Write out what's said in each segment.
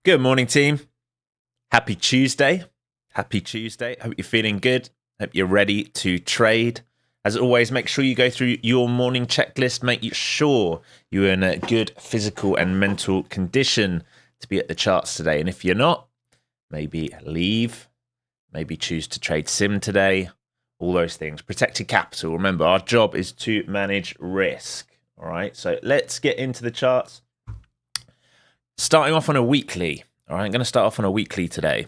Good morning, team. Happy Tuesday. Happy Tuesday. Hope you're feeling good. Hope you're ready to trade. As always, make sure you go through your morning checklist. Make sure you're in a good physical and mental condition to be at the charts today. And if you're not, maybe leave. Maybe choose to trade sim today. All those things. Protect your capital. Remember, our job is to manage risk. All right, so let's get into the charts. Starting off on a weekly. All right, I'm going to start off on a weekly today.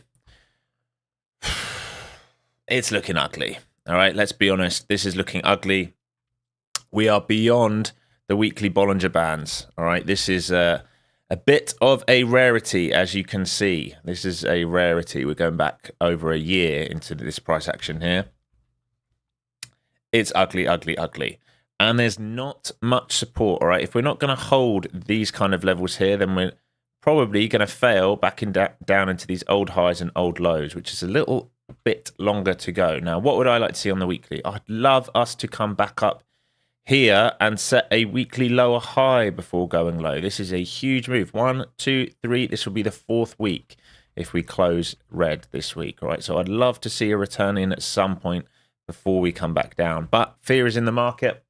It's looking ugly. All right, let's be honest. This is looking ugly. We are beyond the weekly Bollinger Bands. All right, this is a bit of a rarity, as you can see. This is a rarity. We're going back over a year into this price action here. It's ugly, ugly, ugly. And there's not much support. All right, if we're not going to hold these kind of levels here, then we're probably going to fail back down into these old highs and old lows, which is a little bit longer to go. Now, what would I like to see on the weekly? I'd love us to come back up here and set a weekly lower high before going low. This is a huge move. 1, 2, 3. This will be the fourth week if we close red this week. All right, so I'd love to see a return in at some point before we come back down. But fear is in the market.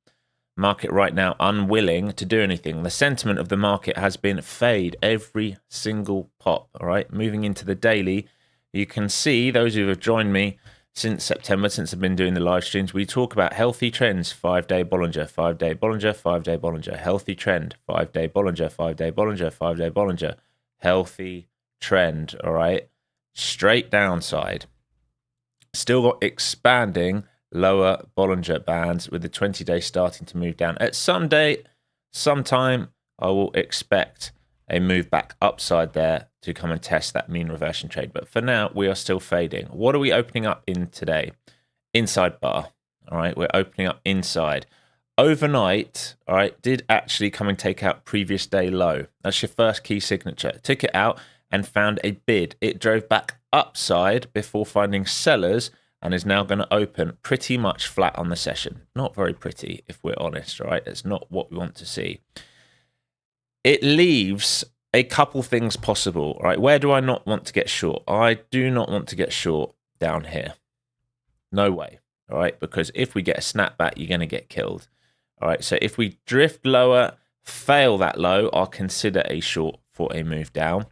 Market right now unwilling to do anything. The sentiment of the market has been fade every single pop. All right, moving into the daily, you can see those who have joined me since September, since I've been doing the live streams, we talk about healthy trends. 5-day Bollinger, 5-day Bollinger, 5-day Bollinger, healthy trend. 5-day Bollinger, 5-day Bollinger, 5-day Bollinger, healthy trend. All right, straight downside. Still got expanding lower Bollinger Bands with the 20-day starting to move down. At some date, sometime, I will expect a move back upside there to come and test that mean reversion trade. But for now, we are still fading. What are we opening up in today? Inside bar. All right, we're opening up inside. Overnight, all right, did actually come and take out previous day low. That's your first key signature. Took it out and found a bid. It drove back upside before finding sellers and is now going to open pretty much flat on the session. Not very pretty, if we're honest, right? It's not what we want to see. It leaves a couple things possible, right? Where do I not want to get short? I do not want to get short down here. No way, all right? Because if we get a snapback, you're going to get killed. All right, so if we drift lower, fail that low, I'll consider a short for a move down.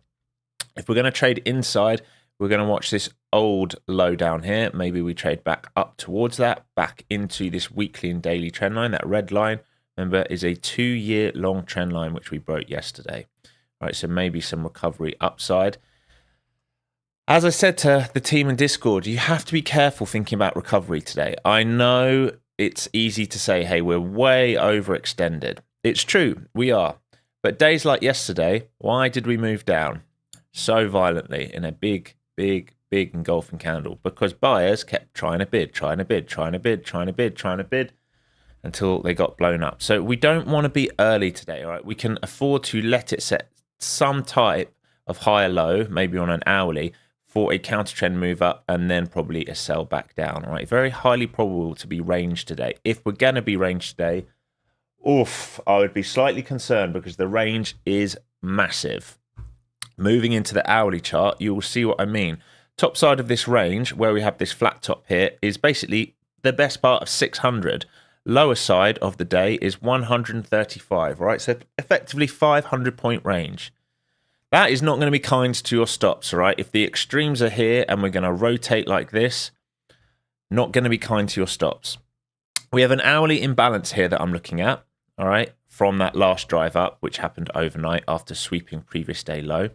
If we're going to trade inside, we're going to watch this old low down here. Maybe we trade back up towards that, back into this weekly and daily trend line. That red line, remember, is a 2-year long trend line, which we broke yesterday. All right, so maybe some recovery upside. As I said to the team in Discord, you have to be careful thinking about recovery today. I know it's easy to say, hey, we're way overextended. It's true, we are. But days like yesterday, why did we move down so violently in a big engulfing candle? Because buyers kept trying to bid until they got blown up. So we don't want to be early today, all right? We can afford to let it set some type of higher low, maybe on an hourly, for a counter trend move up and then probably a sell back down, all right? Very highly probable to be range today. If we're going to be range today, I would be slightly concerned because the range is massive. Moving into the hourly chart, you will see what I mean. Top side of this range, where we have this flat top here, is basically the best part of 600. Lower side of the day is 135, right? So effectively 500-point range. That is not going to be kind to your stops, all right? If the extremes are here and we're going to rotate like this, not going to be kind to your stops. We have an hourly imbalance here that I'm looking at, all right, from that last drive up, which happened overnight after sweeping previous day low.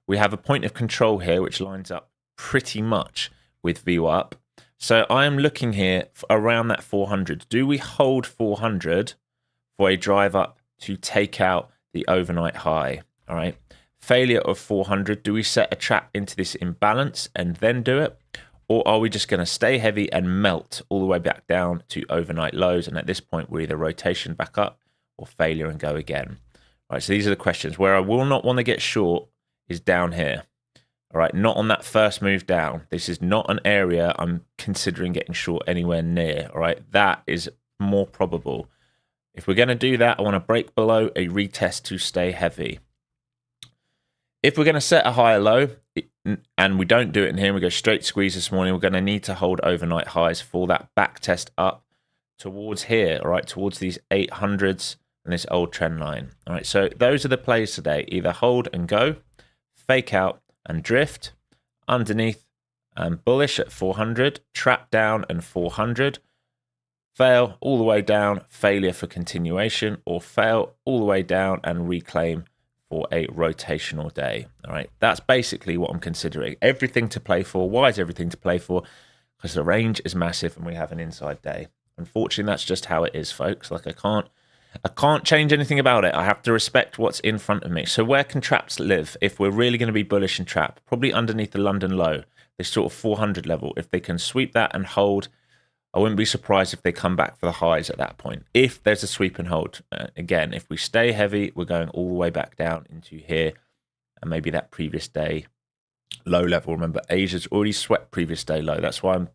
We have a point of control here, which lines up pretty much with VWAP. So I am looking here around that 400. Do we hold 400 for a drive up to take out the overnight high? All right. Failure of 400. Do we set a trap into this imbalance and then do it? Or are we just going to stay heavy and melt all the way back down to overnight lows? And at this point, we're either rotation back up or failure and go again. All right. So these are the questions. Where I will not want to get short is down here. All right, not on that first move down. This is not an area I'm considering getting short anywhere near. All right, that is more probable. If we're going to do that, I want to break below a retest to stay heavy. If we're going to set a higher low, and we don't do it in here, and we go straight squeeze this morning, we're going to need to hold overnight highs for that back test up towards here, all right, towards these 800s and this old trend line. All right, so those are the plays today. Either hold and go, fake out and drift, underneath and bullish at 400, trap down and 400, fail all the way down, failure for continuation, or fail all the way down and reclaim for a rotational day. All right, that's basically what I'm considering. Everything to play for. Why is everything to play for? Because the range is massive and we have an inside day. Unfortunately, that's just how it is, folks. Like I can't change anything about it. I have to respect what's in front of me. So where can traps live if we're really going to be bullish and trap? Probably underneath the London low, this sort of 400 level. If they can sweep that and hold, I wouldn't be surprised if they come back for the highs at that point. If there's a sweep and hold, again, if we stay heavy, we're going all the way back down into here and maybe that previous day low level. Remember, Asia's already swept previous day low. That's why I'm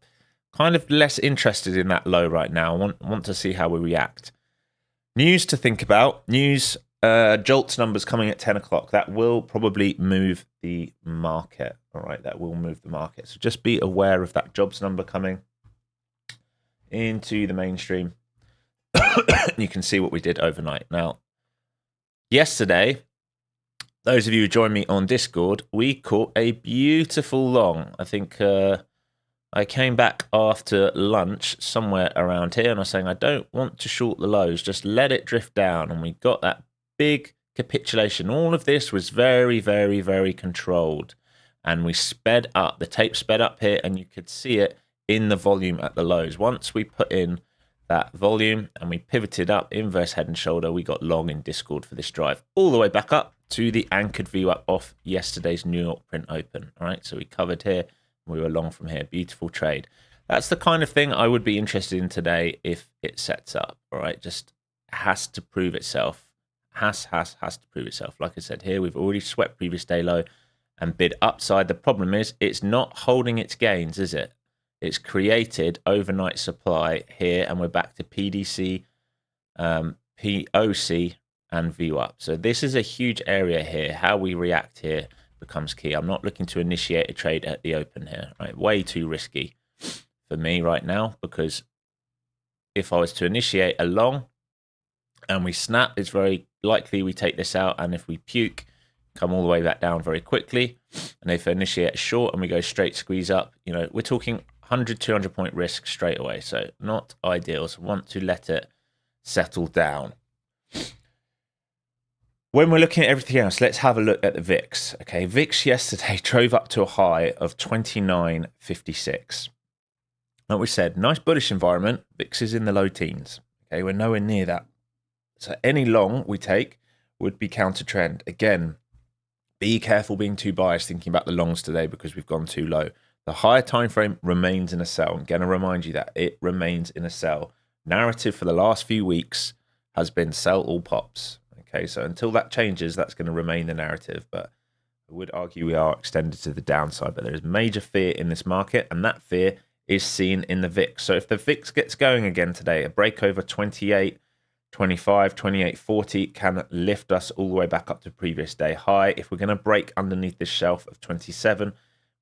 kind of less interested in that low right now. I want to see how we react. News to think about. News, Jolts numbers coming at 10 o'clock. That will probably move the market. All right, that will move the market. So just be aware of that jobs number coming into the mainstream. You can see what we did overnight. Now, yesterday, those of you who joined me on Discord, we caught a beautiful long. I think I came back after lunch somewhere around here and I was saying, I don't want to short the lows, just let it drift down. And we got that big capitulation. All of this was very, very, very controlled. And we sped up. The tape sped up here and you could see it in the volume at the lows. Once we put in that volume and we pivoted up, inverse head and shoulder, we got long in Discord for this drive. All the way back up to the anchored VWAP off yesterday's New York print open. All right, so we covered here. We were long from here. Beautiful trade. That's the kind of thing I would be interested in today if it sets up. All right, just has to prove itself. Has to prove itself. Like I said here, we've already swept previous day low and bid upside. The problem is it's not holding its gains, is it? It's created overnight supply here, and we're back to PDC, POC, and VWAP. So this is a huge area here. How we react here becomes key. I'm not looking to initiate a trade at the open here, right? Way too risky for me right now, because if I was to initiate a long and we snap, it's very likely we take this out, and if we puke, come all the way back down very quickly. And if I initiate a short and we go straight squeeze up, you know, we're talking 100, 200 point risk straight away. So not ideal. So want to let it settle down. When we're looking at everything else, let's have a look at the VIX. Okay, VIX yesterday drove up to a high of 29.56. Like we said, nice bullish environment. VIX is in the low teens. Okay, we're nowhere near that. So any long we take would be counter trend. Again, be careful being too biased thinking about the longs today because we've gone too low. The higher time frame remains in a sell. I'm going to remind you that it remains in a sell. Narrative for the last few weeks has been sell all pops. Okay, so until that changes, that's going to remain the narrative. But I would argue we are extended to the downside. But there is major fear in this market, and that fear is seen in the VIX. So if the VIX gets going again today, a break over 28, 25, 28.40 can lift us all the way back up to previous day high. If we're going to break underneath this shelf of 27,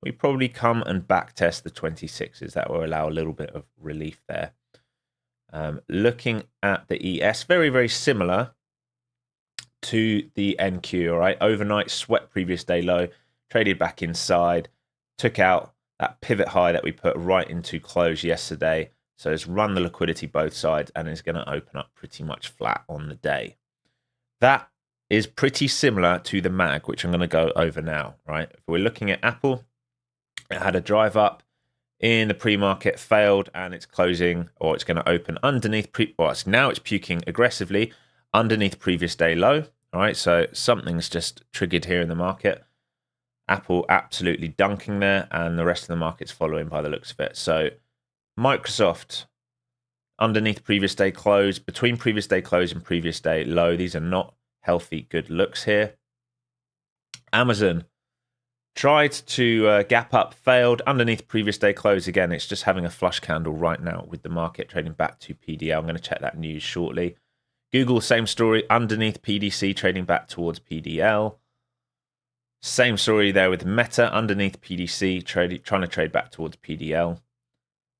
we probably come and back test the 26s. That will allow a little bit of relief there. Looking at the ES, very, very similar to the NQ, all right? Overnight swept previous day low, traded back inside, took out that pivot high that we put right into close yesterday. So it's run the liquidity both sides and it's going to open up pretty much flat on the day. That is pretty similar to the MAG, which I'm going to go over now, right? If we're looking at Apple, it had a drive up in the pre-market, failed, and it's closing, or it's going to open underneath, now it's puking aggressively underneath previous day low. All right, so something's just triggered here in the market. Apple absolutely dunking there, and the rest of the market's following by the looks of it. So Microsoft underneath previous day close, between previous day close and previous day low. These are not healthy, good looks here. Amazon tried to gap up, failed underneath previous day close. Again, it's just having a flush candle right now with the market trading back to PDL. I'm going to check that news shortly. Google, same story, underneath PDC, trading back towards PDL. Same story there with Meta underneath PDC, trying to trade back towards PDL.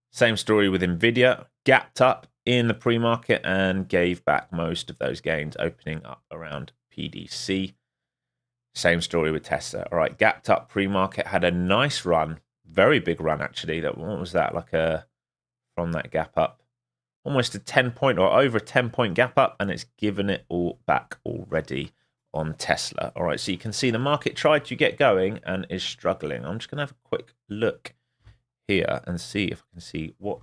Same story with Nvidia, gapped up in the pre-market and gave back most of those gains, opening up around PDC. Same story with Tesla. All right, gapped up pre-market, had a nice run, very big run actually. What was that? Like from that gap up, almost a 10-point or over a 10-point gap up, and it's given it all back already on Tesla. All right, so you can see the market tried to get going and is struggling. I'm just going to have a quick look here and see if I can see what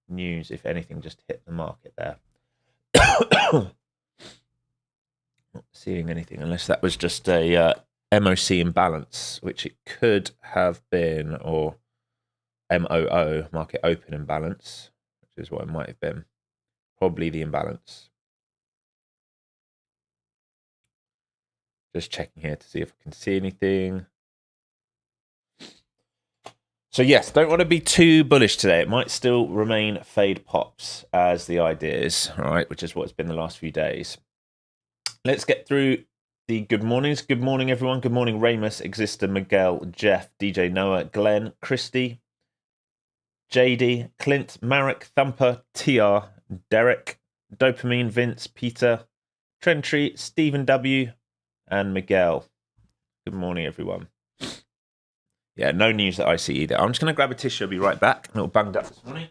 news, if anything, just hit the market there. Not seeing anything unless that was just a MOC imbalance, which it could have been, or MOO, market open imbalance, which is what it might have been. Probably the imbalance. Just checking here to see if I can see anything. So yes, don't want to be too bullish today. It might still remain fade pops as the idea is, all right, which is what it's been the last few days. Let's get through the good mornings. Good morning, everyone. Good morning, Ramus, Exister, Miguel, Jeff, DJ Noah, Glenn, Christy, JD, Clint, Marek, Thumper, TR, Derek, Dopamine, Vince, Peter, Trentry, Stephen W, and Miguel. Good morning, everyone. Yeah, no news that I see either. I'm just going to grab a tissue. I'll be right back. A little bunged up this morning.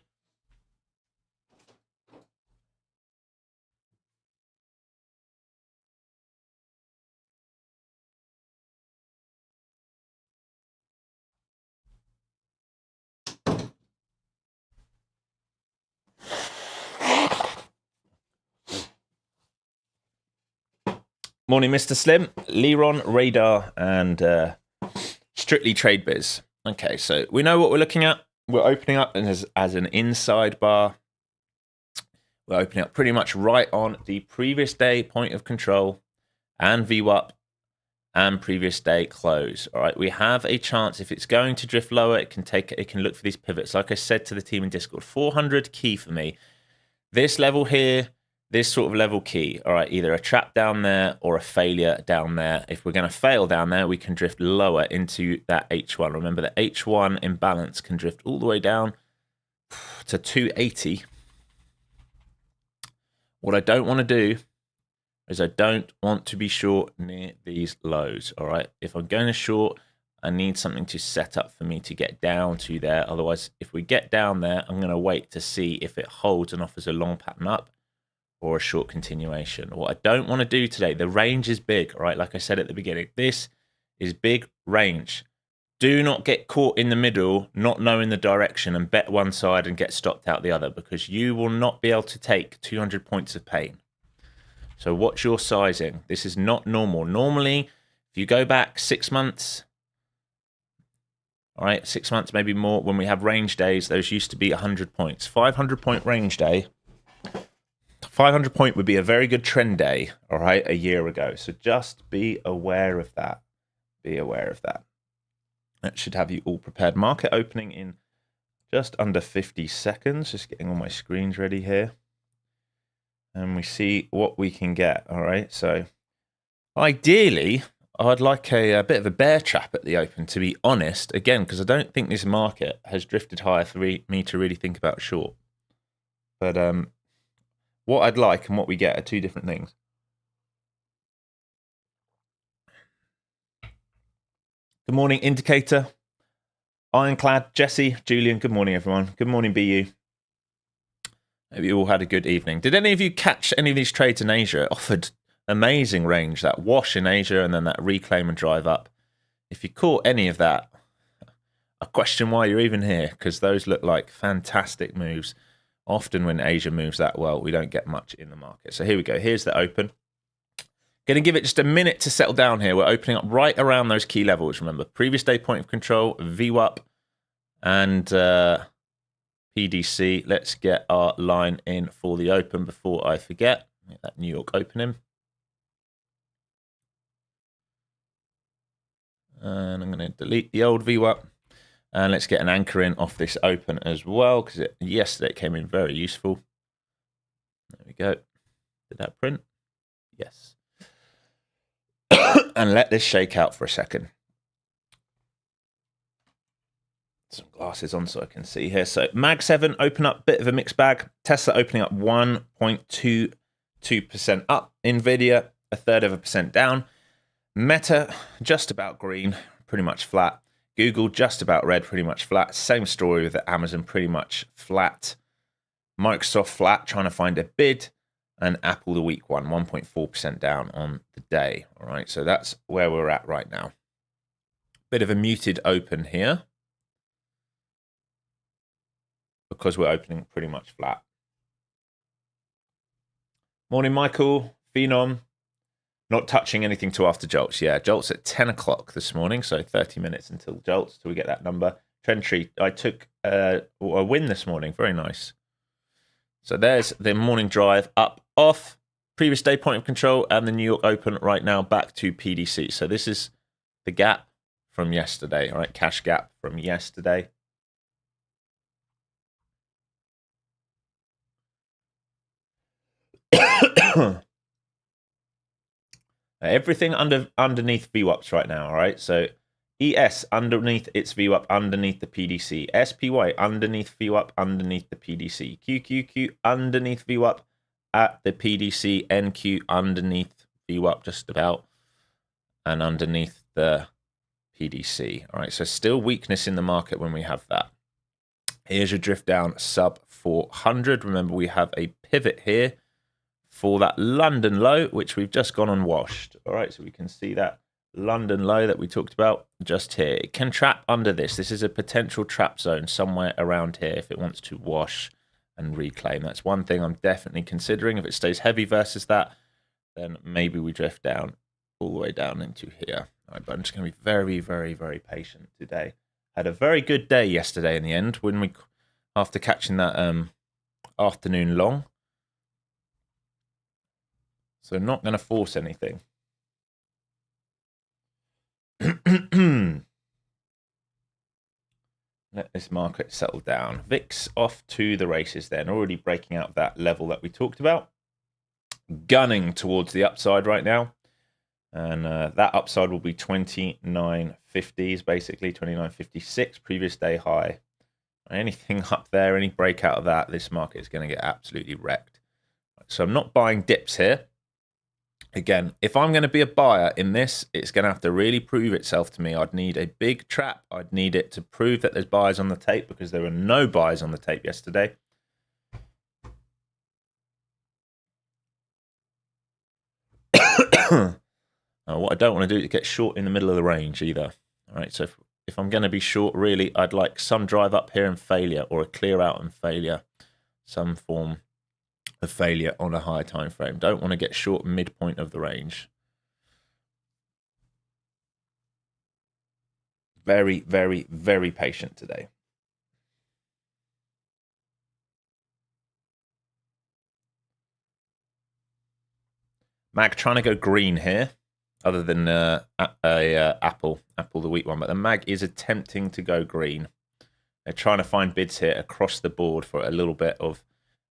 Morning, Mr. Slim, Leron, Radar, and Strictly Trade Biz. Okay, so we know what we're looking at. We're opening up as an inside bar. We're opening up pretty much right on the previous day point of control and VWAP and previous day close. All right, we have a chance. If it's going to drift lower, it can look for these pivots. Like I said to the team in Discord, 400 key for me. This level here, this sort of level key. All right, either a trap down there or a failure down there. If we're going to fail down there, we can drift lower into that H1. Remember, the H1 imbalance can drift all the way down to 280. What I don't want to do is I don't want to be short near these lows. All right, if I'm going to short, I need something to set up for me to get down to there. Otherwise, if we get down there, I'm going to wait to see if it holds and offers a long pattern up or a short continuation. What I don't want to do today, the range is big, all right? Like I said at the beginning, this is big range. Do not get caught in the middle, not knowing the direction and bet one side and get stopped out the other, because you will not be able to take 200 points of pain. So watch your sizing. This is not normal. Normally, if you go back 6 months, all right, 6 months, maybe more, when we have range days, those used to be 100 points. 500-point range day. 500 point would be a very good trend day, all right, a year ago. So just be aware of that. Be aware of that. That should have you all prepared. Market opening in just under 50 seconds. Just getting all my screens ready here. And we see what we can get, all right? So ideally, I'd like a bit of a bear trap at the open, to be honest. Again, because I don't think this market has drifted higher for me to really think about short. But what I'd like and what we get are two different things. Good morning, Indicator. Ironclad, Jesse, Julian. Good morning, everyone. Good morning, BU. Hope you all had a good evening. Did any of you catch any of these trades in Asia? It offered amazing range, that wash in Asia and then that reclaim and drive up. If you caught any of that, I question why you're even here, because those look like fantastic moves. Often when Asia moves that well, we don't get much in the market. So here we go. Here's the open. Going to give it just a minute to settle down here. We're opening up right around those key levels. Remember, previous day point of control, VWAP, and PDC. Let's get our line in for the open before I forget. Get that New York opening. And I'm going to delete the old VWAP. And let's get an anchor in off this open as well, because yesterday it came in very useful. There we go. Did that print? Yes. and let this shake out for a second. Some glasses on so I can see here. So Mag 7 open up, bit of a mixed bag. Tesla opening up 1.22% up. Nvidia a third of a percent down. Meta just about green, pretty much flat. Google just about red, pretty much flat. Same story with Amazon, pretty much flat. Microsoft flat, trying to find a bid. And Apple the weak one, 1.4% down on the day. All right, so that's where we're at right now. Bit of a muted open here, because we're opening pretty much flat. Morning, Michael. Phenom. Not touching anything till after Jolts. Yeah, Jolts at 10 o'clock this morning, so 30 minutes until Jolts till we get that number. Trend tree, I took a win this morning. Very nice. So there's the morning drive up, off. Previous day point of control and the New York Open right now back to PDC. So this is the gap from yesterday. All right, cash gap from yesterday. Everything underneath VWAPs right now, all right? So ES underneath its VWAP, underneath the PDC. SPY underneath VWAP, underneath the PDC. QQQ underneath VWAP at the PDC. NQ underneath VWAP just about, and underneath the PDC. All right, so still weakness in the market when we have that. Here's your drift down sub 400. Remember, we have a pivot here for that London low, which we've just gone and washed. All right, so we can see that London low that we talked about just here. It can trap under this. This is a potential trap zone somewhere around here if it wants to wash and reclaim. That's one thing I'm definitely considering. If it stays heavy versus that, then maybe we drift down all the way down into here. All right, but I'm just going to be very, very, very patient today. Had a very good day yesterday in the end when we, after catching that afternoon long. So not going to force anything. Let this market settle down. VIX off to the races then, already breaking out that level that we talked about. Gunning towards the upside right now. And that upside will be 29.50s, basically 29.56, previous day high. Anything up there, any breakout of that, this market is going to get absolutely wrecked. So I'm not buying dips here. Again, if I'm going to be a buyer in this, it's going to have to really prove itself to me. I'd need a big trap. I'd need it to prove that there's buyers on the tape, because there were no buyers on the tape yesterday. What I don't want to do is get short in the middle of the range either. All right, so if I'm going to be short, really, I'd like some drive up here and failure, or a clear out and failure, some form of failure on a higher time frame. Don't want to get short midpoint of the range. Very, very, very patient today. Mag trying to go green here, other than Apple the weak one, but the Mag is attempting to go green. They're trying to find bids here across the board for a little bit of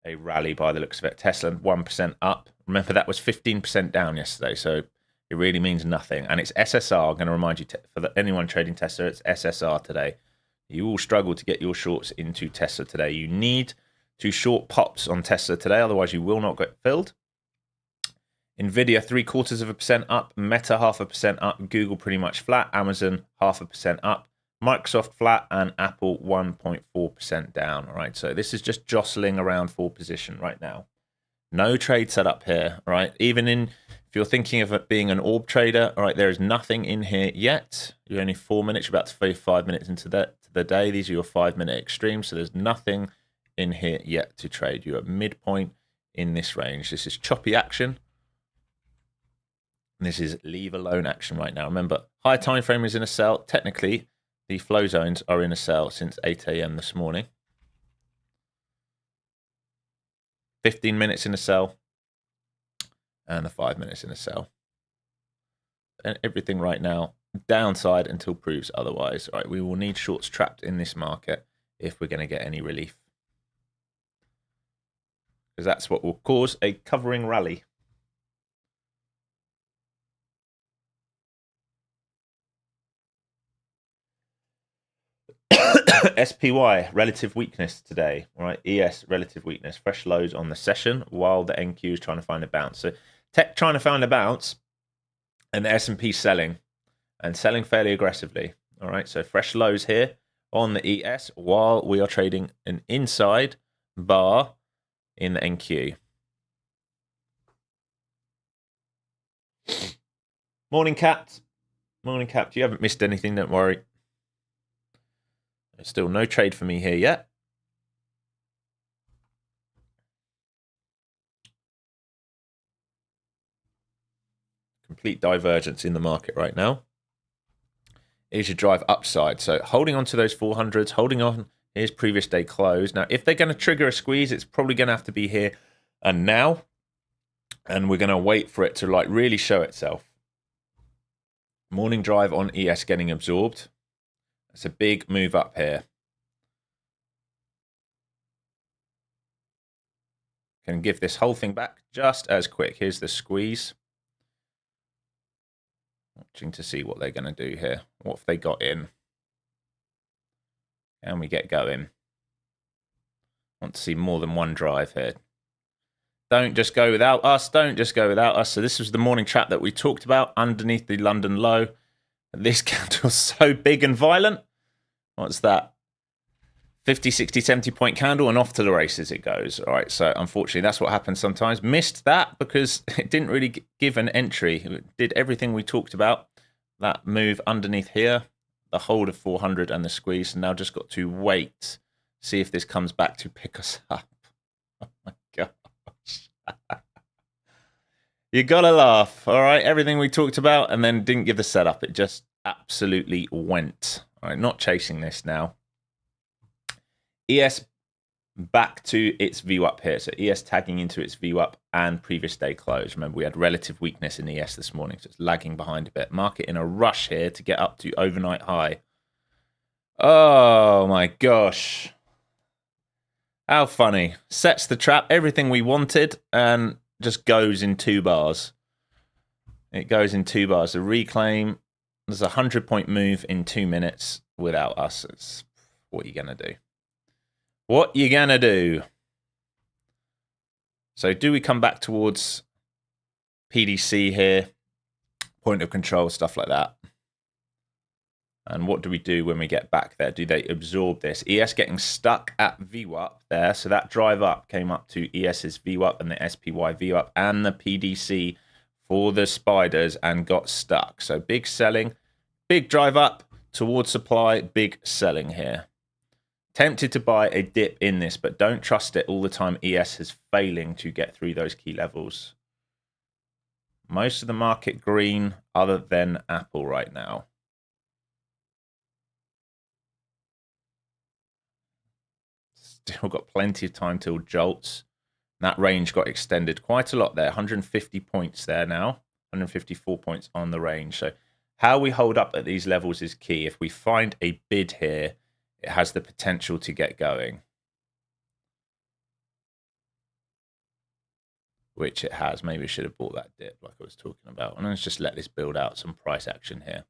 a rally by the looks of it. Tesla 1% up. Remember, that was 15% down yesterday, so it really means nothing. And it's SSR. I'm going to remind you, for anyone trading Tesla, it's SSR today. You will struggle to get your shorts into Tesla today. You need to short pops on Tesla today, otherwise you will not get filled. Nvidia 0.75% up, Meta 0.5% up, Google pretty much flat, Amazon 0.5% up, Microsoft flat, and Apple 1.4% down. All right, so this is just jostling around for position right now. No trade set up here. All right, even if you're thinking of it being an orb trader, all right, there is nothing in here yet. You're only 4 minutes, you're about to 5 minutes into the day. These are your 5-minute extremes, so there's nothing in here yet to trade. You're at midpoint in this range. This is choppy action. This is leave alone action right now. Remember, higher time frame is in a sell. Technically, the flow zones are in a sell since 8 a.m. this morning. 15 minutes in a sell, and the 5 minutes in a sell. And everything right now, downside until proves otherwise. All right, we will need shorts trapped in this market if we're going to get any relief, because that's what will cause a covering rally. SPY, relative weakness today. All right, ES, relative weakness. Fresh lows on the session while the NQ is trying to find a bounce. So tech trying to find a bounce and the S&P selling and selling fairly aggressively. All right, so fresh lows here on the ES while we are trading an inside bar in the NQ. Morning, Cat. Morning, Cap. You haven't missed anything, don't worry. There's still no trade for me here yet. Complete divergence in the market right now. Here's your drive upside. So holding on to those 400s, holding on. Here's previous day close. Now, if they're going to trigger a squeeze, it's probably going to have to be here and now. And we're going to wait for it to like really show itself. Morning drive on ES getting absorbed. It's a big move up here. Can give this whole thing back just as quick. Here's the squeeze. Watching to see what they're going to do here. What have they got in? Can we get going? Want to see more than one drive here. Don't just go without us. Don't just go without us. So this was the morning trap that we talked about underneath the London low. This candle's so big and violent. What's that? 50, 60, 70 point candle and off to the races it goes. All right, so unfortunately that's what happens sometimes. Missed that because it didn't really give an entry. It did everything we talked about. That move underneath here, the hold of 400 and the squeeze. And now just got to wait, see if this comes back to pick us up. Oh my gosh. You gotta laugh, all right? Everything we talked about and then didn't give the setup. It just absolutely went. All right, not chasing this now. ES back to its VWAP here. So ES tagging into its VWAP and previous day close. Remember, we had relative weakness in ES this morning, so it's lagging behind a bit. Market in a rush here to get up to overnight high. Oh my gosh. How funny. Sets the trap, everything we wanted, and just goes in 2 bars. It goes in 2 bars. A reclaim. There's a 100-point move in 2 minutes without us. It's what are you going to do? What you gonna do? So do we come back towards PDC here? Point of control, stuff like that. And what do we do when we get back there? Do they absorb this? ES getting stuck at VWAP there. So that drive up came up to ES's VWAP and the SPY VWAP and the PDC for the spiders and got stuck. So big selling, big drive up towards supply, big selling here. Tempted to buy a dip in this, but don't trust it all the time. ES is failing to get through those key levels. Most of the market green other than Apple right now. Still got plenty of time till Jolts. That range got extended quite a lot there. 150 points there now. 154 points on the range. So how we hold up at these levels is key. If we find a bid here, it has the potential to get going. Which it has. Maybe I should have bought that dip like I was talking about. And let's just let this build out some price action here.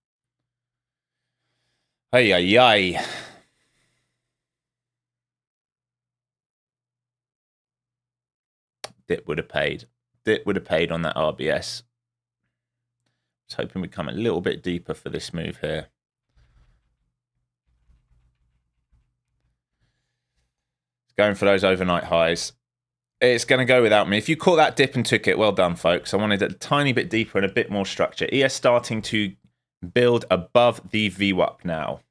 Ay, ay, ay. Dip would have paid. Dip would have paid on that RBS. I was hoping we'd come a little bit deeper for this move here. Going for those overnight highs. It's going to go without me. If you caught that dip and took it, well done, folks. I wanted a tiny bit deeper and a bit more structure. ES starting to build above the VWAP now.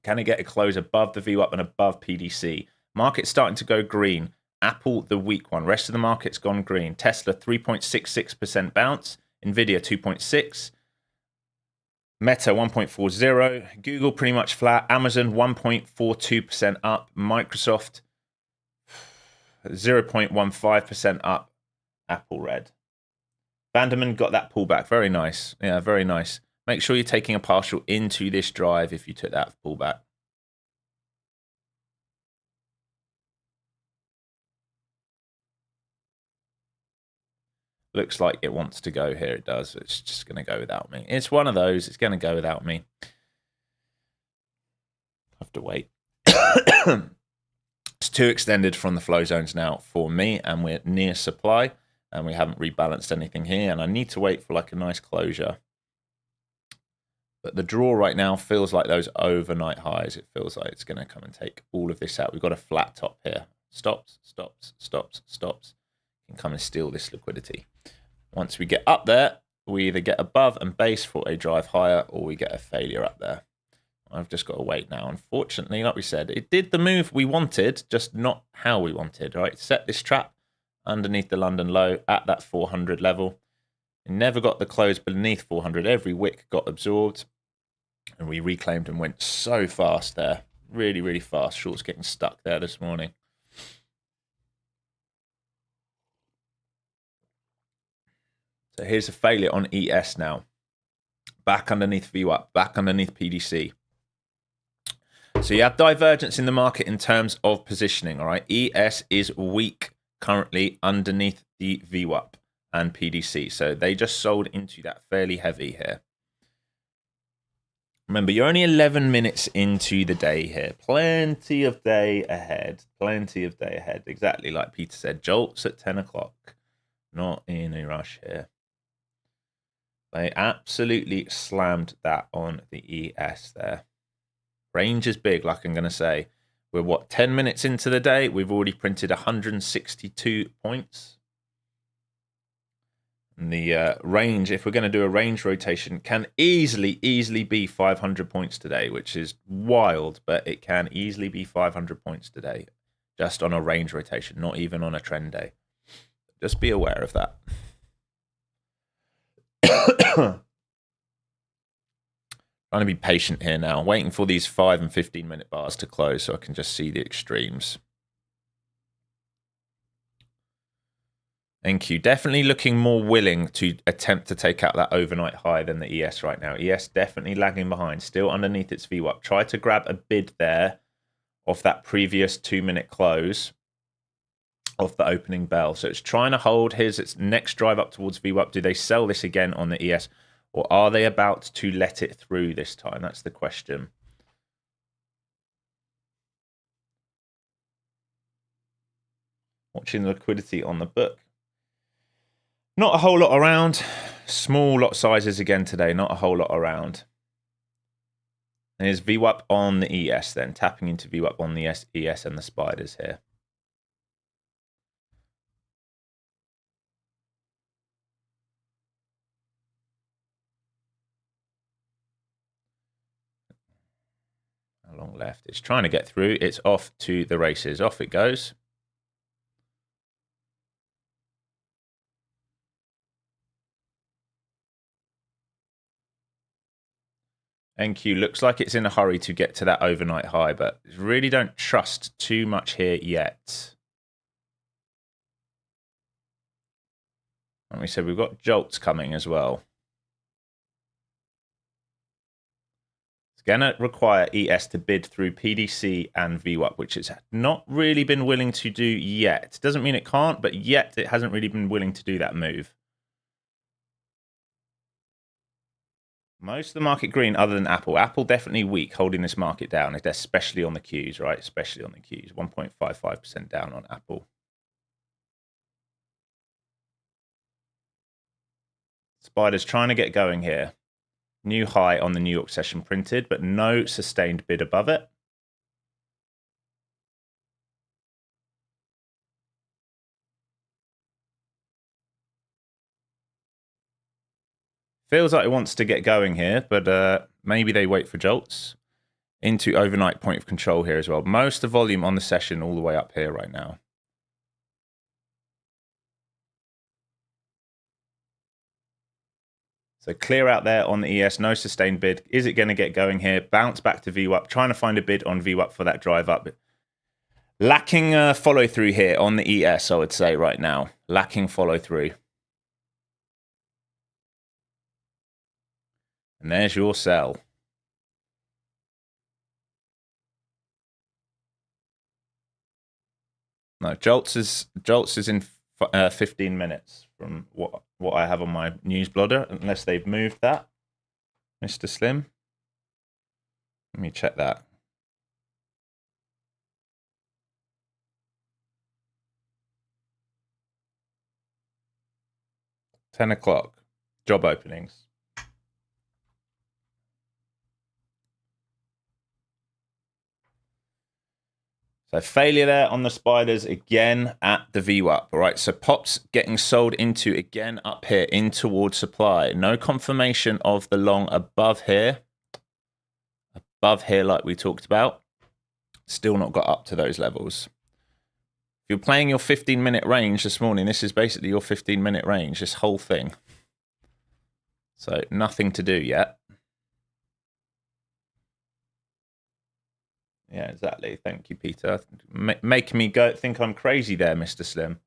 Can it get a close above the VWAP and above PDC? Market's starting to go green. Apple, the weak one. Rest of the market's gone green. Tesla, 3.66% bounce. Nvidia, 2.6%. Meta 1.40, Google pretty much flat, Amazon 1.42% up, Microsoft 0.15% up, Apple red. Vanderman got that pullback, very nice. Yeah, very nice. Make sure you're taking a partial into this drive if you took that pullback. Looks like it wants to go here. It does. It's just going to go without me. It's one of those. It's going to go without me. have to wait. It's too extended from the flow zones now for me, and we're near supply, and we haven't rebalanced anything here, and I need to wait for like a nice closure. But the draw right now feels like those overnight highs. It feels like it's going to come and take all of this out. We've got a flat top here. Stops, stops, stops, stops. Can come and steal this liquidity. Once we get up there, we either get above and base for a drive higher, or we get a failure up there. I've just got to wait now. Unfortunately, like we said, it did the move we wanted, just not how we wanted, right? Set this trap underneath the London low at that 400 level. It never got the close beneath 400. Every wick got absorbed, and we reclaimed and went so fast there. Really, really fast. Shorts getting stuck there this morning. So here's a failure on ES now. Back underneath VWAP, back underneath PDC. So you have divergence in the market in terms of positioning, all right? ES is weak currently underneath the VWAP and PDC. So they just sold into that fairly heavy here. Remember, you're only 11 minutes into the day here. Plenty of day ahead. Plenty of day ahead. Exactly like Peter said. Jolts at 10 o'clock. Not in a rush here. They absolutely slammed that on the ES there. Range is big, like I'm going to say. We're, what, 10 minutes into the day? We've already printed 162 points. And the range, if we're going to do a range rotation, can easily be 500 points today, which is wild, but it can easily be 500 points today, just on a range rotation, not even on a trend day. Just be aware of that. Trying to be patient here now, waiting for these 5 and 15-minute bars to close so I can just see the extremes. NQ definitely looking more willing to attempt to take out that overnight high than the ES right now. ES definitely lagging behind, still underneath its VWAP. Try to grab a bid there off that previous 2-minute close off the opening bell. So it's trying to hold its next drive up towards VWAP. Do they sell this again on the ES, or are they about to let it through this time? That's the question. Watching the liquidity on the book. Not a whole lot around. Small lot sizes again today. Not a whole lot around. And here's VWAP on the ES then. Tapping into VWAP on the ES and the spiders here. How long left? It's trying to get through. It's off to the races. Off it goes. NQ looks like it's in a hurry to get to that overnight high, but really don't trust too much here yet. And we said we've got Jolts coming as well. It's going to require ES to bid through PDC and VWAP, which it's not really been willing to do yet. Doesn't mean it can't, but yet it hasn't really been willing to do that move. Most of the market green other than Apple. Apple definitely weak, holding this market down, especially on the Qs, right? Especially on the Qs. 1.55% down on Apple. Spider's trying to get going here. New high on the New York session printed, but no sustained bid above it. Feels like it wants to get going here, but maybe they wait for Jolts. Into overnight point of control here as well. Most of the volume on the session all the way up here right now. So clear out there on the ES, no sustained bid. Is it going to get going here? Bounce back to VWAP, trying to find a bid on VWAP for that drive up. Lacking follow through here on the ES, I would say right now. Lacking follow through. And there's your sell. No, Jolts is in 15 minutes from what I have on my news blotter, unless they've moved that, Mr. Slim. Let me check that. 10 o'clock. Job openings. So failure there on the spiders again at the VWAP. All right, so pops getting sold into again up here in towards supply. No confirmation of the long above here. Above here like we talked about. Still not got up to those levels. If you're playing your 15-minute range this morning, this is basically your 15-minute range, this whole thing. So nothing to do yet. Yeah, exactly. Thank you, Peter. Making me go think I'm crazy there, Mr. Slim.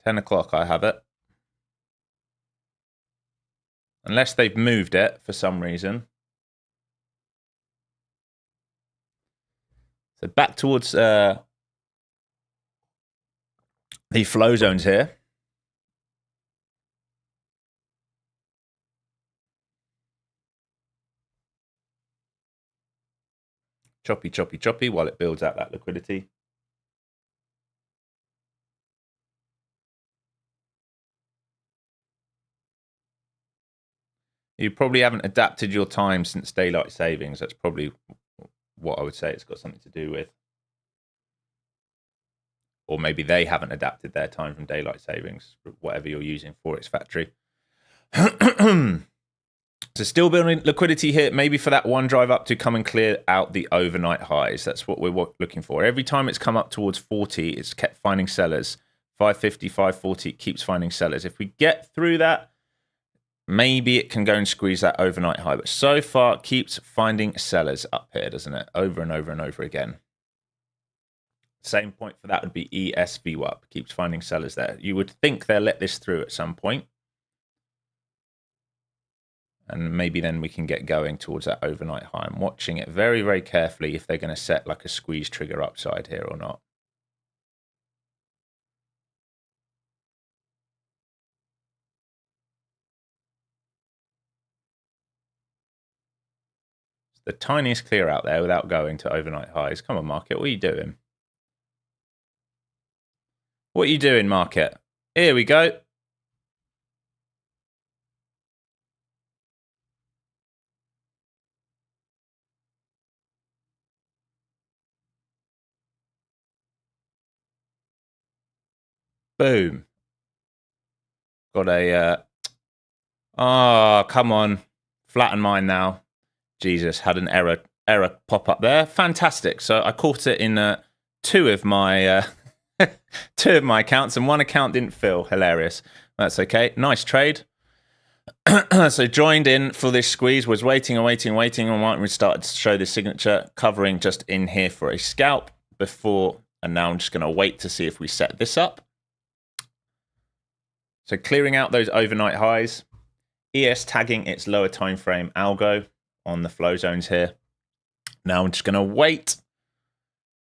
10 o'clock, I have it. Unless they've moved it for some reason. So back towards the flow zones here. Choppy, choppy, choppy while it builds out that liquidity. You probably haven't adapted your time since daylight savings. That's probably what I would say it's got something to do with. Or maybe they haven't adapted their time from daylight savings, whatever you're using Forex Factory. So still building liquidity here, maybe for that one drive up to come and clear out the overnight highs. That's what we're looking for. Every time it's come up towards 40, it's kept finding sellers. 550, 540, it keeps finding sellers. If we get through that, maybe it can go and squeeze that overnight high. But so far, it keeps finding sellers up here, doesn't it? Over and over and over again. Same point for that would be ESVWAP. Keeps finding sellers there. You would think they'll let this through at some point. And maybe then we can get going towards that overnight high. I'm watching it very, very carefully if they're going to set like a squeeze trigger upside here or not. It's the tiniest clear out there without going to overnight highs. Come on, market. What are you doing? What are you doing, market? Here we go. Boom. Got a... oh, come on. Flatten mine now. Jesus, had an error pop up there. Fantastic. So I caught it in two of my accounts, and one account didn't fill. Hilarious. That's okay. Nice trade. So joined in for this squeeze, was waiting and we started to show the signature, covering just in here for a scalp before, and now I'm just going to wait to see if we set this up. So clearing out those overnight highs, ES tagging its lower time frame algo on the flow zones here. Now I'm just going to wait.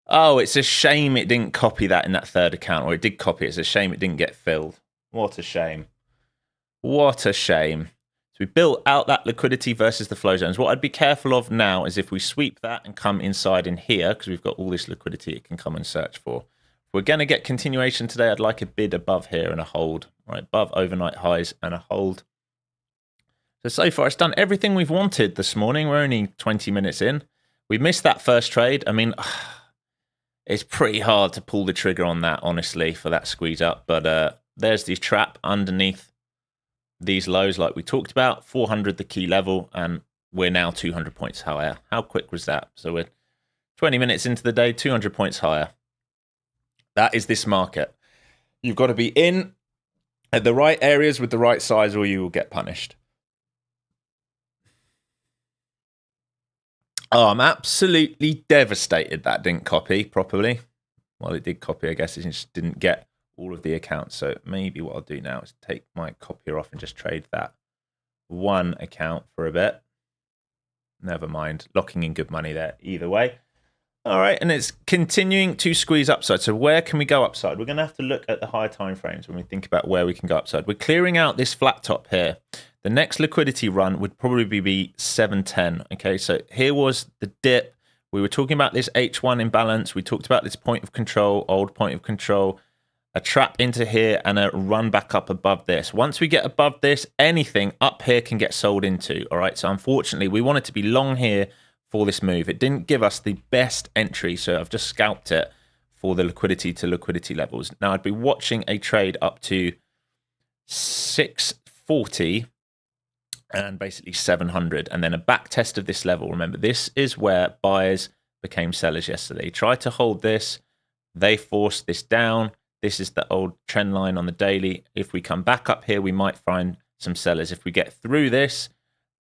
Oh, it's a shame it didn't copy that in that third account, or it did copy it. It's a shame it didn't get filled. What a shame. What a shame. So we built out that liquidity versus the flow zones. What I'd be careful of now is if we sweep that and come inside in here, because we've got all this liquidity it can come and search for. If we're going to get continuation today, I'd like a bid above here and a hold. Right, above overnight highs and a hold. So far it's done everything we've wanted this morning. We're only 20 minutes in. We missed that first trade. I mean, it's pretty hard to pull the trigger on that, honestly, for that squeeze up. But there's the trap underneath these lows like we talked about. 400 the key level, and we're now 200 points higher. How quick was that? So we're 20 minutes into the day, 200 points higher. That is this market. You've got to be in at the right areas with the right size, or you will get punished. Oh, I'm absolutely devastated that didn't copy properly. Well, it did copy. I guess it just didn't get all of the accounts. So maybe what I'll do now is take my copier off and just trade that one account for a bit. Never mind. Locking in good money there either way. All right, and it's continuing to squeeze upside. So where can we go upside? We're going to have to look at the higher time frames when we think about where we can go upside. We're clearing out this flat top here. The next liquidity run would probably be 710. Okay, so here was the dip. We were talking about this H1 imbalance. We talked about this point of control, old point of control. a trap into here and a run back up above this. Once we get above this, anything up here can get sold into. All right, so unfortunately, we wanted to be long here for this move. It didn't give us the best entry, so I've just scalped it for the liquidity to liquidity levels. Now, I'd be watching a trade up to 640 and basically 700, and then a back test of this level. Remember, this is where buyers became sellers yesterday. Try to hold this. They forced this down. This is the old trend line on the daily. If we come back up here, we might find some sellers. If we get through this,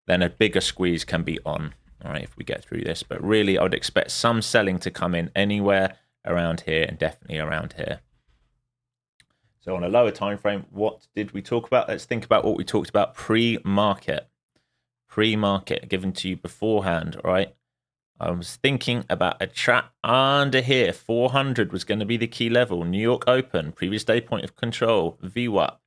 then a bigger squeeze can be on. All right, if we get through this. But really, I would expect some selling to come in anywhere around here and definitely around here. So on a lower time frame, what did we talk about? Let's think about what we talked about pre-market. Pre-market given to you beforehand, all right? I was thinking about a trap under here. 400 was going to be the key level. New York Open, previous day point of control, VWAP.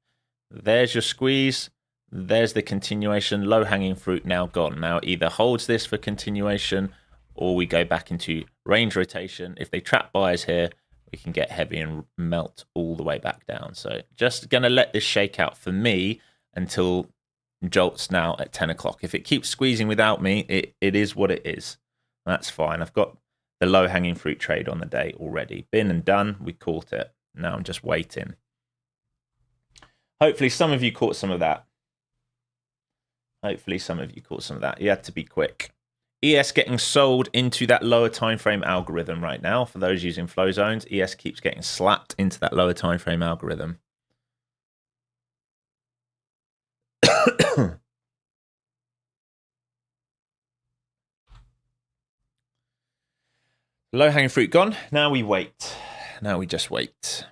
There's your squeeze. There's the continuation. Low-hanging fruit now gone. Now either holds this for continuation or we go back into range rotation. If they trap buyers here, we can get heavy and melt all the way back down. So just going to let this shake out for me until Jolts now at 10 o'clock. If it keeps squeezing without me, it is what it is. That's fine. I've got the low-hanging fruit trade on the day already. Been and done. We caught it. Now I'm just waiting. Hopefully some of you caught some of that. Hopefully some of you caught some of that. You had to be quick. ES getting sold into that lower time frame algorithm right now. For those using flow zones, ES keeps getting slapped into that lower time frame algorithm. Low-hanging fruit gone. Now we wait. Now we just wait.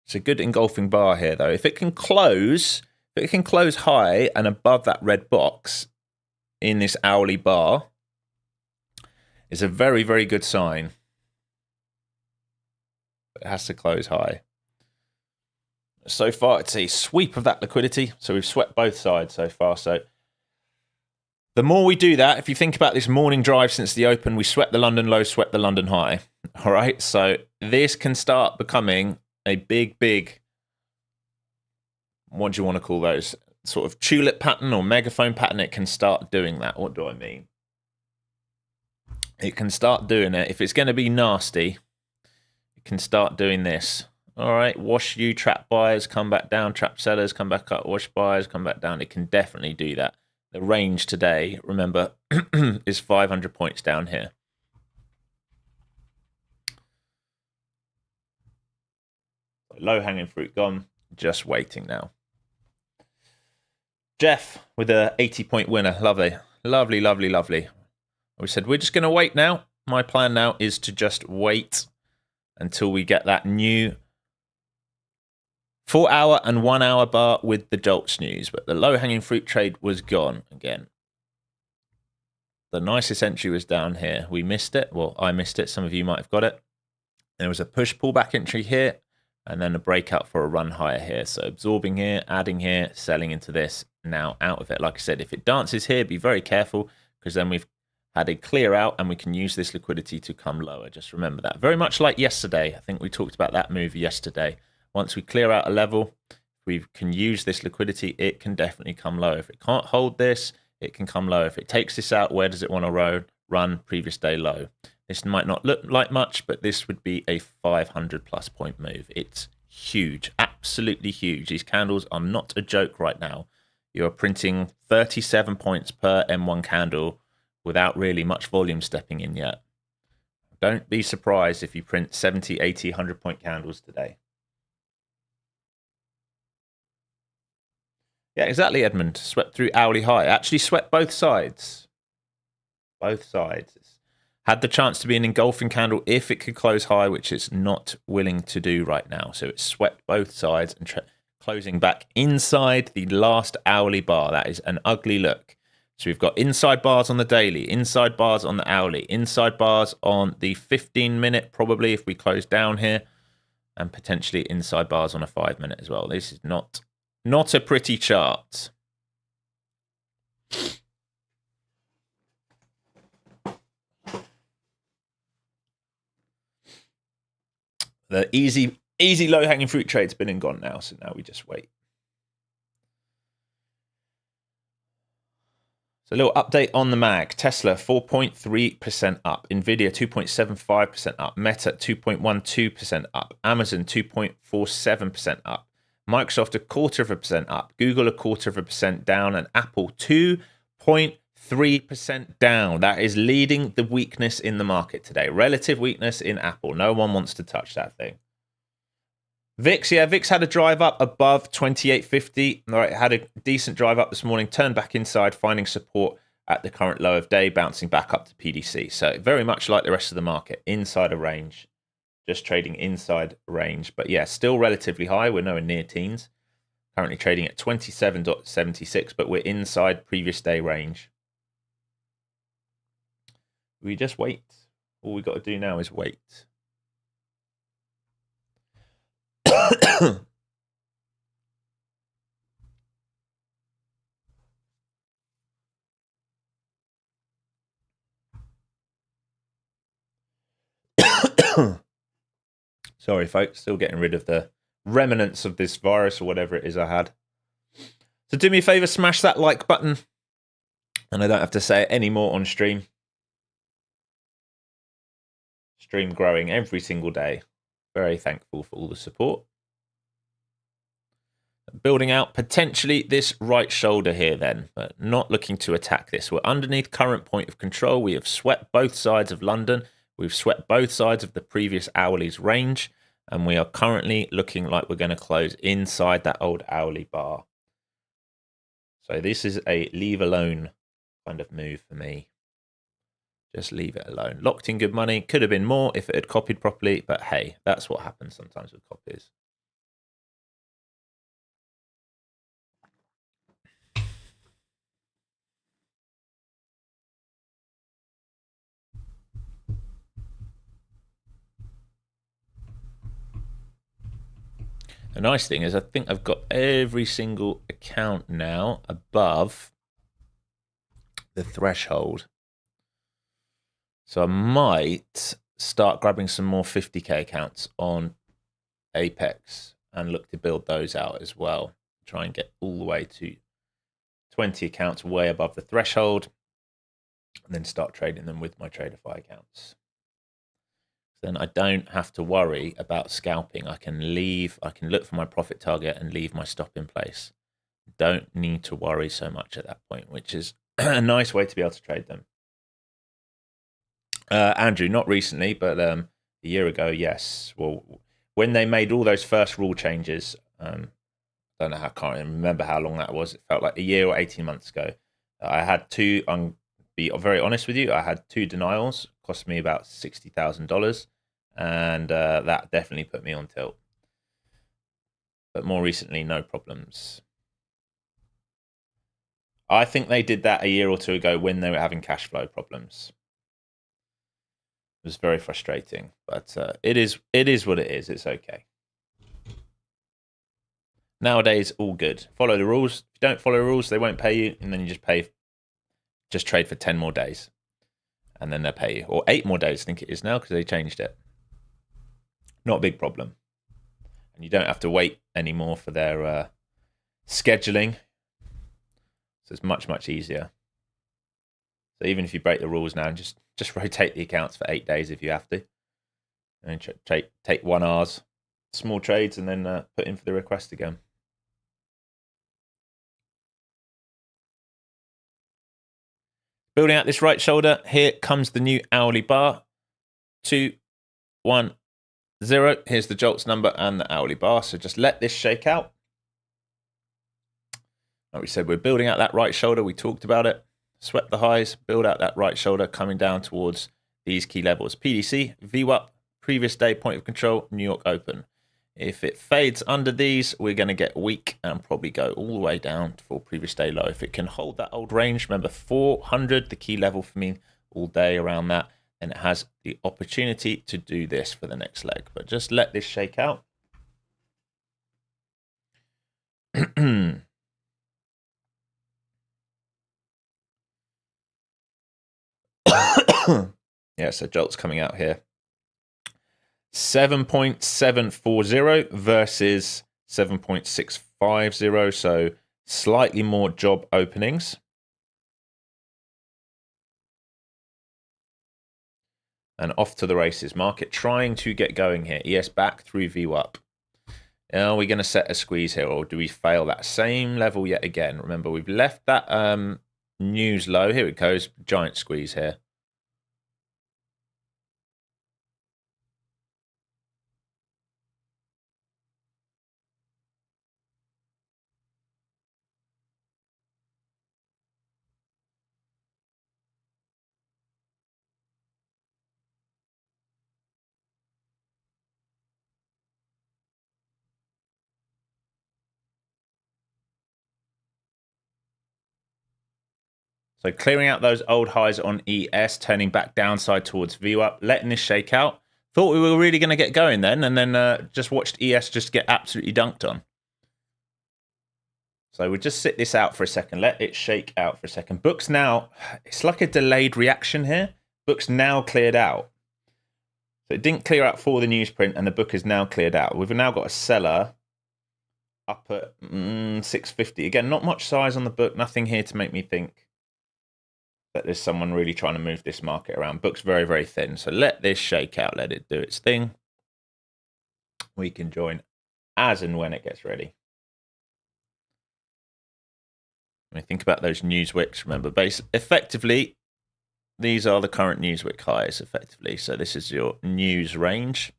It's a good engulfing bar here, though. If it can close high and above that red box in this hourly bar, it's a very, very good sign. It has to close high. So far, it's a sweep of that liquidity. So we've swept both sides so far. So the more we do that, if you think about this morning drive since the open, we swept the London low, swept the London high. All right, so this can start becoming a big, what do you want to call those? Sort of tulip pattern or megaphone pattern. It can start doing that. What do I mean? It can start doing it. If it's going to be nasty, it can start doing this. All right, wash you, trap buyers, come back down, trap sellers, come back up, wash buyers, come back down. It can definitely do that. The range today, remember, is 500 points down here. Low-hanging fruit gone. Just waiting now. Jeff with a 80-point winner. Lovely. Lovely, lovely, lovely. We said we're just going to wait now. My plan now is to just wait until we get that new 4-hour and 1-hour bar with the Jolts news, but the low-hanging fruit trade was gone again. The nicest entry was down here. We missed it. Well, I missed it. Some of you might have got it. There was a push pullback entry here, and then a breakout for a run higher here. So absorbing here, adding here, selling into this, now out of it. Like I said, if it dances here, be very careful, because then we've had a clear out and we can use this liquidity to come lower. Just remember that. Very much like yesterday. I think we talked about that move yesterday. Once we clear out a level, we can use this liquidity, it can definitely come low. If it can't hold this, it can come low. If it takes this out, where does it want to run? Previous day low. This might not look like much, but this would be a 500+ point move. It's huge, absolutely huge. These candles are not a joke right now. You're printing 37 points per M1 candle without really much volume stepping in yet. Don't be surprised if you print 70, 80, 100-point candles today. Yeah, exactly, Edmund. Swept through hourly high. Actually swept both sides. Both sides. Had the chance to be an engulfing candle if it could close high, which it's not willing to do right now. So it swept both sides and closing back inside the last hourly bar. That is an ugly look. So we've got inside bars on the daily, inside bars on the hourly, inside bars on the 15-minute, probably if we close down here, and potentially inside bars on a 5-minute as well. This is not a pretty chart. The easy low-hanging fruit trade's been and gone now, so now we just wait. So a little update on the mag. Tesla 4.3% up, Nvidia 2.75% up, Meta 2.12% up, Amazon 2.47% up, Microsoft 0.25% up, Google 0.25% down, and Apple 2.3% down. That is leading the weakness in the market today. Relative weakness in Apple. No one wants to touch that thing. VIX, yeah, VIX had a drive up above 28.50. All right, had a decent drive up this morning, turned back inside, finding support at the current low of day, bouncing back up to PDC. So very much like the rest of the market, inside a range, just trading inside range. But yeah, still relatively high. We're nowhere near teens. Currently trading at 27.76, but we're inside previous day range. We just wait. All we got to do now is wait. Sorry, folks. Still getting rid of the remnants of this virus or whatever it is I had. So do me a favor, smash that like button. And I don't have to say it anymore on stream. Stream growing every single day. Very thankful for all the support. Building out potentially this right shoulder here then, but not looking to attack this. We're underneath current point of control. We have swept both sides of London. We've swept both sides of the previous hourly's range. And we are currently looking like we're going to close inside that old hourly bar. So this is a leave alone kind of move for me. Just leave it alone. Locked in good money. Could have been more if it had copied properly. But hey, that's what happens sometimes with copies. The nice thing is I think I've got every single account now above the threshold. So I might start grabbing some more 50k accounts on Apex and look to build those out as well. Try and get all the way to 20 accounts way above the threshold and then start trading them with my Traderify accounts. Then I don't have to worry about scalping. I can look for my profit target and leave my stop in place. Don't need to worry so much at that point, which is a nice way to be able to trade them. Andrew, not recently, but a year ago, yes. Well, when they made all those first rule changes, I don't know how, I can't remember how long that was. It felt like a year or 18 months ago. I had two, I'm be very honest with you, I had two denials, cost me about $60,000. And that definitely put me on tilt. But more recently, no problems. I think they did that a year or two ago when they were having cash flow problems. It was very frustrating, but it is what it is. It's okay. Nowadays, all good. Follow the rules. If you don't follow the rules, they won't pay you, and then you just trade for 10 more days, and then they'll pay you. Or 8 more days, I think it is now, because they changed it. Not a big problem. And you don't have to wait anymore for their scheduling. So it's much, much easier. So even if you break the rules now, just rotate the accounts for 8 days if you have to. And take 1 hour's small trades and then put in for the request again. Building out this right shoulder. Here comes the new hourly bar. 2, 1, 0. Here's the Jolts number and the hourly bar. So just let this shake out. Like we said, we're building out that right shoulder. We talked about it. Swept the highs, build out that right shoulder, coming down towards these key levels. PDC, VWAP, previous day point of control, New York Open. If it fades under these, we're going to get weak and probably go all the way down for previous day low. If it can hold that old range, remember 400, the key level for me all day around that, and it has the opportunity to do this for the next leg. But just let this shake out. Yeah, so Jolts coming out here. 7.740 versus 7.650, so slightly more job openings. And off to the races. Market trying to get going here. ES back through VWAP. Are we going to set a squeeze here, or do we fail that same level yet again? Remember, we've left that news low. Here it goes. Giant squeeze here. So clearing out those old highs on ES, turning back downside towards VWAP, letting this shake out. Thought we were really going to get going then, and then just watched ES just get absolutely dunked on. So we'll just sit this out for a second, let it shake out for a second. Books now, it's like a delayed reaction here. Books now cleared out. So it didn't clear out for the newsprint, and the book is now cleared out. We've now got a seller up at 650. Again, not much size on the book, nothing here to make me think that there's someone really trying to move this market around. Book's very, very thin. So let this shake out, let it do its thing. We can join as and when it gets ready. When you think about those news wicks, remember, effectively, these are the current news wick highs, effectively. So this is your news range.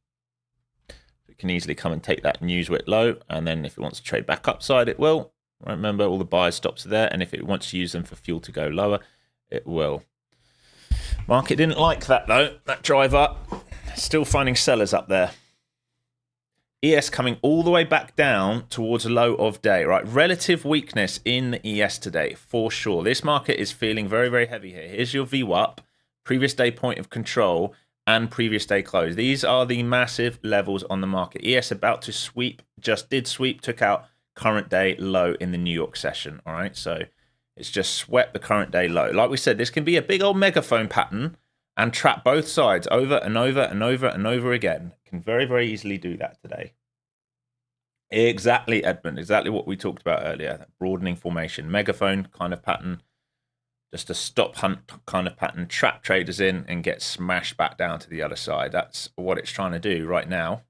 You can easily come and take that news wick low, and then if it wants to trade back upside, it will. Remember, all the buy stops are there, and if it wants to use them for fuel to go lower, it will. Market didn't like that though, that drive up. Still finding sellers up there. ES coming all the way back down towards a low of day, right? Relative weakness in the ES today, for sure. This market is feeling very, very heavy here. Here's your VWAP, previous day point of control, and previous day close. These are the massive levels on the market. ES about to sweep, just did sweep, took out current day low in the New York session, all right? So it's just swept the current day low. Like we said, this can be a big old megaphone pattern and trap both sides over and over and over and over again. Can very, very easily do that today. Exactly, Edmund. Exactly what we talked about earlier. That broadening formation, megaphone kind of pattern. Just a stop hunt kind of pattern. Trap traders in and get smashed back down to the other side. That's what it's trying to do right now.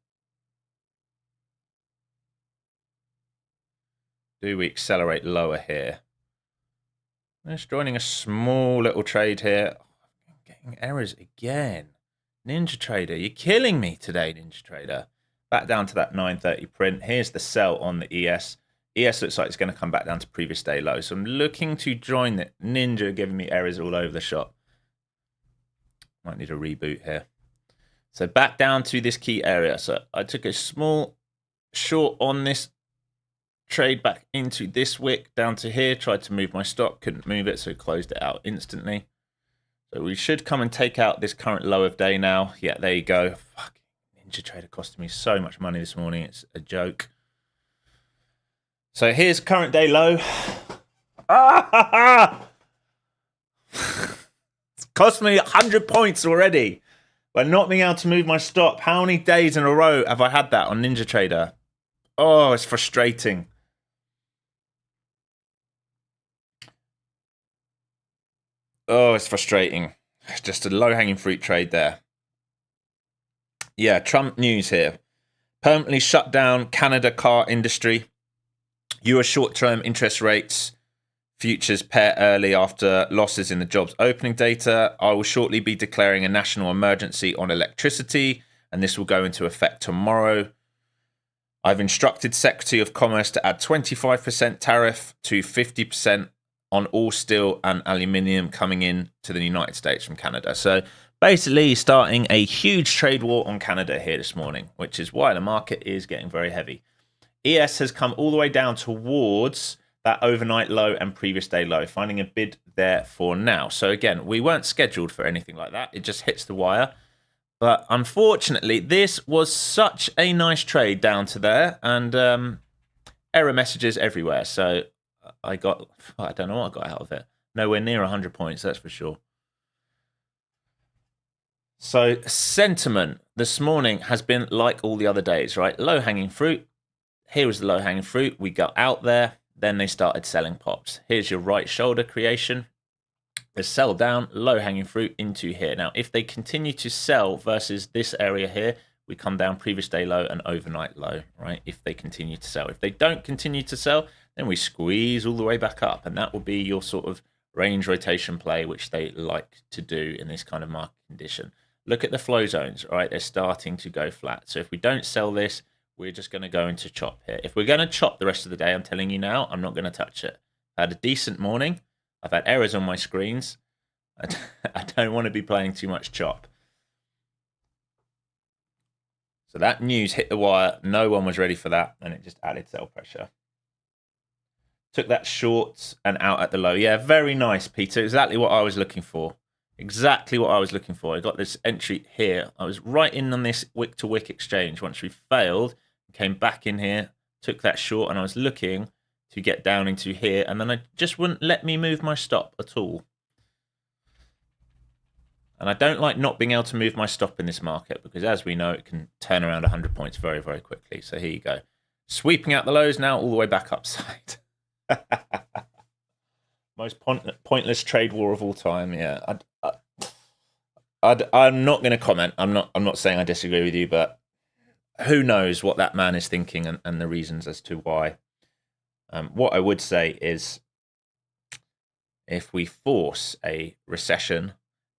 Do we accelerate lower here? Just joining a small little trade here. I'm getting errors again. Ninja Trader, you're killing me today, Ninja Trader. Back down to that 930 print. Here's the sell on the ES. ES looks like it's going to come back down to previous day low. So I'm looking to join it. Ninja giving me errors all over the shop. Might need a reboot here. So back down to this key area. So I took a small short on this trade back into this wick down to here, tried to move my stop, couldn't move it, so closed it out instantly. So we should come and take out this current low of day now. Yeah, there you go. Fucking Ninja Trader costed me so much money this morning, it's a joke. So here's current day low. It's cost me 100 points already by not being able to move my stop. How many days in a row have I had that on Ninja Trader? Oh, it's frustrating. Oh, it's frustrating. It's just a low-hanging fruit trade there. Yeah, Trump news here. Permanently shut down Canada car industry. US short-term interest rates. Futures pair early after losses in the jobs opening data. I will shortly be declaring a national emergency on electricity, and this will go into effect tomorrow. I've instructed Secretary of Commerce to add 25% tariff to 50% on all steel and aluminium coming in to the United States from Canada. So basically starting a huge trade war on Canada here this morning, which is why the market is getting very heavy. ES has come all the way down towards that overnight low and previous day low, finding a bid there for now. So again, we weren't scheduled for anything like that. It just hits the wire. But unfortunately, this was such a nice trade down to there, and error messages everywhere. So I don't know what I got out of it. Nowhere near 100 points, that's for sure. So sentiment, this morning has been like all the other days, right? Low-hanging fruit. Here was the low-hanging fruit. We got out there. Then they started selling pops. Here's your right shoulder creation. They sell down, low-hanging fruit into here. Now, if they continue to sell versus this area here, we come down previous day low and overnight low, right? If they continue to sell. If they don't continue to sell, then we squeeze all the way back up. And that will be your sort of range rotation play, which they like to do in this kind of market condition. Look at the flow zones, right? They're starting to go flat. So if we don't sell this, we're just going to go into chop here. If we're going to chop the rest of the day, I'm telling you now, I'm not going to touch it. I had a decent morning. I've had errors on my screens. I don't want to be playing too much chop. So that news hit the wire. No one was ready for that, and it just added sell pressure. Took that short and out at the low. Yeah, very nice, Peter. Exactly what I was looking for. Exactly what I was looking for. I got this entry here. I was right in on this wick-to-wick exchange. Once we failed, came back in here, took that short, and I was looking to get down into here, and then I just wouldn't let me move my stop at all. And I don't like not being able to move my stop in this market because, as we know, it can turn around 100 points very, very quickly. So here you go. Sweeping out the lows now all the way back upside. Most pointless trade war of all time. Yeah, I'm not going to comment. I'm not saying I disagree with you, but who knows what that man is thinking and the reasons as to why. What I would say is, if we force a recession,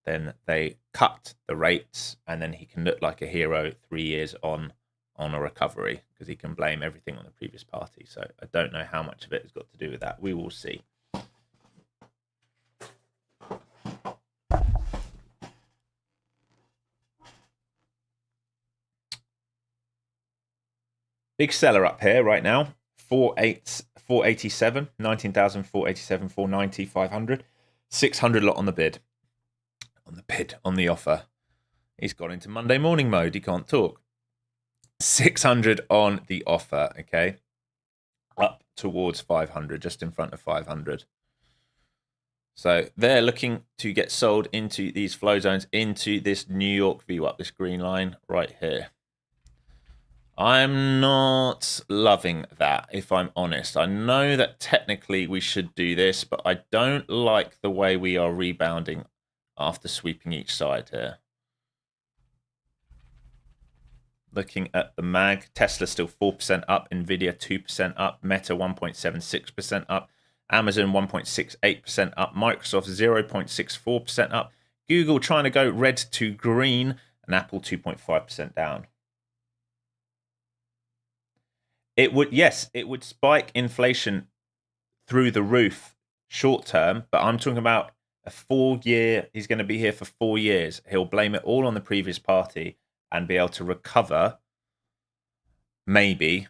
then they cut the rates, and then he can look like a hero 3 years on a recovery because he can blame everything on the previous party. So I don't know how much of it has got to do with that. We will see. Big seller up here right now. 487, 19,487, 490, 500, 600 lot on the bid. On the offer. He's gone into Monday morning mode. He can't talk. 600 on the offer, okay? Up towards 500, just in front of 500. So they're looking to get sold into these flow zones, into this New York VWAP, this green line right here. I'm not loving that, if I'm honest. I know that technically we should do this, but I don't like the way we are rebounding after sweeping each side here. Looking at the mag, Tesla still 4% up, Nvidia 2% up, Meta 1.76% up, Amazon 1.68% up, Microsoft 0.64% up, Google trying to go red to green, and Apple 2.5% down. It would, yes, it would spike inflation through the roof short term, but I'm talking about a 4 year, he's going to be here for 4 years. He'll blame it all on the previous party and be able to recover maybe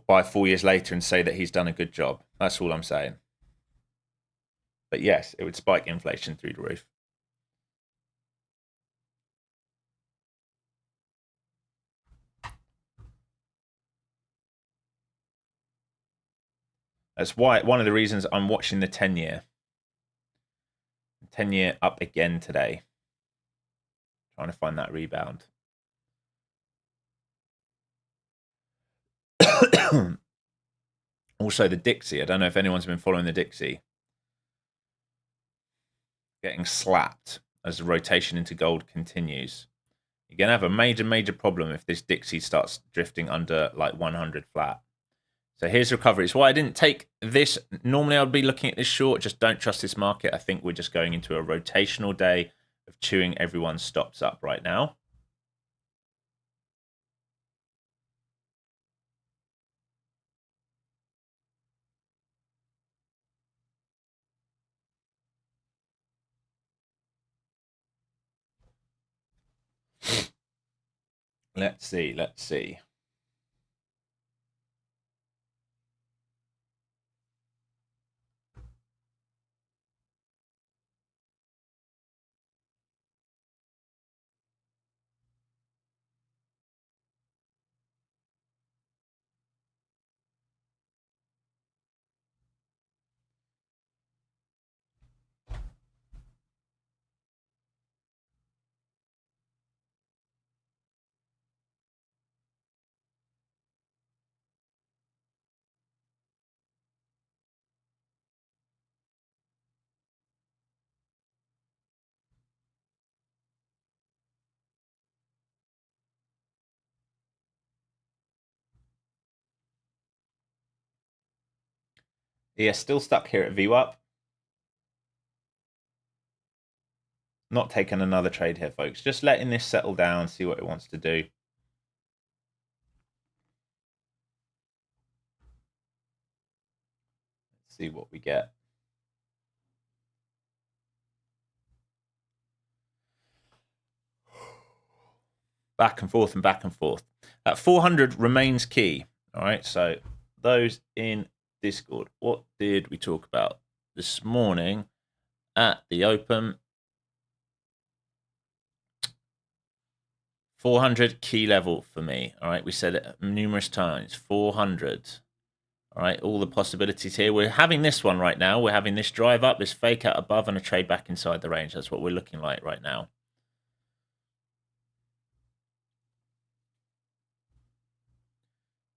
by 4 years later and say that he's done a good job. That's all I'm saying. But yes, it would spike inflation through the roof. That's why one of the reasons I'm watching the 10-year. 10-year up again today. Trying to find that rebound. Also the Dixie. I don't know if anyone's been following the Dixie. Getting slapped as the rotation into gold continues. You're going to have a major problem if this Dixie starts drifting under like 100 flat. So here's recovery. It's why I didn't take this. Normally I'd be looking at this short. Just don't trust this market. I think we're just going into a rotational day of chewing everyone's stops up right now. Let's see. Yeah, still stuck here at VWAP. Not taking another trade here, folks. Just letting this settle down, see what it wants to do. Let's see what we get. Back and forth and back and forth. 400 remains key. All right, so those in Discord, what did we talk about this morning at the open? 400 key level for me. All right, we said it numerous times. 400. All right, all the possibilities here. We're having this one right now. We're having this drive up, this fake out above, and a trade back inside the range. That's what we're looking like right now.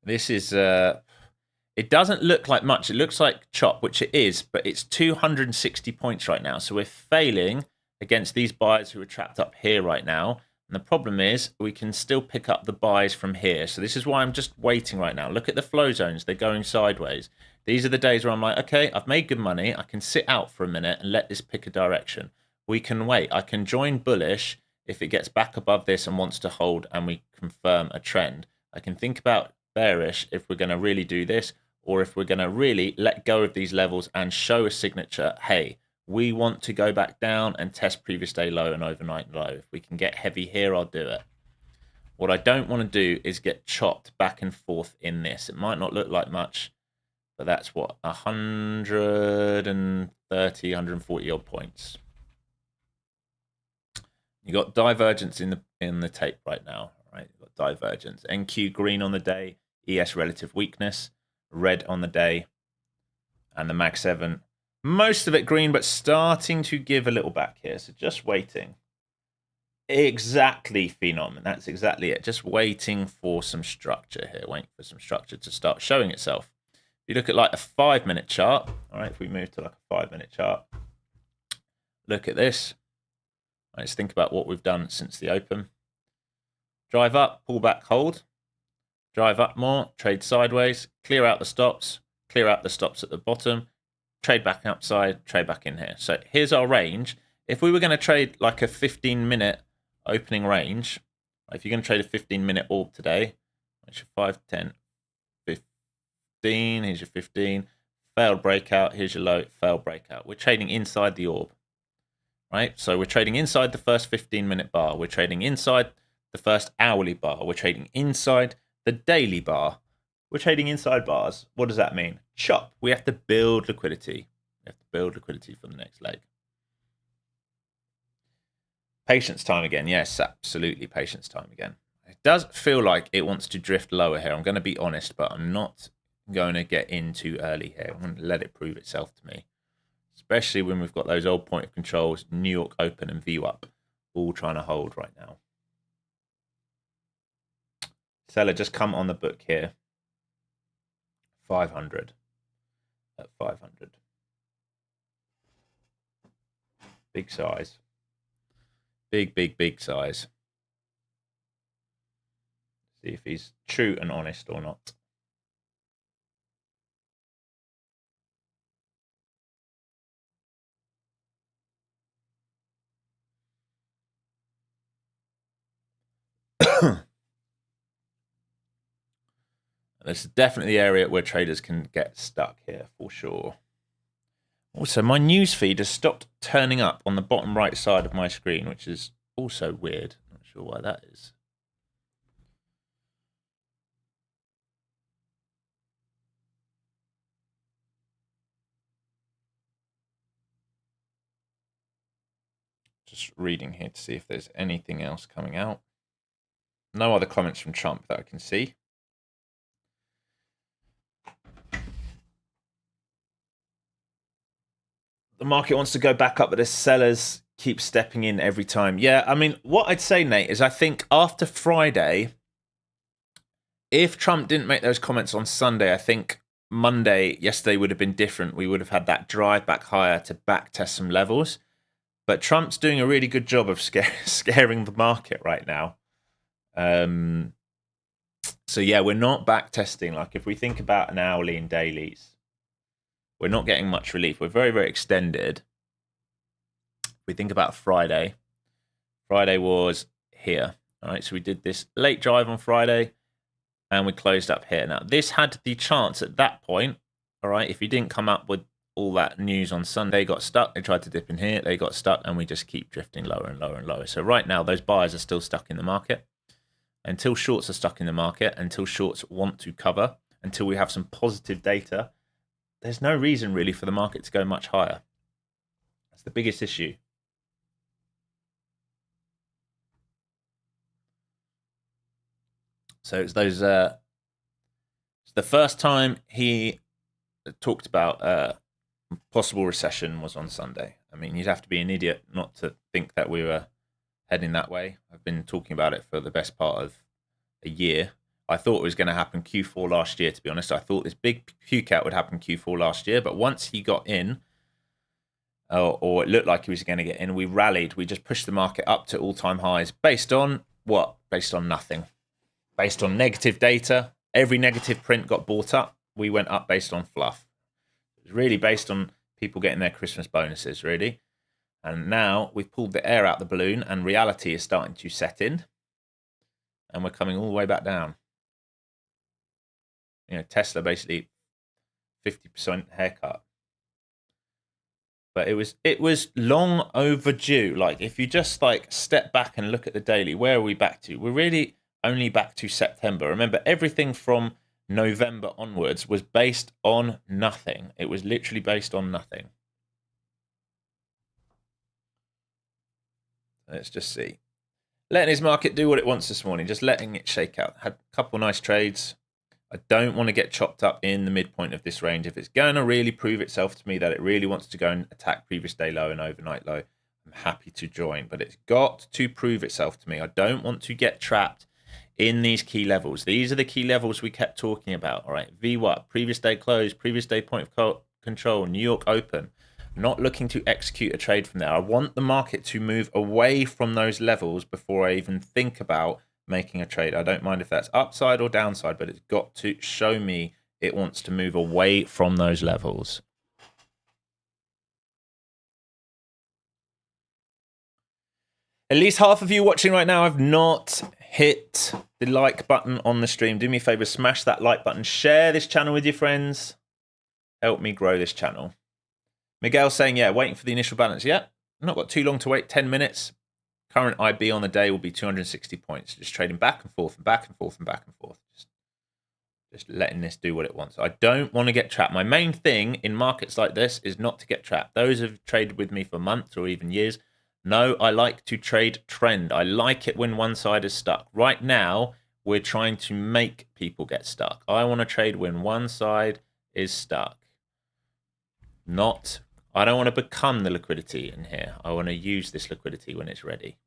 This is, it doesn't look like much. It looks like chop, which it is, but it's 260 points right now. So we're failing against these buyers who are trapped up here right now. And the problem is we can still pick up the buys from here. So this is why I'm just waiting right now. Look at the flow zones. They're going sideways. These are the days where I'm like, okay, I've made good money. I can sit out for a minute and let this pick a direction. We can wait. I can join bullish if it gets back above this and wants to hold and we confirm a trend. I can think about bearish if we're going to really do this, or if we're going to really let go of these levels and show a signature, hey, we want to go back down and test previous day low and overnight low. If we can get heavy here, I'll do it. What I don't want to do is get chopped back and forth in this. It might not look like much, but that's what, 130, 140 odd points. You got divergence in the tape right now, right? You've got divergence. NQ green on the day, ES relative weakness, red on the day, and the Mag 7. Most of it green, but starting to give a little back here. So just waiting. Exactly, Phenom. That's exactly it. Just waiting for some structure here. Waiting for some structure to start showing itself. If you look at like a 5-minute chart, all right, if we move to like a 5-minute chart, look at this. Let's think about what we've done since the open. Drive up, pull back, hold. Drive up more, trade sideways, clear out the stops at the bottom, trade back upside, trade back in here. So here's our range. If we were going to trade like a 15-minute opening range, if you're going to trade a 15-minute orb today, that's your 5, 10, 15, here's your 15, failed breakout, here's your low, failed breakout. We're trading inside the orb, right? So we're trading inside the first 15-minute bar. We're trading inside the first hourly bar. We're trading inside the daily bar. We're trading inside bars. What does that mean? Chop. We have to build liquidity. We have to build liquidity for the next leg. Patience time again. Yes, absolutely patience time again. It does feel like it wants to drift lower here. I'm going to be honest, but I'm not going to get in too early here. I'm going to let it prove itself to me, especially when we've got those old point of controls, New York Open and VWAP, all trying to hold right now. Seller just come on the book here. 500 at 500. Big size. Big size. See if he's true and honest or not. This is definitely the area where traders can get stuck here for sure. Also, my news feed has stopped turning up on the bottom right side of my screen, which is also weird. I'm not sure why that is. Just reading here to see if there's anything else coming out. No other comments from Trump that I can see. The market wants to go back up, but the sellers keep stepping in every time. Yeah, I mean, what I'd say, Nate, is I think after Friday, if Trump didn't make those comments on Sunday, I think Monday, yesterday would have been different. We would have had that drive back higher to back test some levels. But Trump's doing a really good job of scaring the market right now. So yeah, we're not back testing. Like if we think about an hourly and dailies, we're not getting much relief. We're very, very extended. If we think about Friday, Friday was here. All right, so we did this late drive on Friday, and we closed up here. Now, this had the chance at that point, all right, if you didn't come up with all that news on Sunday, got stuck. They tried to dip in here, they got stuck, and we just keep drifting lower and lower and lower. So right now, those buyers are still stuck in the market. Until shorts are stuck in the market, until shorts want to cover, until we have some positive data, there's no reason really for the market to go much higher. That's the biggest issue. So it's those. It's the first time he talked about possible recession was on Sunday. I mean, you'd have to be an idiot not to think that we were heading that way. I've been talking about it for the best part of a year. I thought it was going to happen Q4 last year, to be honest. I thought this big puke out would happen Q4 last year, but once he got in, or it looked like he was going to get in, we rallied. We just pushed the market up to all-time highs based on what? Based on nothing. Based on negative data. Every negative print got bought up. We went up based on fluff. It was really based on people getting their Christmas bonuses, really. And now we've pulled the air out the balloon, and reality is starting to set in. And we're coming all the way back down. You know, Tesla basically 50% haircut. But it was long overdue. Like, if you just like step back and look at the daily, where are we back to? We're really only back to September. Remember, everything from November onwards was based on nothing. It was literally based on nothing. Let's just see. Letting his market do what it wants this morning, just letting it shake out. Had a couple nice trades. I don't want to get chopped up in the midpoint of this range. If it's going to really prove itself to me that it really wants to go and attack previous day low and overnight low, I'm happy to join. But it's got to prove itself to me. I don't want to get trapped in these key levels. These are the key levels we kept talking about. All right, VWAP, previous day close, previous day point of control, New York open. Not looking to execute a trade from there. I want the market to move away from those levels before I even think about making a trade. I don't mind if that's upside or downside, but it's got to show me it wants to move away from those levels. At least half of you watching right now have not hit the like button on the stream. Do me a favor, smash that like button. Share this channel with your friends. Help me grow this channel. Miguel saying, yeah, waiting for the initial balance. Yeah, not got too long to wait, 10 minutes. Current IB on the day will be 260 points. Just trading back and forth and back and forth and back and forth. Just letting this do what it wants. I don't want to get trapped. My main thing in markets like this is not to get trapped. Those who've traded with me for months or even years know I like to trade trend. I like it when one side is stuck. Right now, we're trying to make people get stuck. I want to trade when one side is stuck. I don't want to become the liquidity in here. I want to use this liquidity when it's ready.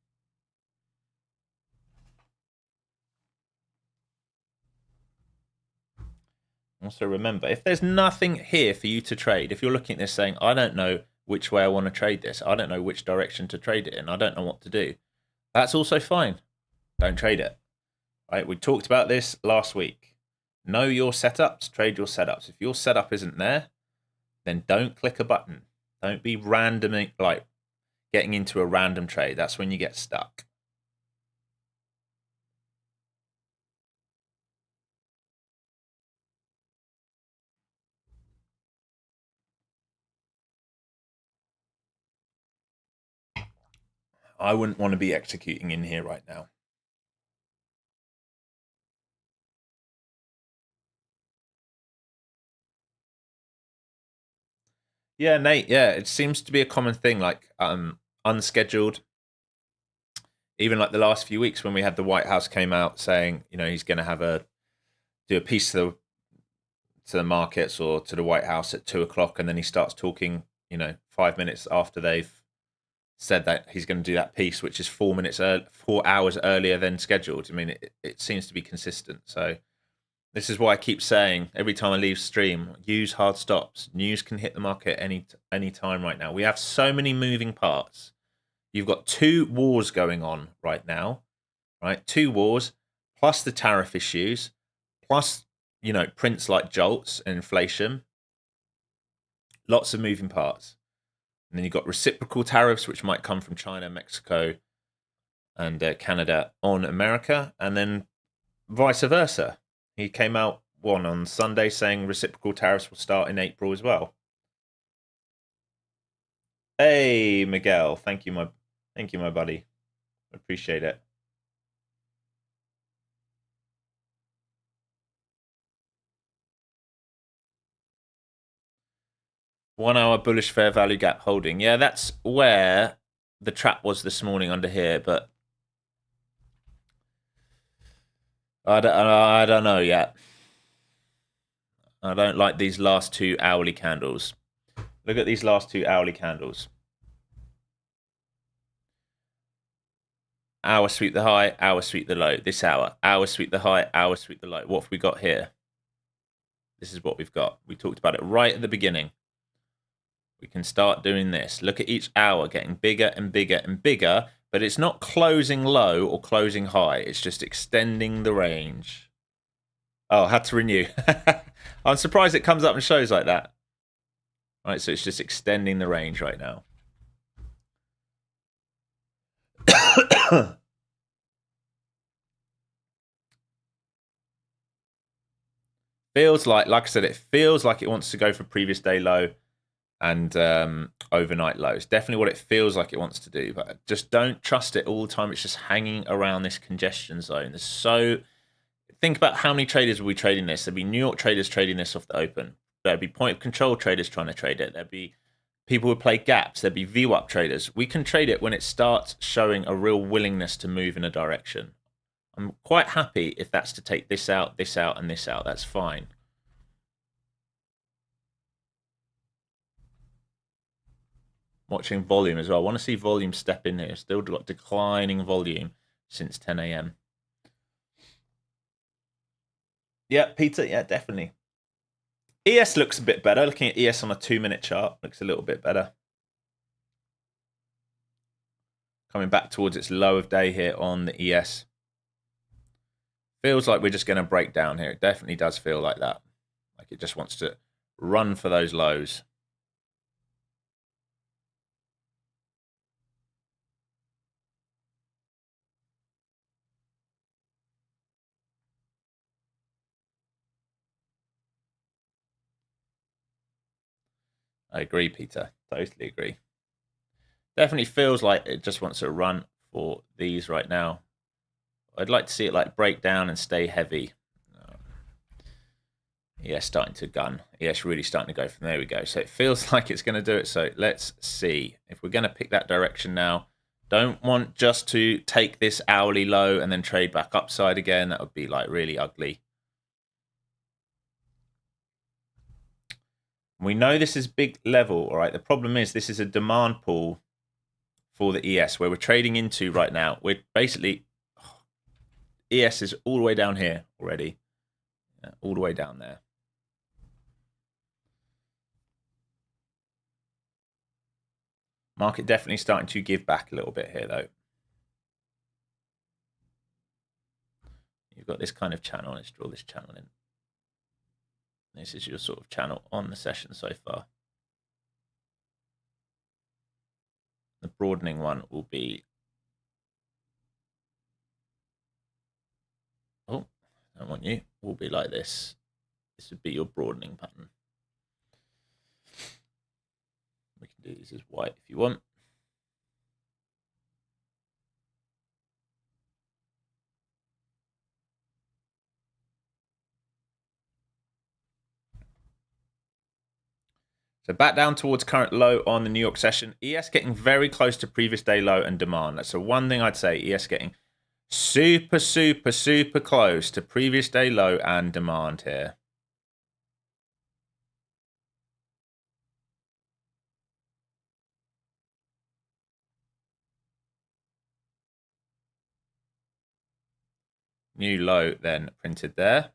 Also remember, if there's nothing here for you to trade, if you're looking at this saying, I don't know which way I want to trade this, I don't know which direction to trade it in, I don't know what to do, that's also fine. Don't trade it. Right? We talked about this last week. Know your setups, trade your setups. If your setup isn't there, then don't click a button. Don't be randomly, like, getting into a random trade. That's when you get stuck. I wouldn't want to be executing in here right now. Yeah, Nate, yeah, it seems to be a common thing, like unscheduled. Even like the last few weeks when we had the White House came out saying, you know, he's going to do a piece to the markets or to the White House at 2:00, and then he starts talking, you know, 5 minutes after they've said that he's going to do that piece, which is 4 hours earlier than scheduled. I mean, it seems to be consistent. So this is why I keep saying every time I leave stream, use hard stops. News can hit the market any time right now. We have so many moving parts. You've got 2 wars going on right now, right? 2 wars, plus the tariff issues, plus, you know, prints like Jolts and inflation. Lots of moving parts. And then you've got reciprocal tariffs, which might come from China, Mexico, and Canada on America, and then vice versa. He came out on Sunday saying reciprocal tariffs will start in April as well. Hey, Miguel, thank you, my buddy. Appreciate it. One hour bullish fair value gap holding. Yeah, that's where the trap was this morning under here, but I don't know yet. I don't like these last two hourly candles. Look at these last two hourly candles. Hour sweep the high, hour sweep the low. This hour sweep the high, hour sweep the low. What have we got here? This is what we've got. We talked about it right at the beginning. We can start doing this. Look at each hour getting bigger and bigger and bigger, but it's not closing low or closing high. It's just extending the range. Oh, had to renew. I'm surprised it comes up and shows like that. All right, so it's just extending the range right now. Feels like I said, it feels like it wants to go for previous day low and overnight lows. Definitely what it feels like it wants to do, but just don't trust it all the time. It's just hanging around this congestion zone. There's so think about how many traders will be trading this. There'd be New York traders trading this off the open. There'd be point of control traders trying to trade it. There'd be people who play gaps. There'd be VWAP traders. We can trade it when it starts showing a real willingness to move in a direction. I'm quite happy if that's to take this out, and this out. That's fine. Watching volume as well. I want to see volume step in here. Still got declining volume since 10 a.m. Yeah, Peter. Yeah, definitely. ES looks a bit better. Looking at ES on a 2-minute chart, looks a little bit better. Coming back towards its low of day here on the ES. Feels like we're just going to break down here. It definitely does feel like that. Like it just wants to run for those lows. I agree, Peter. Totally agree. Definitely feels like it just wants to run for these right now. I'd like to see it like break down and stay heavy. Yeah, starting to gun. Yes, really starting to go from there. We go. So it feels like it's going to do it. So let's see if we're going to pick that direction now. Don't want just to take this hourly low and then trade back upside again. That would be like really ugly. We know this is big level, all right? The problem is this is a demand pool for the ES where we're trading into right now. We're basically, ES is all the way down here already. Yeah, all the way down there. Market definitely starting to give back a little bit here, though. You've got this kind of channel. Let's draw this channel in. This is your sort of channel on the session so far. The broadening one will be... Oh, I don't want you. Will be like this. This would be your broadening pattern. We can do this as white if you want. So back down towards current low on the New York session. ES getting very close to previous day low and demand. That's the one thing I'd say. ES getting super, super, super close to previous day low and demand here. New low then printed there.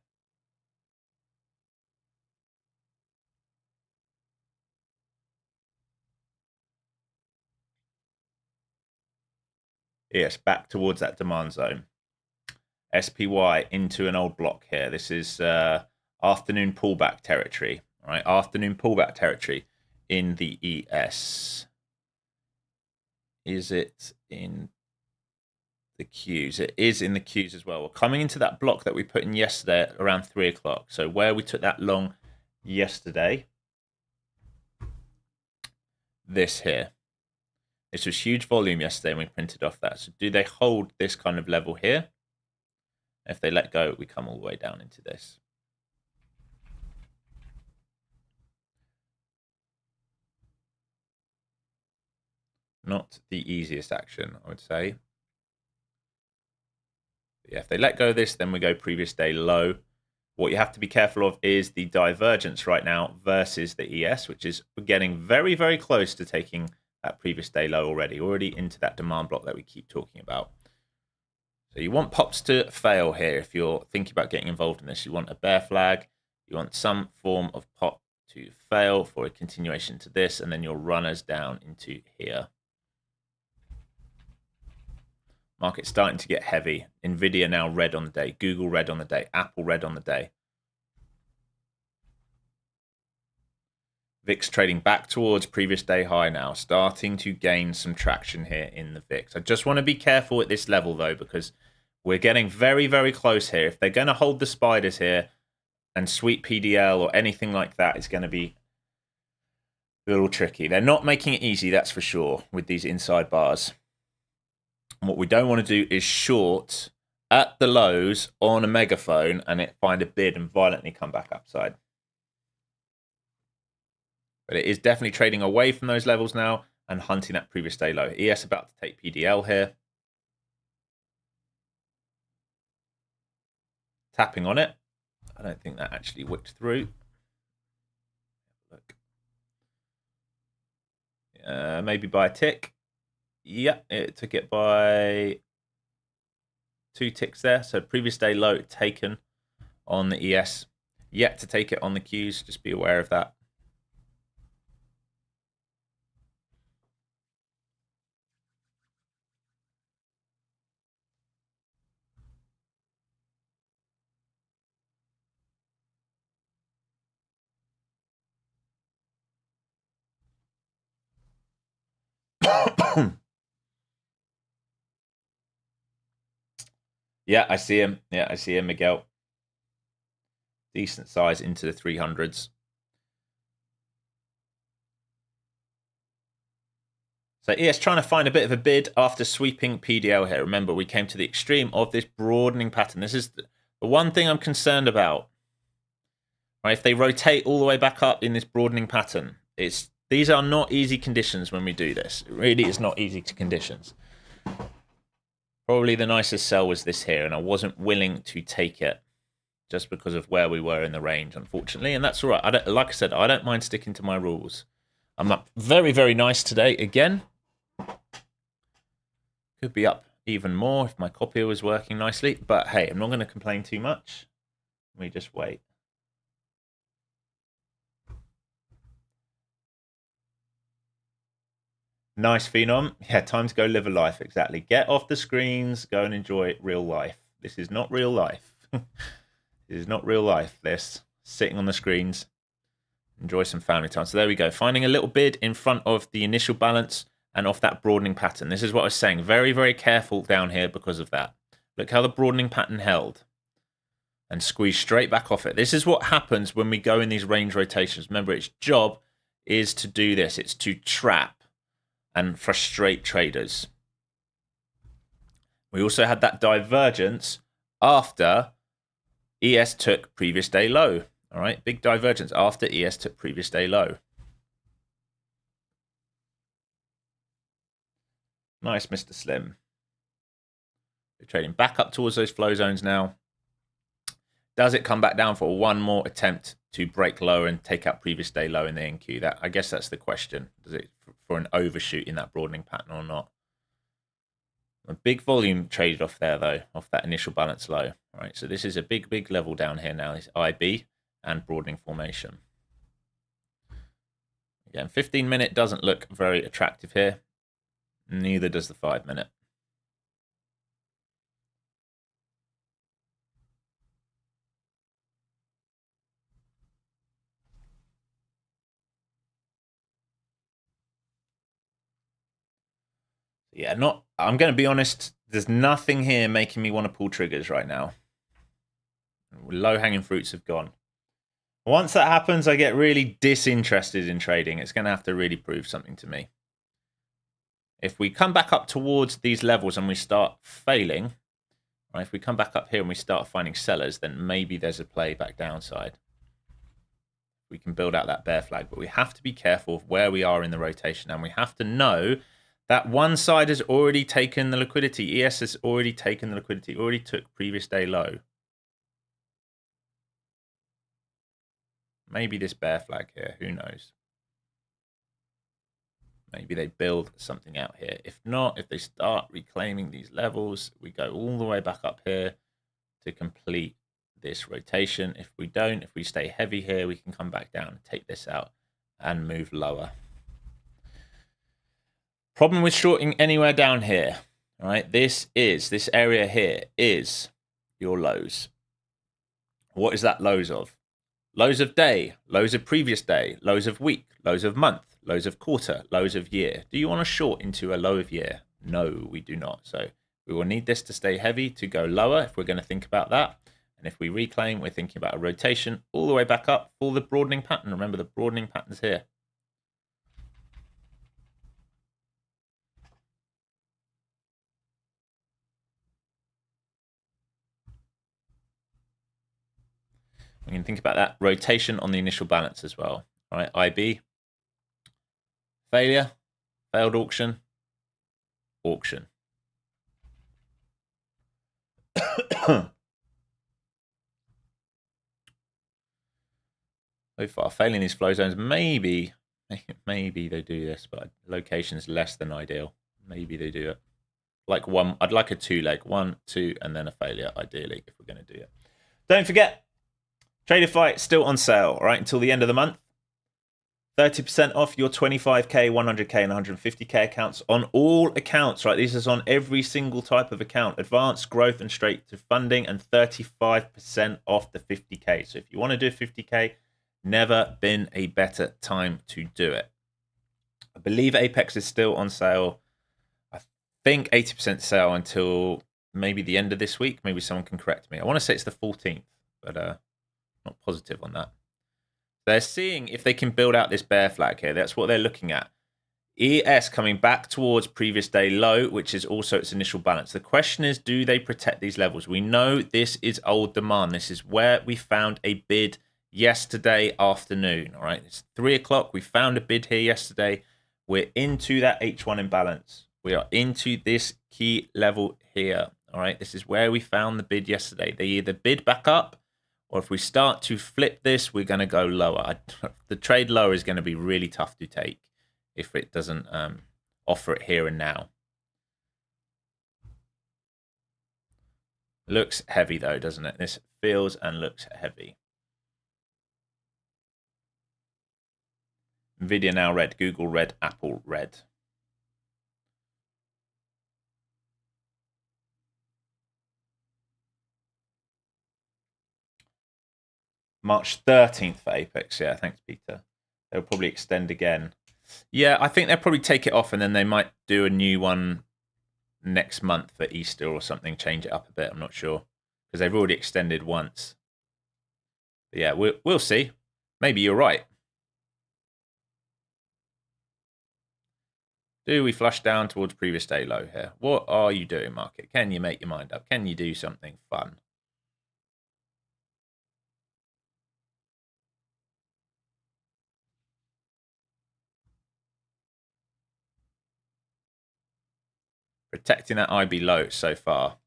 Yes, back towards that demand zone. SPY into an old block here. This is afternoon pullback territory. All right, afternoon pullback territory. in the ES? Is it in the Qs? It is in the Qs as well. We're coming into that block that we put in yesterday at around 3 o'clock. So where we took that long yesterday, this here. This was huge volume yesterday and we printed off that. So do they hold this kind of level here? If they let go, we come all the way down into this. Not the easiest action, I would say. But yeah, if they let go of this, then we go previous day low. What you have to be careful of is the divergence right now versus the ES, which is we're getting very, very close to taking that previous day low already into that demand block that we keep talking about. So you want pops to fail here if you're thinking about getting involved in this. You want a bear flag. You want some form of pop to fail for a continuation to this, and then your runners down into here. Market's starting to get heavy. Nvidia now red on the day. Google red on the day. Apple red on the day. VIX trading back towards previous day high now. Starting to gain some traction here in the VIX. I just want to be careful at this level, though, because we're getting very, very close here. If they're going to hold the spiders here and sweep PDL or anything like that, it's going to be a little tricky. They're not making it easy, that's for sure, with these inside bars. And what we don't want to do is short at the lows on a megaphone and it find a bid and violently come back upside. But it is definitely trading away from those levels now and hunting that previous day low. ES about to take PDL here. Tapping on it. I don't think that actually wicked through. Look. Maybe by a tick. Yeah, it took it by 2 ticks there. So previous day low taken on the ES. Yet to take it on the Qs. Just be aware of that. Yeah, I see him. Yeah, I see him, Miguel. Decent size into the 300s. So ES trying to find a bit of a bid after sweeping PDL here. Remember, we came to the extreme of this broadening pattern. This is the one thing I'm concerned about. Right? If they rotate all the way back up in this broadening pattern, these are not easy conditions when we do this. It really is not easy conditions. Probably the nicest sell was this here, and I wasn't willing to take it just because of where we were in the range, unfortunately. And that's all right. Like I said, I don't mind sticking to my rules. I'm up very, very nice today again. Could be up even more if my copier was working nicely. But hey, I'm not going to complain too much. Let me just wait. Nice, Phenom. Yeah, time to go live a life. Exactly. Get off the screens. Go and enjoy real life. This is not real life. This is not real life. This sitting on the screens. Enjoy some family time. So there we go. Finding a little bid in front of the initial balance and off that broadening pattern. This is what I was saying. Very, very careful down here because of that. Look how the broadening pattern held. And squeeze straight back off it. This is what happens when we go in these range rotations. Remember, its job is to do this. It's to trap and frustrate traders. We also had that divergence after ES took previous day low. All right, big divergence after ES took previous day low. Nice, Mr. Slim. We're trading back up towards those flow zones now. Does it come back down for one more attempt to break lower and take out previous day low in the NQ? I guess that's the question. Does it for an overshoot in that broadening pattern or not? A big volume traded off there, though, off that initial balance low. All right, so this is a big, big level down here now. It's IB and broadening formation. Again, 15-minute doesn't look very attractive here. Neither does the 5-minute. Yeah, I'm going to be honest. There's nothing here making me want to pull triggers right now. Low-hanging fruits have gone. Once that happens, I get really disinterested in trading. It's going to have to really prove something to me. If we come back up towards these levels and we start failing, right, if we come back up here and we start finding sellers, then maybe there's a play back downside. We can build out that bear flag, but we have to be careful of where we are in the rotation, and we have to know that one side has already taken the liquidity. ES has already taken the liquidity, already took previous day low. Maybe this bear flag here, who knows? Maybe they build something out here. If not, if they start reclaiming these levels, we go all the way back up here to complete this rotation. If we don't, if we stay heavy here, we can come back down, take this out, and move lower. Problem with shorting anywhere down here, all right? This area here is your lows. What is that lows of? Lows of day, lows of previous day, lows of week, lows of month, lows of quarter, lows of year. Do you want to short into a low of year? No, we do not. So we will need this to stay heavy to go lower if we're going to think about that. And if we reclaim, we're thinking about a rotation all the way back up for the broadening pattern. Remember, the broadening pattern's here. We can think about that rotation on the initial balance as well. All right, IB, failure, failed auction, auction. So far, failing these flow zones, maybe they do this, but location is less than ideal. Maybe they do it. Like one, I'd like a 2-leg, 1, 2, and then a failure, ideally, if we're going to do it. Don't forget, Tradeify still on sale, all right, until the end of the month. 30% off your 25K, 100K, and 150K accounts on all accounts, right? This is on every single type of account, advanced, growth, and straight to funding, and 35% off the 50K. So if you want to do 50K, never been a better time to do it. I believe Apex is still on sale. I think 80% sale until maybe the end of this week. Maybe someone can correct me. I want to say it's the 14th, but not positive on that. They're seeing if they can build out this bear flag here. That's what they're looking at. ES coming back towards previous day low, which is also its initial balance. The question is, do they protect these levels? We know this is old demand. This is where we found a bid yesterday afternoon. All right, it's 3 o'clock. We found a bid here yesterday. We're into that H1 imbalance. We are into this key level here. All right, this is where we found the bid yesterday. They either bid back up, or if we start to flip this, we're going to go lower. The trade lower is going to be really tough to take if it doesn't offer it here and now. Looks heavy though, doesn't it? This feels and looks heavy. Nvidia now red, Google red, Apple red. March 13th for Apex. Yeah, thanks, Peter. They'll probably extend again. Yeah, I think they'll probably take it off and then they might do a new one next month for Easter or something, change it up a bit. I'm not sure because they've already extended once. But yeah, we'll see. Maybe you're right. Do we flush down towards previous day low here? What are you doing, market? Can you make your mind up? Can you do something fun? Protecting that IB low so far.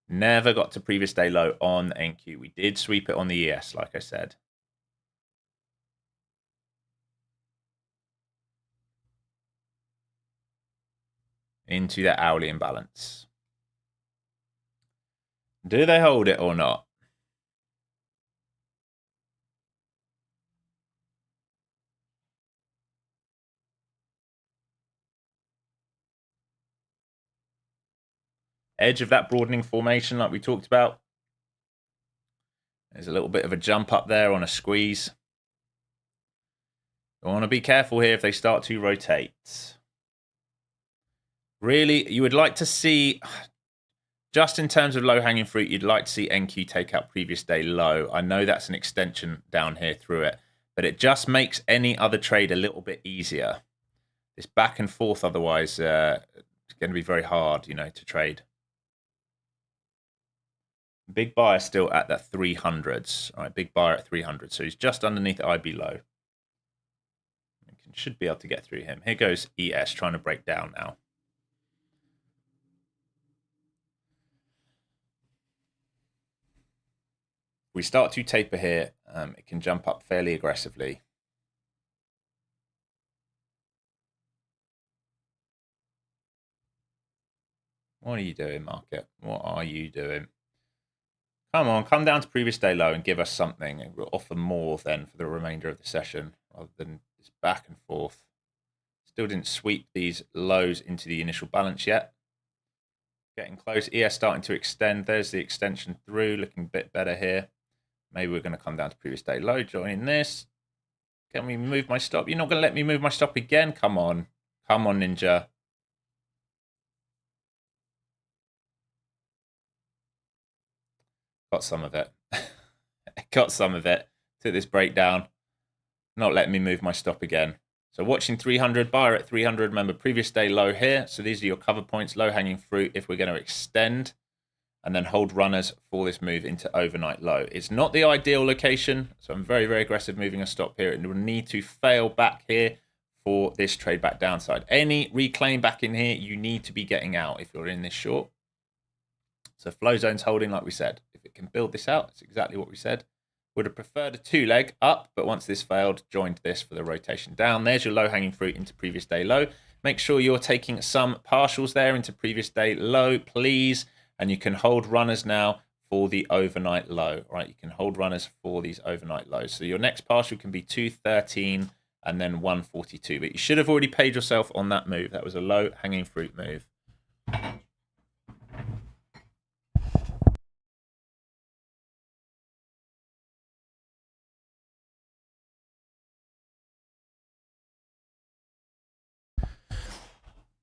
Never got to previous day low on NQ. We did sweep it on the ES, like I said. Into that hourly imbalance. Do they hold it or not? Edge of that broadening formation like we talked about. There's a little bit of a jump up there on a squeeze. We want to be careful here if they start to rotate. Really, you would like to see, just in terms of low-hanging fruit, you'd like to see NQ take out previous day low. I know that's an extension down here through it, but it just makes any other trade a little bit easier. This back and forth, otherwise, it's going to be very hard, you know, to trade. Big buyer still at the 300s. All right, big buyer at 300. So he's just underneath the IB low. Should be able to get through him. Here goes ES trying to break down now. We start to taper here. It can jump up fairly aggressively. What are you doing, market? What are you doing? Come on, come down to previous day low and give us something. And we'll offer more then for the remainder of the session rather than this back and forth. Still didn't sweep these lows into the initial balance yet. Getting close. ES starting to extend. There's the extension through, looking a bit better here. Maybe we're going to come down to previous day low, join this. Can we move my stop? You're not going to let me move my stop again? Come on. Come on, Ninja. Got some of it. Got some of it. Took this breakdown. Not letting me move my stop again. So watching 300, buyer at 300. Remember, previous day low here. So these are your cover points, low-hanging fruit if we're going to extend. And then hold runners for this move into overnight low. It's not the ideal location, so I'm very, very aggressive moving a stop here. And we'll need to fail back here for this trade back downside. Any reclaim back in here, you need to be getting out if you're in this short. So flow zone's holding like we said. If it can build this out, it's exactly what we said. Would have preferred a two-leg up, but once this failed, joined this for the rotation down. There's your low-hanging fruit into previous day low. Make sure you're taking some partials there into previous day low, please. And you can hold runners now for the overnight low, right? You can hold runners for these overnight lows. So your next partial can be 213 and then 142. But you should have already paid yourself on that move. That was a low-hanging fruit move.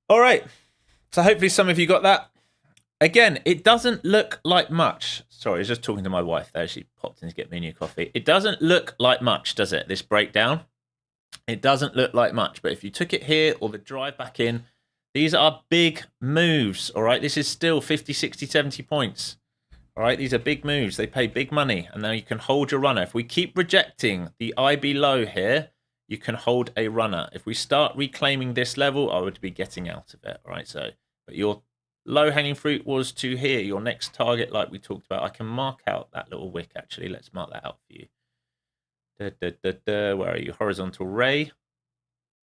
All right. So hopefully some of you got that. Again, it doesn't look like much. Sorry, I was just talking to my wife there. She popped in to get me a new coffee. It doesn't look like much, does it, this breakdown? It doesn't look like much. But if you took it here or the drive back in, these are big moves, all right? This is still 50, 60, 70 points. All right, these are big moves. They pay big money. And now you can hold your runner. If we keep rejecting the IB low here, you can hold a runner. If we start reclaiming this level, I would be getting out of it, all right? So, but your low-hanging fruit was to here, your next target, like we talked about. I can mark out that little wick, actually. Let's mark that out for you. Where are you? Horizontal ray.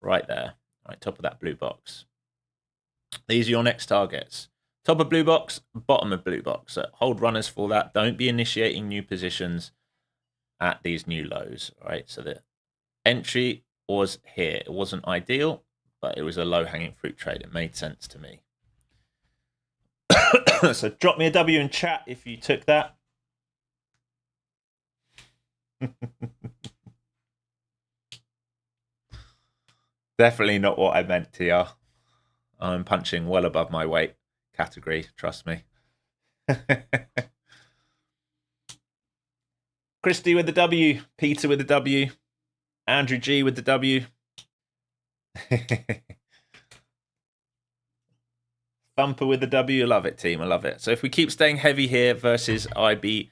Right there. All right, top of that blue box. These are your next targets. Top of blue box, bottom of blue box. So hold runners for that. Don't be initiating new positions at these new lows, all right? So the entry was here. It wasn't ideal, but it was a low-hanging fruit trade. It made sense to me. So drop me a W in chat if you took that. Definitely not what I meant, TR. I'm punching well above my weight category, trust me. Christy with the W, Peter with the W, Andrew G with the W. Thumper with the W. I love it, team. I love it. So if we keep staying heavy here versus IBL,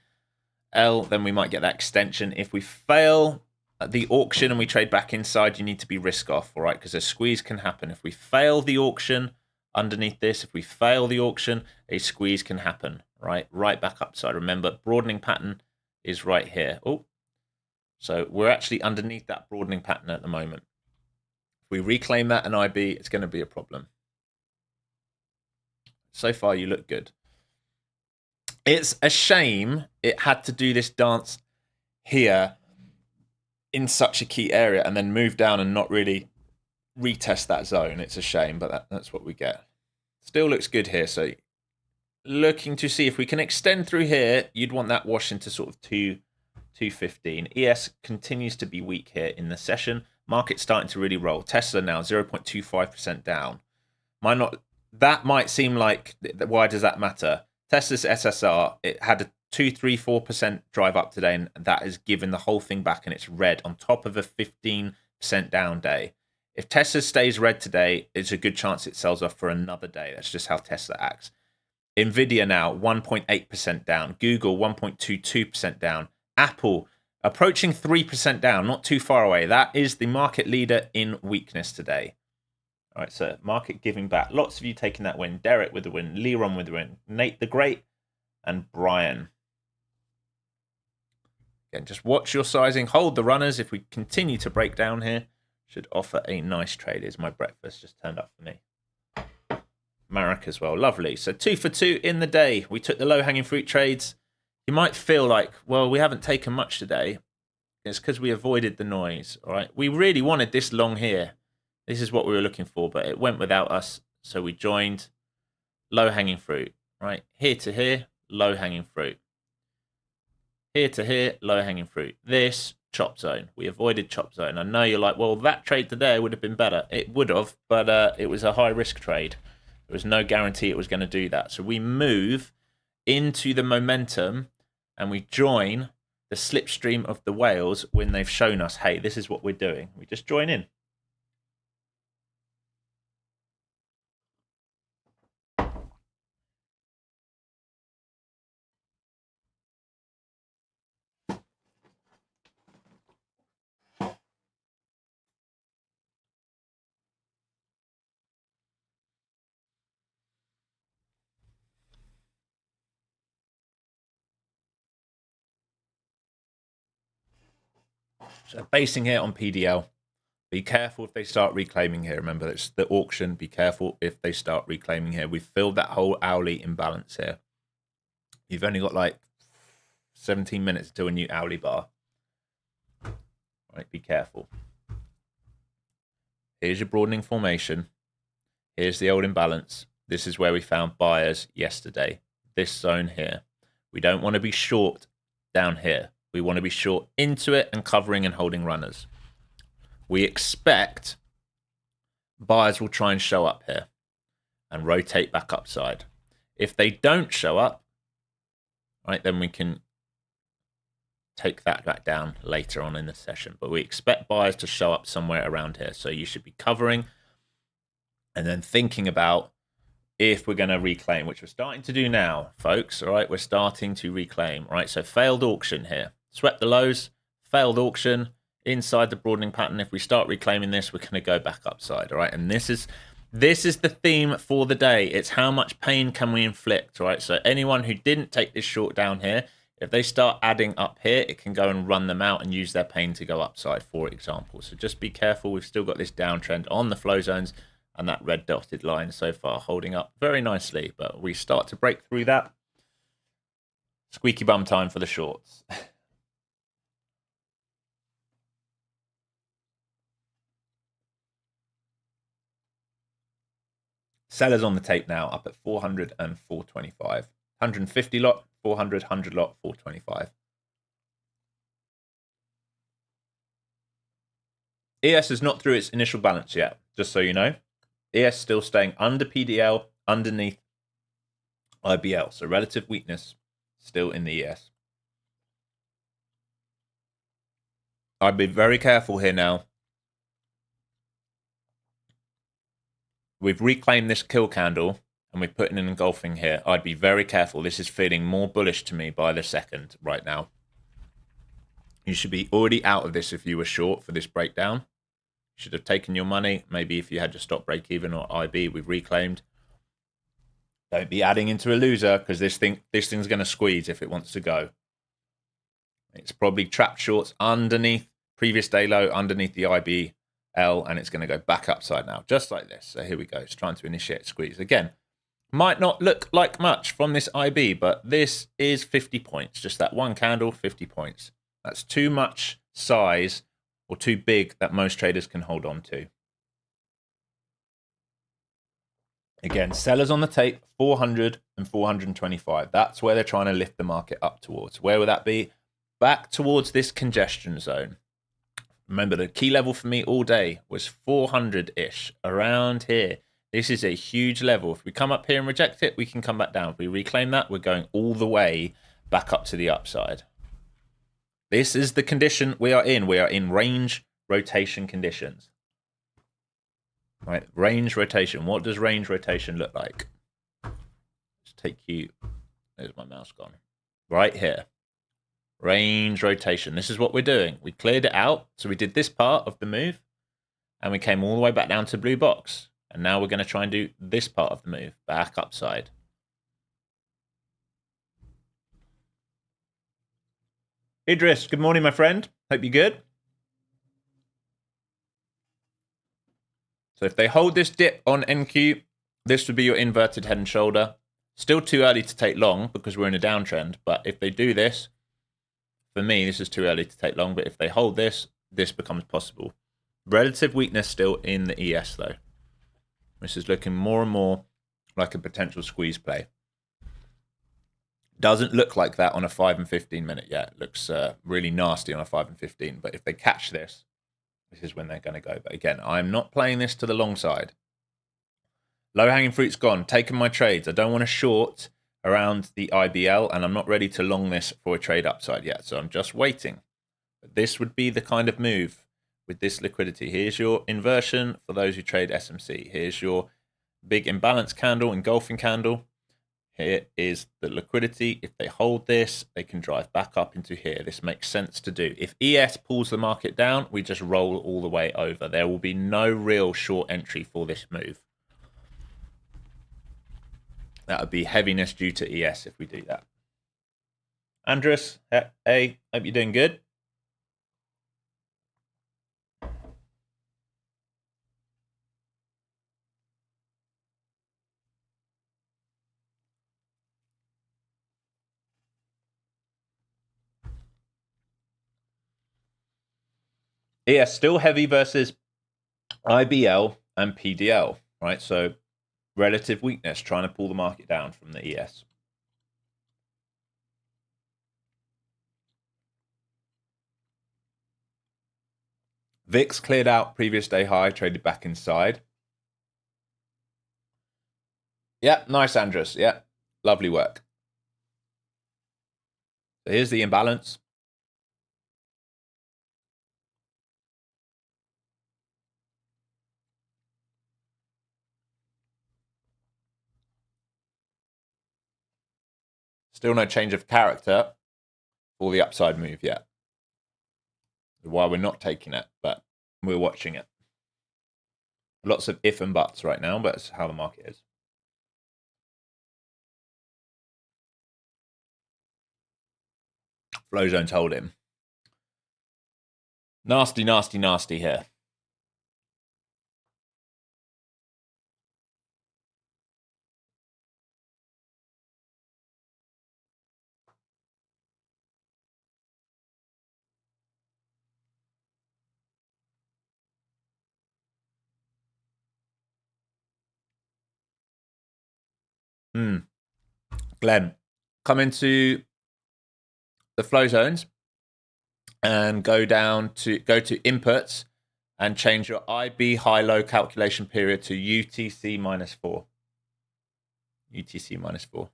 then we might get that extension. If we fail the auction and we trade back inside, you need to be risk off, all right? Because a squeeze can happen. If we fail the auction underneath this, if we fail the auction, a squeeze can happen, right? Right back upside. Remember, broadening pattern is right here. Oh, so we're actually underneath that broadening pattern at the moment. If we reclaim that in IB, it's going to be a problem. So far, you look good. It's a shame it had to do this dance here in such a key area and then move down and not really retest that zone. It's a shame, but that's what we get. Still looks good here. So looking to see if we can extend through here, you'd want that wash into sort of 215. ES continues to be weak here in the session. Market's starting to really roll. Tesla now 0.25% down. Might not that might seem like, why does that matter? Tesla's SSR, it had a 2, 3, 4% drive up today, and that has given the whole thing back, and it's red on top of a 15% down day. If Tesla stays red today, it's a good chance it sells off for another day. That's just how Tesla acts. Nvidia now 1.8% down. Google 1.22% down. Apple approaching 3% down, not too far away. That is the market leader in weakness today. All right, so market giving back. Lots of you taking that win. Derek with the win. Leron with the win. Nate the Great and Brian. Again, just watch your sizing. Hold the runners. If we continue to break down here, should offer a nice trade. Here's my breakfast just turned up for me. Marek as well. Lovely. So 2 for 2 in the day. We took the low-hanging fruit trades. You might feel like, well, we haven't taken much today. It's because we avoided the noise. All right. We really wanted this long here. This is what we were looking for, but it went without us. So we joined low-hanging fruit. Right. Here to here, low-hanging fruit. Here to here, low-hanging fruit. This, chop zone. We avoided chop zone. I know you're like, well, that trade today would have been better. It would have, but it was a high-risk trade. There was no guarantee it was going to do that. So we move into the momentum and we join the slipstream of the whales when they've shown us, hey, this is what we're doing. We just join in. So basing here on PDL. Be careful if they start reclaiming here. Remember, it's the auction. Be careful if they start reclaiming here. We've filled that whole hourly imbalance here. You've only got like 17 minutes to a new hourly bar. Right, be careful. Here's your broadening formation. Here's the old imbalance. This is where we found buyers yesterday. This zone here. We don't want to be short down here. We want to be short into it and covering and holding runners. We expect buyers will try and show up here and rotate back upside. If they don't show up, right, then we can take that back down later on in the session. But we expect buyers to show up somewhere around here. So you should be covering and then thinking about if we're going to reclaim, which we're starting to do now, folks. All right, we're starting to reclaim. All right, so failed auction here. Swept the lows, failed auction, inside the broadening pattern. If we start reclaiming this, we're going to go back upside, all right? And this is the theme for the day. It's how much pain can we inflict, right? So anyone who didn't take this short down here, if they start adding up here, it can go and run them out and use their pain to go upside, for example. So just be careful. We've still got this downtrend on the flow zones and that red dotted line so far holding up very nicely. But we start to break through that. Squeaky bum time for the shorts. Sellers on the tape now, up at 400 and 425. 150 lot, 400, 100 lot, 425. ES is not through its initial balance yet, just so you know. ES still staying under PDL, underneath IBL. So relative weakness still in the ES. I'd be very careful here now. We've reclaimed this kill candle and we've put in an engulfing here. I'd be very careful. This is feeling more bullish to me by the second right now. You should be already out of this if you were short for this breakdown. You should have taken your money. Maybe if you had your stop break even or IB, we've reclaimed. Don't be adding into a loser because this thing's going to squeeze if it wants to go. It's probably trapped shorts underneath previous day low, underneath the IB. And it's going to go back upside now, just like this. So here we go. It's trying to initiate squeeze. Again, might not look like much from this IB, but this is 50 points. Just that one candle, 50 points. That's too much size or too big that most traders can hold on to. Again, sellers on the tape, 400 and 425. That's where they're trying to lift the market up towards. Where would that be? Back towards this congestion zone. Remember, the key level for me all day was 400-ish, around here. This is a huge level. If we come up here and reject it, we can come back down. If we reclaim that, we're going all the way back up to the upside. This is the condition we are in. We are in range rotation conditions. Right, range rotation. What does range rotation look like? Let's take you. There's my mouse gone. Right here. Range rotation. This is what we're doing. We cleared it out. So we did this part of the move. And we came all the way back down to blue box. And now we're going to try and do this part of the move. Back upside. Idris, good morning, my friend. Hope you're good. So if they hold this dip on NQ, this would be your inverted head and shoulder. Still too early to take long because we're in a downtrend. But if they do this, for me, this is too early to take long. But if they hold this, this becomes possible. Relative weakness still in the ES, though. This is looking more and more like a potential squeeze play. Doesn't look like that on a 5 and 15 minute yet. It looks really nasty on a 5 and 15. But if they catch this, this is when they're going to go. But again, I'm not playing this to the long side. Low-hanging fruit's gone. Taking my trades. I don't want to short around the IBL, and I'm not ready to long this for a trade upside yet. So I'm just waiting. But this would be the kind of move with this liquidity. Here's your inversion for those who trade SMC. Here's your big imbalance candle, engulfing candle. Here is the liquidity. If they hold this, they can drive back up into here. This makes sense to do. If ES pulls the market down, we just roll all the way over. There will be no real short entry for this move. That would be heaviness due to ES if we do that. Andres, hey, hope you're doing good. ES still heavy versus IBL and PDL, right? So relative weakness, trying to pull the market down from the ES. VIX cleared out previous day high, traded back inside. Yeah, nice, Andres. Yeah, lovely work. So here's the imbalance. Still no change of character for the upside move yet. Why we're not taking it, but we're watching it. Lots of if and buts right now, but it's how the market is. Flow zone told him. Nasty, nasty, nasty here. Glenn, come into the flow zones and go to inputs and change your IB high-low calculation period to UTC -4. UTC -4.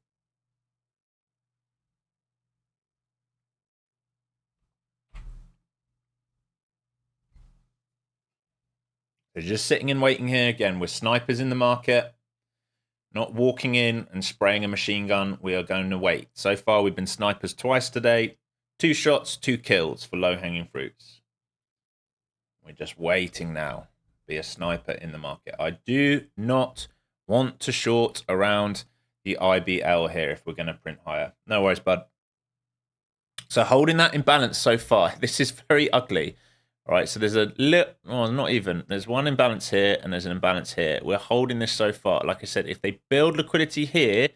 So just sitting and waiting here again. We're snipers in the market. Not walking in and spraying a machine gun. We are going to wait. So far, we've been snipers twice today. 2 shots, 2 kills for low-hanging fruits. We're just waiting now. Be a sniper in the market. I do not want to short around the IBL here if we're going to print higher. No worries, bud. So holding that imbalance so far, this is very ugly. All right, so there's a little, well, not even. There's one imbalance here and there's an imbalance here. We're holding this so far. Like I said, if they build liquidity here,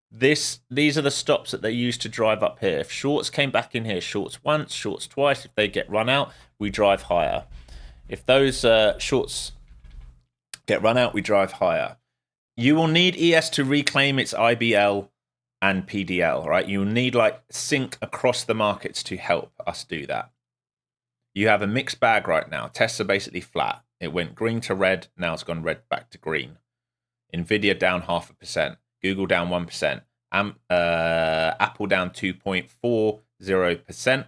these are the stops that they use to drive up here. If shorts came back in here, shorts once, shorts twice. If they get run out, we drive higher. If those shorts get run out, we drive higher. You will need ES to reclaim its IBL and PDL, right? You'll need like sync across the markets to help us do that. You have a mixed bag right now. Tests are basically flat. It went green to red. Now it's gone red back to green. Nvidia down 0.5%. Google down 1%. Apple down 2.40%.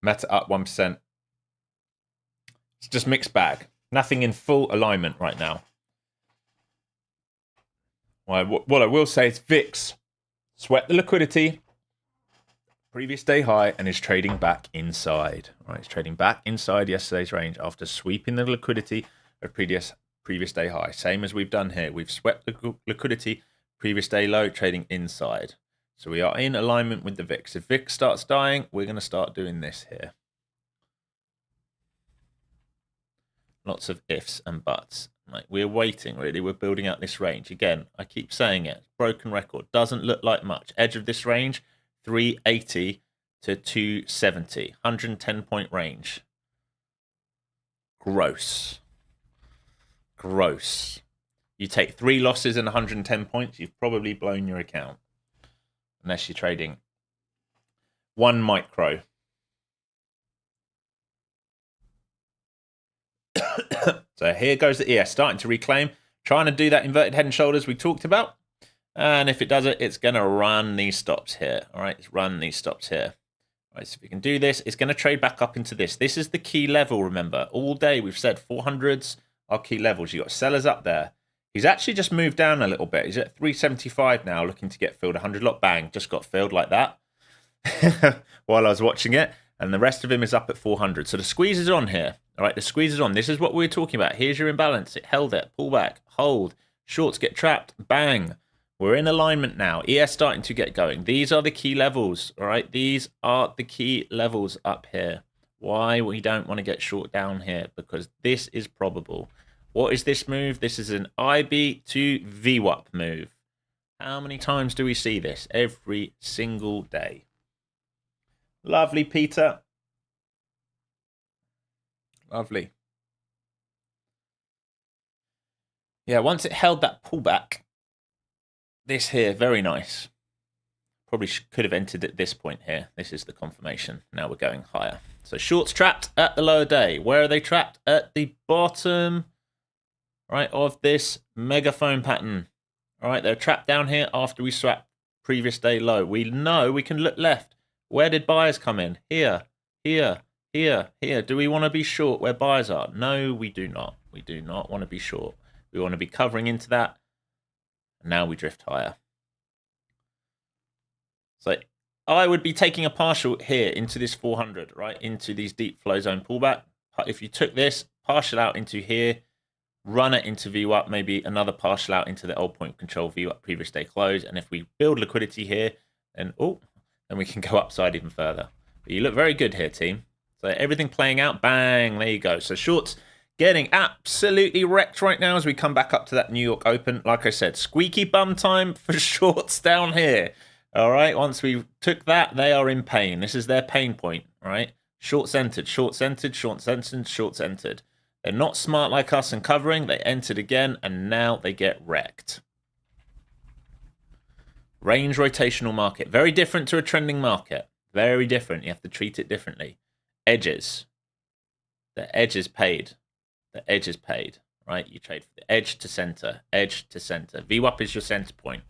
Meta up 1%. It's just mixed bag. Nothing in full alignment right now. What I will say is VIX sweat the liquidity, previous day high, and is trading back inside. Right, it's trading back inside yesterday's range after sweeping the liquidity of previous day high. Same as we've done here. We've swept the liquidity, previous day low, trading inside. So we are in alignment with the VIX. If VIX starts dying, we're going to start doing this here. Lots of ifs and buts. Like, we're waiting, really. We're building out this range. Again, I keep saying it. Broken record. Doesn't look like much. Edge of this range, 380 to 270. 110-point range. Gross. Gross. You take 3 losses and 110 points, you've probably blown your account. Unless you're trading 1 micro. So here goes the ES starting to reclaim, trying to do that inverted head and shoulders we talked about. And if it does it, it's going to run these stops here. All right, it's run these stops here. All right, so if we can do this, it's going to trade back up into this. This is the key level, remember. All day we've said 400s are key levels. You've got sellers up there. He's actually just moved down a little bit. He's at 375 now, looking to get filled. 100 lot, bang, just got filled like that while I was watching it. And the rest of him is up at 400. So the squeeze is on here. All right, the squeeze is on. This is what we're talking about. Here's your imbalance. It held it. Pull back. Hold. Shorts get trapped. Bang. We're in alignment now. ES starting to get going. These are the key levels. All right, these are the key levels up here. Why we don't want to get short down here? Because this is probable. What is this move? This is an IB to VWAP move. How many times do we see this? Every single day. Lovely, Peter. Lovely. Yeah, once it held that pullback, this here, very nice. Probably could have entered at this point here. This is the confirmation. Now we're going higher. So shorts trapped at the lower day. Where are they trapped? At the bottom, right, of this megaphone pattern. All right, they're trapped down here after we swapped previous day low. We know we can look left. Where did buyers come in? Here, here, here, here. Do we want to be short where buyers are? No, we do not. We do not want to be short. We want to be covering into that. And now we drift higher. So I would be taking a partial here into this 400, right? Into these deep flow zone pullback. If you took this, partial out into here, run it into VWAP, maybe another partial out into the old point control VWAP previous day close. And if we build liquidity here, then then we can go upside even further. But you look very good here, team. So everything playing out, bang, there you go. So shorts getting absolutely wrecked right now as we come back up to that New York Open. Like I said, squeaky bum time for shorts down here. All right, once we took that, they are in pain. This is their pain point, right? Shorts entered, shorts entered, shorts entered, shorts entered. They're not smart like us and covering. They entered again, and now they get wrecked. Range rotational market. Very different to a trending market. Very different. You have to treat it differently. Edges. The edge is paid. The edge is paid, right? You trade for the edge to center, edge to center. VWAP is your center point.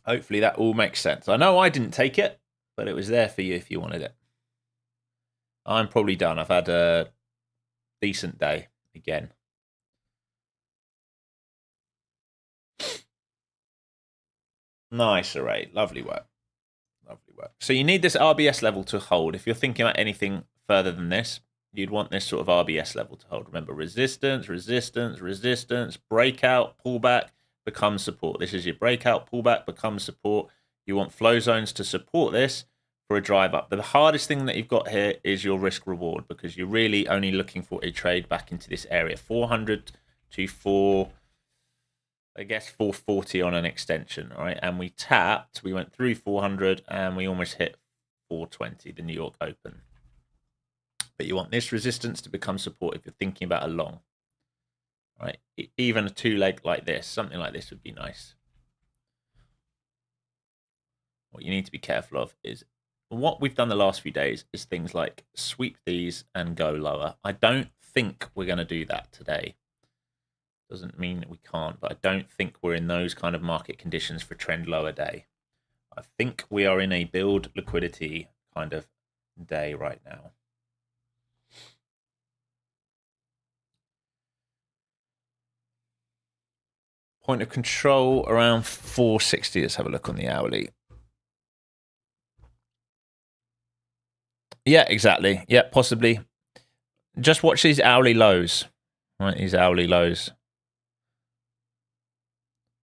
Hopefully that all makes sense. I know I didn't take it, but it was there for you if you wanted it. I'm probably done. I've had a decent day again. Nice array. Lovely work. Lovely work. So you need this RBS level to hold. If you're thinking about anything further than this, you'd want this sort of RBS level to hold. Remember, resistance, resistance, resistance, breakout, pullback, becomes support. This is your breakout, pullback, becomes support. You want flow zones to support this for a drive up. The hardest thing that you've got here is your risk reward, because you're really only looking for a trade back into this area. 400 to 440 on an extension, all right? And we tapped, we went through 400 and we almost hit 420, the New York Open. But you want this resistance to become support if you're thinking about a long, right? Even a 2-leg like this, something like this would be nice. What you need to be careful of is what we've done the last few days is things like sweep these and go lower. I don't think we're going to do that today. Doesn't mean that we can't, but I don't think we're in those kind of market conditions for trend lower day. I think we are in a build liquidity kind of day right now. Point of control around 460. Let's have a look on the hourly. Yeah, exactly. Yeah, possibly. Just watch these hourly lows. Right, these hourly lows.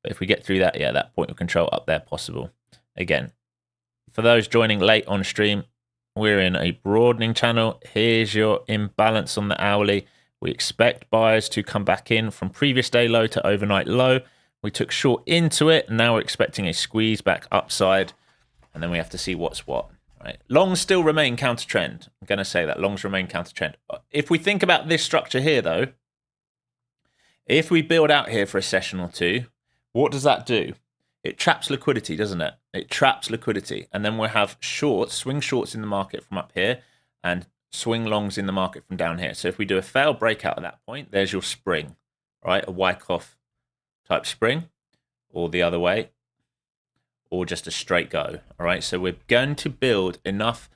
But if we get through that, yeah, that point of control up there possible. Again, for those joining late on stream, we're in a broadening channel. Here's your imbalance on the hourly. We expect buyers to come back in from previous day low to overnight low. We took short into it. And now we're expecting a squeeze back upside. And then we have to see what's what. Right? Longs still remain counter trend. I'm going to say that longs remain counter trend. If we think about this structure here, though, if we build out here for a session or two, what does that do? It traps liquidity, doesn't it? It traps liquidity. And then we'll have shorts, swing shorts in the market from up here and swing longs in the market from down here. So if we do a failed breakout at that point, there's your spring, right? A Wyckoff type spring, or the other way, or just a straight go, all right? So we're going to build enough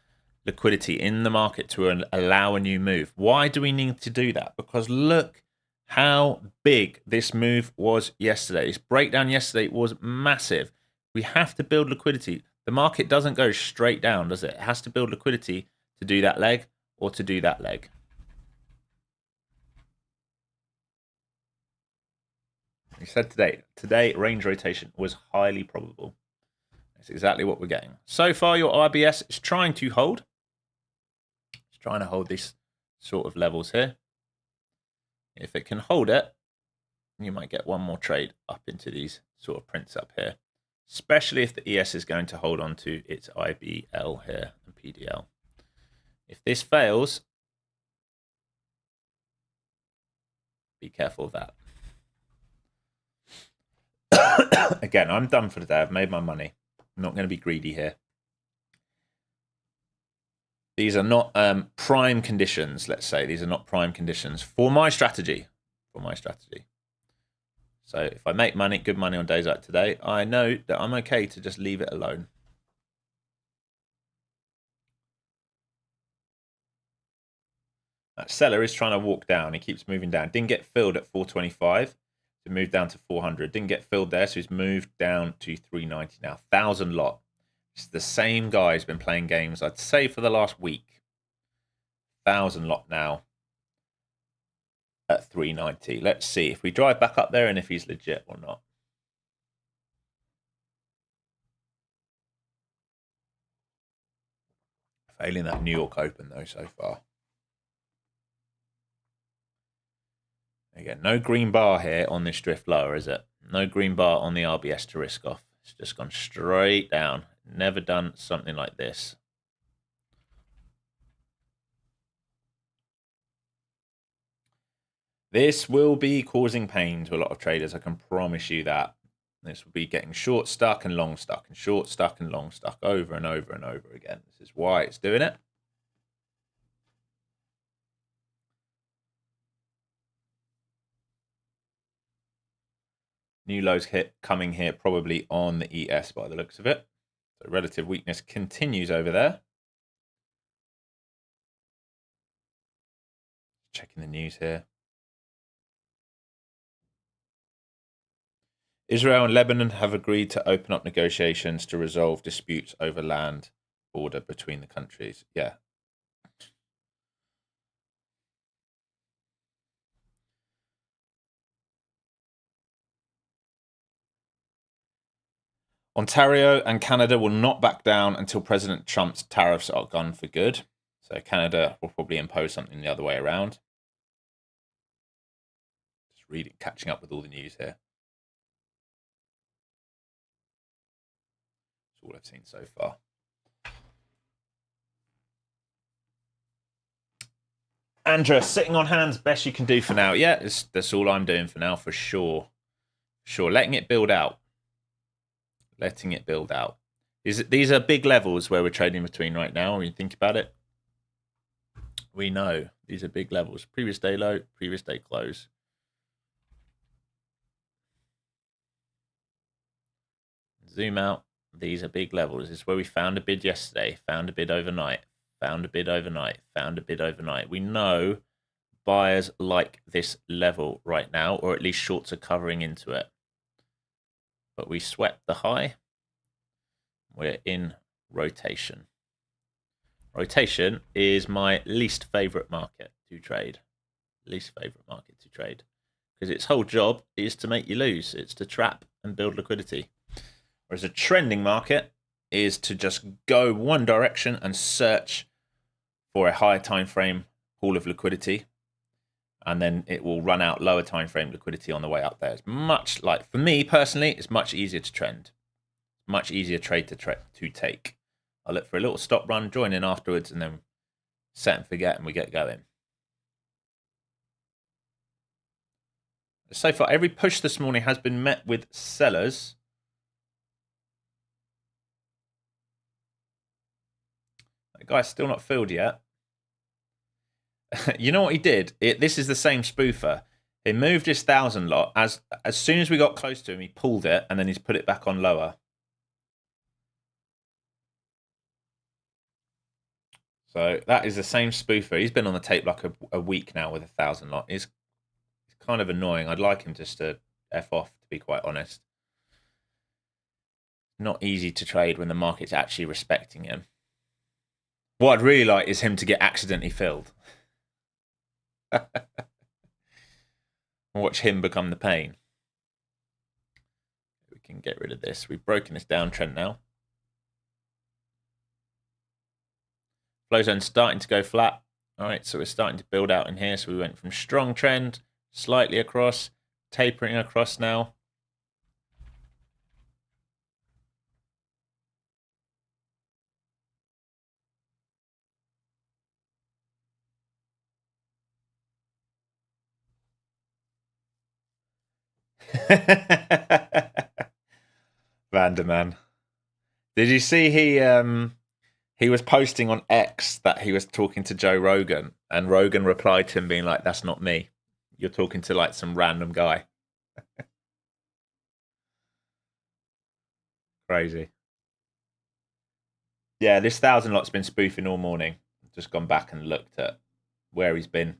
liquidity in the market to allow a new move. Why do we need to do that? Because look how big this move was yesterday. This breakdown yesterday was massive. We have to build liquidity. The market doesn't go straight down, does it? It has to build liquidity to do that leg or to do that leg. We said today range rotation was highly probable. That's exactly what we're getting. So far, your RBS is trying to hold. It's trying to hold these sort of levels here. If it can hold it, you might get one more trade up into these sort of prints up here, especially if the ES is going to hold on to its IBL here and PDL. If this fails, be careful of that. Again, I'm done for the day. I've made my money. I'm not going to be greedy here. These are not prime conditions, let's say. These are not prime conditions for my strategy. So if I make money, good money on days like today, I know that I'm okay to just leave it alone. That seller is trying to walk down. He keeps moving down. Didn't get filled at 425. To move down to 400. Didn't get filled there, so he's moved down to 390 now. 1,000 lot. It's the same guy who's been playing games, I'd say, for the last week. 1,000 lot now at 390. Let's see if we drive back up there and if he's legit or not. Failing that New York Open, though, so far. Again, no green bar here on this drift lower, is it? No green bar on the RBS to risk off. It's just gone straight down. Never done something like this. This will be causing pain to a lot of traders, I can promise you that. This will be getting short stuck and long stuck and short stuck and long stuck over and over and over again. This is why it's doing it. New lows hit coming here probably on the ES by the looks of it. So relative weakness continues over there. Checking the news here. Israel and Lebanon have agreed to open up negotiations to resolve disputes over land border between the countries. Yeah. Ontario and Canada will not back down until President Trump's tariffs are gone for good. So Canada will probably impose something the other way around. Just reading, catching up with all the news here. That's all I've seen so far. Andrea, sitting on hands, best you can do for now. Yeah, that's all I'm doing for now, for sure. Sure, letting it build out. Letting it build out. These are big levels where we're trading between right now. When you think about it, we know these are big levels. Previous day low, previous day close. Zoom out. These are big levels. This is where we found a bid yesterday, found a bid overnight, found a bid overnight, found a bid overnight. We know buyers like this level right now, or at least shorts are covering into it. But we swept the high. We're in rotation. Rotation is my least favorite market to trade. Least favorite market to trade. Because its whole job is to make you lose. It's to trap and build liquidity. Whereas a trending market is to just go one direction and search for a higher time frame pool of liquidity. And then it will run out lower time frame liquidity on the way up there. It's much like, for me personally, it's much easier to trend. Much easier trade to take. I'll look for a little stop run, join in afterwards, and then set and forget, and we get going. So far, every push this morning has been met with sellers. That guy's still not filled yet. You know what he did? This is the same spoofer. He moved his 1,000 lot. As soon as we got close to him, he pulled it, and then he's put it back on lower. So that is the same spoofer. He's been on the tape like a week now with 1,000 lot. It's kind of annoying. I'd like him just to F off, to be quite honest. Not easy to trade when the market's actually respecting him. What I'd really like is him to get accidentally filled. Watch him become the pain. We can get rid of this. We've broken this downtrend now. Flow zone's starting to go flat. All right, so we're starting to build out in here. So we went from strong trend, slightly across, tapering across now. Vanderman. Did you see he was posting on X that he was talking to Joe Rogan, and Rogan replied to him being like, "That's not me. You're talking to like some random guy." Crazy. Yeah, this 1,000 lot's been spoofing all morning. Just gone back and looked at where he's been.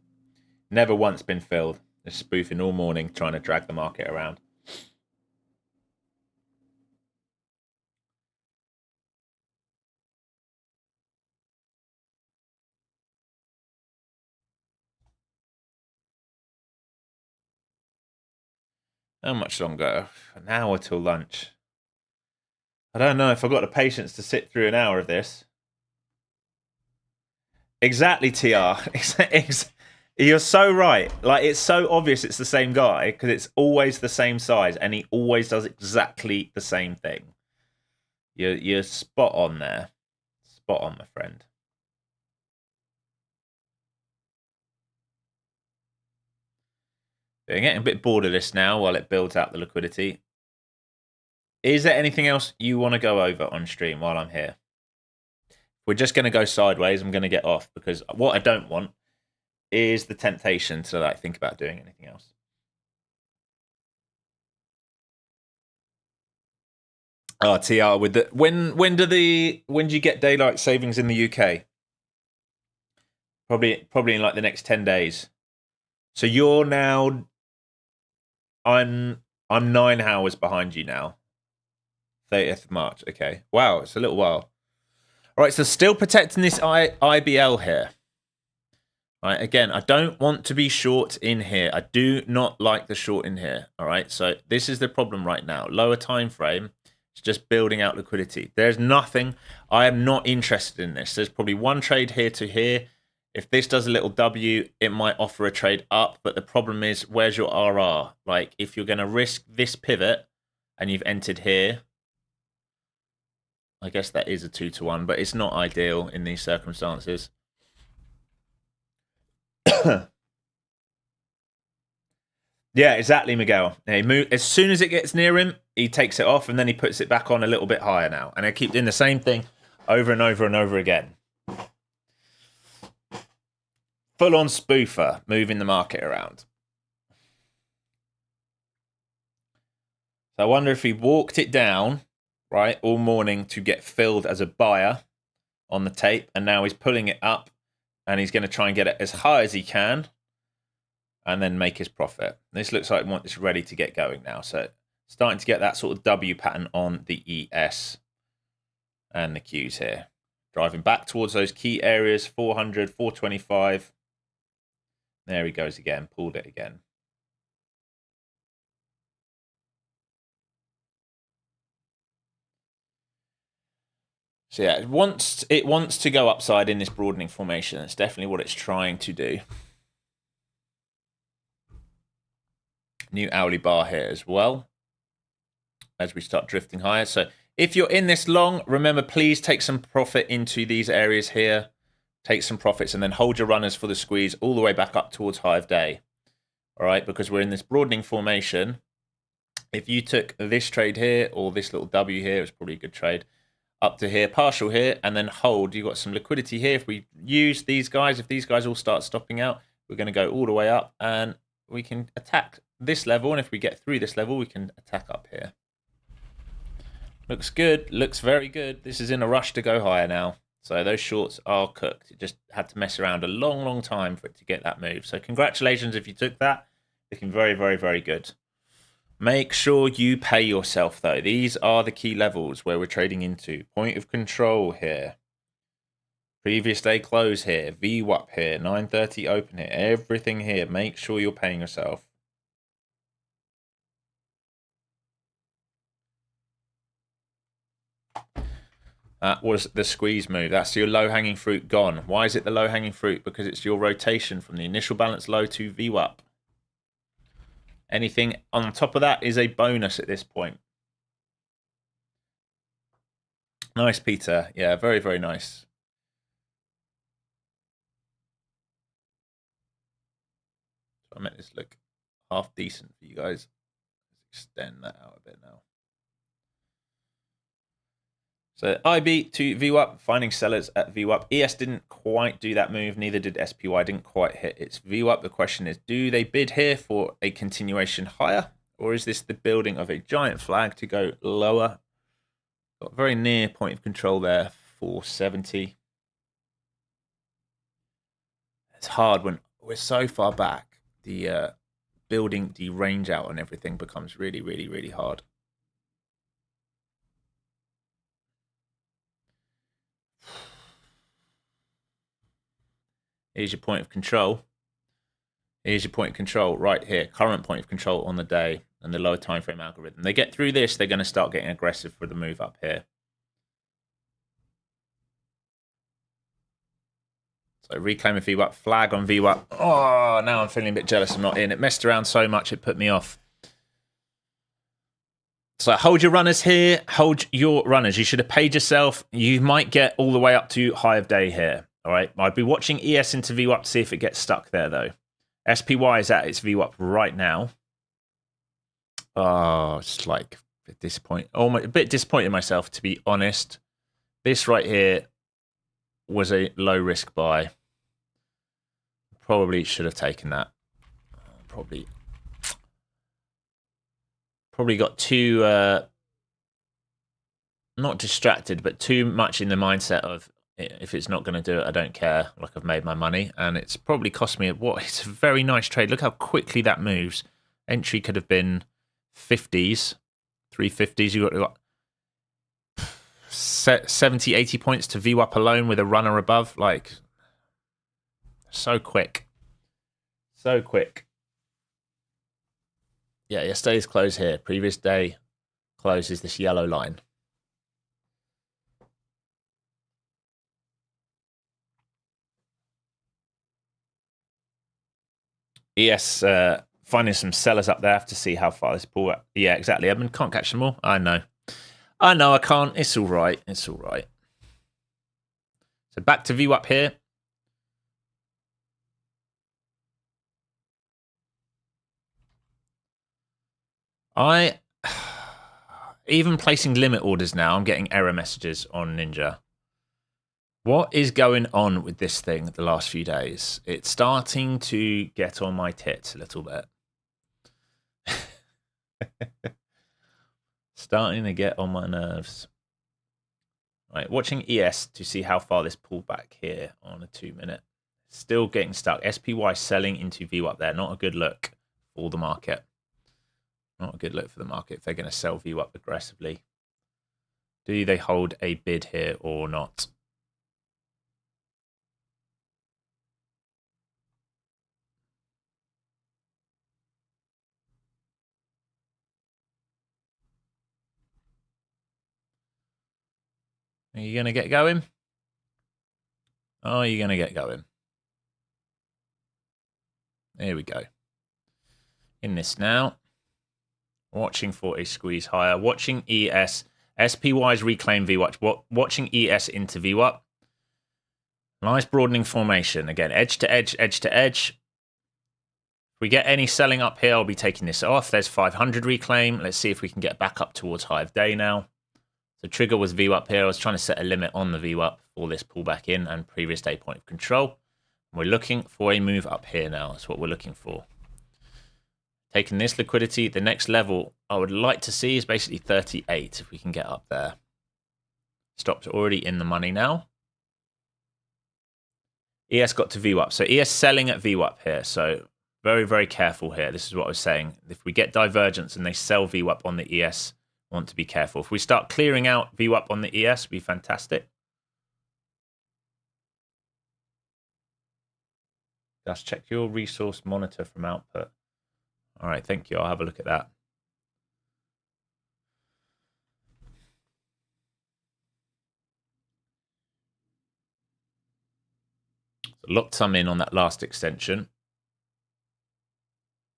Never once been filled. Just spoofing all morning, trying to drag the market around. How much longer? An hour till lunch. I don't know if I've got the patience to sit through an hour of this. Exactly, TR. You're so right. Like, it's so obvious it's the same guy because it's always the same size and he always does exactly the same thing. You're spot on there. Spot on, my friend. I'm getting a bit bored of this now while it builds out the liquidity. Is there anything else you want to go over on stream while I'm here? We're just going to go sideways. I'm going to get off because what I don't want is the temptation to like think about doing anything else. Oh, TR with the when do you get daylight savings in the UK? Probably in like the next 10 days. So you're now I'm 9 hours behind you now. 30th of March. Okay. Wow, it's a little while. All right, so still protecting this IBL here. All right, again, I don't want to be short in here. I do not like the short in here. All right, so this is the problem right now. Lower time frame. It's just building out liquidity. There's nothing. I am not interested in this. There's probably one trade here to here. If this does a little W, it might offer a trade up. But the problem is, where's your RR? Like, if you're going to risk this pivot and you've entered here, I guess that is a 2-to-1, but it's not ideal in these circumstances. Yeah, exactly, Miguel. Hey, move, as soon as it gets near him, he takes it off and then he puts it back on a little bit higher now. And I keep doing the same thing over and over and over again. Full on spoofer, moving the market around. So I wonder if he walked it down, right, all morning to get filled as a buyer on the tape, and now he's pulling it up, and he's going to try and get it as high as he can, and then make his profit. This looks like it's ready to get going now. So starting to get that sort of W pattern on the ES and the Qs here. Driving back towards those key areas, 400, 425. There he goes again, pulled it again. So yeah, it wants to go upside in this broadening formation. That's definitely what it's trying to do. New hourly bar here as well as we start drifting higher. So if you're in this long, remember, please take some profit into these areas here. Take some profits and then hold your runners for the squeeze all the way back up towards high of day. All right, because we're in this broadening formation. If you took this trade here or this little W here, it's probably a good trade. Up to here, partial here, and then hold. You've got some liquidity here. If we use these guys, if these guys all start stopping out, we're going to go all the way up and we can attack this level. And if we get through this level, we can attack up here. Looks good. Looks very good. This is in a rush to go higher now. So those shorts are cooked. It just had to mess around a long, long time for it to get that move. So congratulations if you took that. Looking very, very, very good. Make sure you pay yourself, though. These are the key levels where we're trading into. Point of control here. Previous day close here. VWAP here. 9:30 open here. Everything here. Make sure you're paying yourself. That was the squeeze move. That's your low-hanging fruit gone. Why is it the low-hanging fruit? Because it's your rotation from the initial balance low to VWAP. Anything on top of that is a bonus at this point. Nice, Peter. Yeah, very, very nice. I meant this look half decent for you guys. Let's extend that out a bit now. So IB to VWAP, finding sellers at VWAP. ES didn't quite do that move. Neither did SPY. Didn't quite hit its VWAP. The question is, do they bid here for a continuation higher? Or is this the building of a giant flag to go lower? Got very near point of control there, 470. It's hard when we're so far back. The building the range out and everything becomes really, really, really hard. Here's your point of control. Here's your point of control right here. Current point of control on the day and the lower time frame algorithm. They get through this, they're going to start getting aggressive for the move up here. So reclaim a VWAP, flag on VWAP. Oh, now I'm feeling a bit jealous I'm not in. It messed around so much, it put me off. So hold your runners here. Hold your runners. You should have paid yourself. You might get all the way up to high of day here. All right. I'd be watching ES into VWAP to see if it gets stuck there, though. SPY is at its VWAP right now. Oh, it's like a bit disappointed. Oh, a bit disappointed in myself, to be honest. This right here was a low risk buy. Probably should have taken that. Probably got too not distracted, but too much in the mindset of if it's not going to do it, I don't care. Like I've made my money, and it's probably cost me it's a very nice trade. Look how quickly that moves. Entry could have been 50s, 350s. You got 70, 80 points to VWAP alone with a runner above. Like so quick, so quick. Yeah, yesterday's close here. Previous day close is this yellow line. ES finding some sellers up there. I have to see how far this pull. Yeah, exactly. Edmund can't catch them all. I know. I can't. It's all right. It's all right. So back to VWAP here. I Even placing limit orders now, I'm getting error messages on Ninja. What is going on with this thing the last few days? It's starting to get on my tits a little bit. Starting to get on my nerves. Right, watching ES to see how far this pulled back here on a 2-minute. Still getting stuck. SPY selling into VWAP there. Not a good look for the market. Not a good look for the market if they're going to sell VWAP aggressively. Do they hold a bid here or not? Are you going to get going? Are you going to get going? There we go. In this now. Watching for a squeeze higher. Watching ES. SPY's reclaim VWAP. Watching ES into VWAP. Nice broadening formation. Again, edge to edge, edge to edge. If we get any selling up here, I'll be taking this off. There's 500 reclaim. Let's see if we can get back up towards high of day now. So trigger was VWAP here. I was trying to set a limit on the VWAP for this pullback in and previous day point of control. We're looking for a move up here now. That's what we're looking for. Taking this liquidity, the next level I would like to see is basically 38 if we can get up there. Stops already in the money now. ES got to VWAP. So ES selling at VWAP here. So very, very careful here. This is what I was saying. If we get divergence and they sell VWAP on the ES, want to be careful. If we start clearing out VWAP on the ES, be fantastic. Just check your resource monitor from output. All right, thank you. I'll have a look at that. So locked some in on that last extension.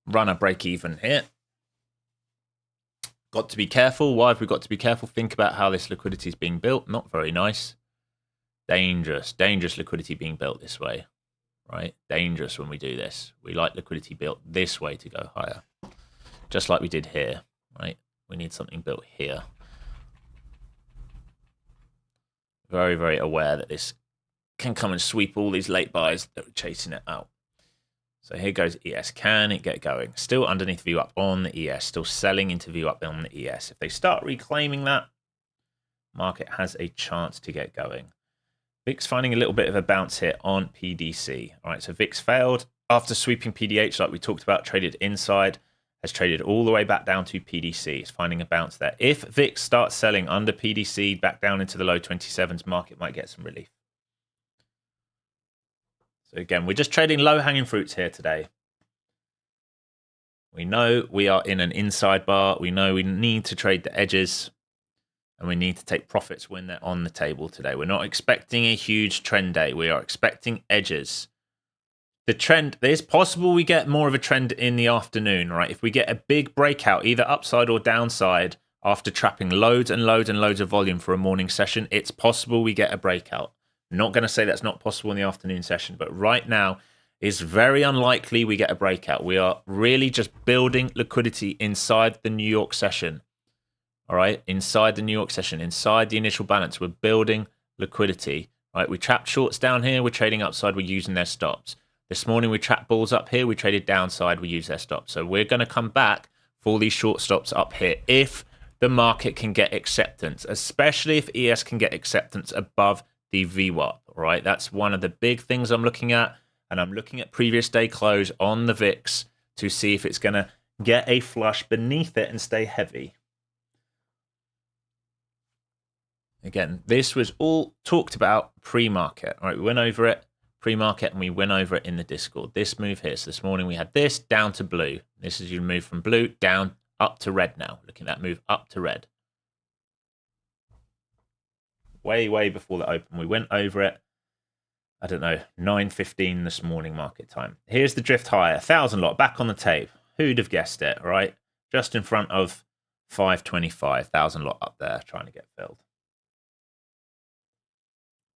Run a break even here. Got to be careful. Why have we got to be careful? Think about how this liquidity is being built. Not very nice. Dangerous. Dangerous liquidity being built this way. Right? Dangerous when we do this. We like liquidity built this way to go higher. Just like we did here. Right? We need something built here. Very, very aware that this can come and sweep all these late buys that were chasing it out. So here goes ES. Can it get going? Still underneath VWAP on the ES. Still selling into VWAP on the ES. If they start reclaiming that, market has a chance to get going. VIX finding a little bit of a bounce here on PDC. All right, so VIX failed after sweeping PDH like we talked about, traded inside, has traded all the way back down to PDC. It's finding a bounce there. If VIX starts selling under PDC back down into the low 27s, market might get some relief. So again, we're just trading low-hanging fruits here today. We know we are in an inside bar. We know we need to trade the edges. And we need to take profits when they're on the table today. We're not expecting a huge trend day. We are expecting edges. The trend, it's possible we get more of a trend in the afternoon, right? If we get a big breakout, either upside or downside, after trapping loads and loads and loads of volume for a morning session, it's possible we get a breakout. I'm not going to say that's not possible in the afternoon session, but right now it's very unlikely we get a breakout. We are really just building liquidity inside the New York session. All right, inside the New York session, inside the initial balance, we're building liquidity. All right, we trapped shorts down here, we're trading upside, we're using their stops. This morning we trapped bulls up here, we traded downside, we use their stops. So we're going to come back for these short stops up here if the market can get acceptance, especially if ES can get acceptance above the VWAP. All right, that's one of the big things I'm looking at, and I'm looking at previous day close on the VIX to see if it's going to get a flush beneath it and stay heavy. Again, this was all talked about pre-market. All right, we went over it pre-market and we went over it in the Discord. This move here. So this morning we had this down to blue. This is your move from blue down up to red now. Looking at that move up to red. Way before the open. We went over it, I don't know, 9:15 this morning market time. Here's the drift higher. 1,000 lot back on the tape. Who'd have guessed it, right? Just in front of 525. 1,000 lot up there trying to get filled.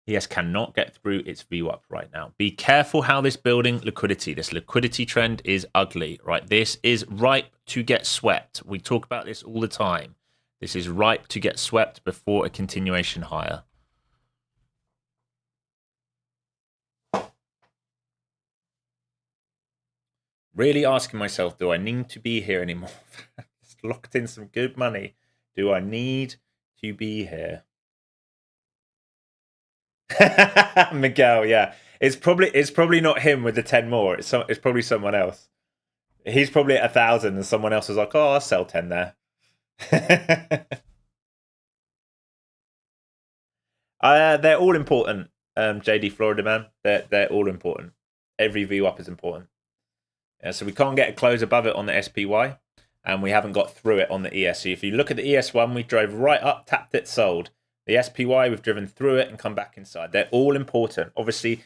ES cannot get through its VWAP right now. Be careful how this building liquidity. This liquidity trend is ugly, right? This is ripe to get swept. We talk about this all the time. This is ripe to get swept before a continuation higher. Really asking myself, do I need to be here anymore? Just locked in some good money. Do I need to be here? Miguel, yeah. It's probably not him with the 10 more. It's probably someone else. He's probably at 1,000 and someone else was like, oh, I'll sell 10 there. They're all important, JD Florida man. They're all important. Every VWAP is important. Yeah, so we can't get a close above it on the SPY, and we haven't got through it on the ES. So if you look at the ES1, we drove right up, tapped it, sold. The SPY, we've driven through it and come back inside. They're all important. Obviously,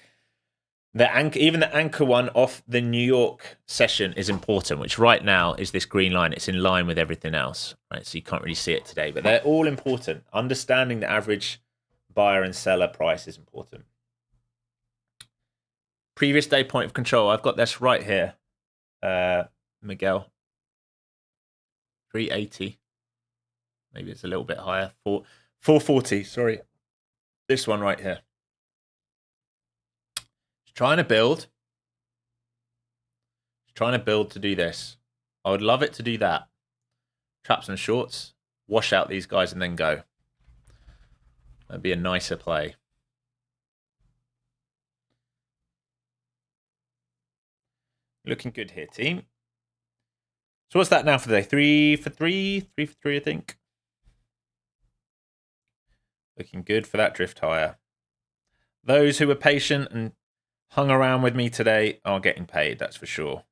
even the anchor one off the New York session is important, which right now is this green line. It's in line with everything else, right? So you can't really see it today, but they're all important. Understanding the average buyer and seller price is important. Previous day point of control. I've got this right here, Miguel. 380. Maybe it's a little bit higher. 440. Sorry, this one right here. Trying to build to do this. I would love it to do that. Traps and shorts, wash out these guys and then go. That'd be a nicer play. Looking good here, team. So what's that now for the day? 3 for 3? 3 for 3, I think. Looking good for that drift higher. Those who were patient and hung around with me today are getting paid, that's for sure.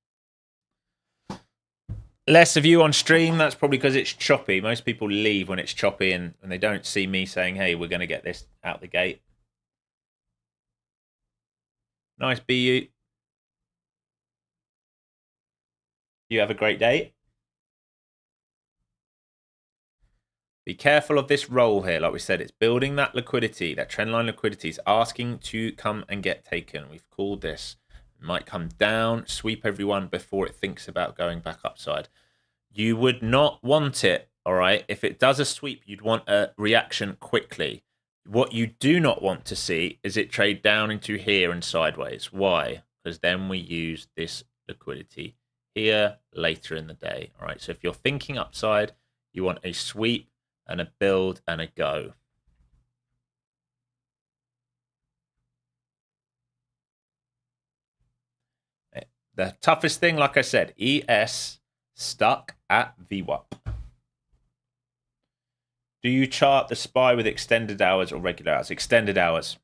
Less of you on stream, that's probably because it's choppy. Most people leave when it's choppy and they don't see me saying, hey, we're going to get this out the gate. Nice BU. You have a great day. Be careful of this roll here. Like we said, it's building that liquidity, that trendline liquidity is asking to come and get taken. We've called this. It might come down, sweep everyone before it thinks about going back upside. You would not want it, all right? If it does a sweep, you'd want a reaction quickly. What you do not want to see is it trade down into here and sideways. Why? Because then we use this liquidity here later in the day, all right? So if you're thinking upside, you want a sweep and a build and a go. The toughest thing, like I said, ES stuck at VWAP. Do you chart the SPY with extended hours or regular hours? Extended hours.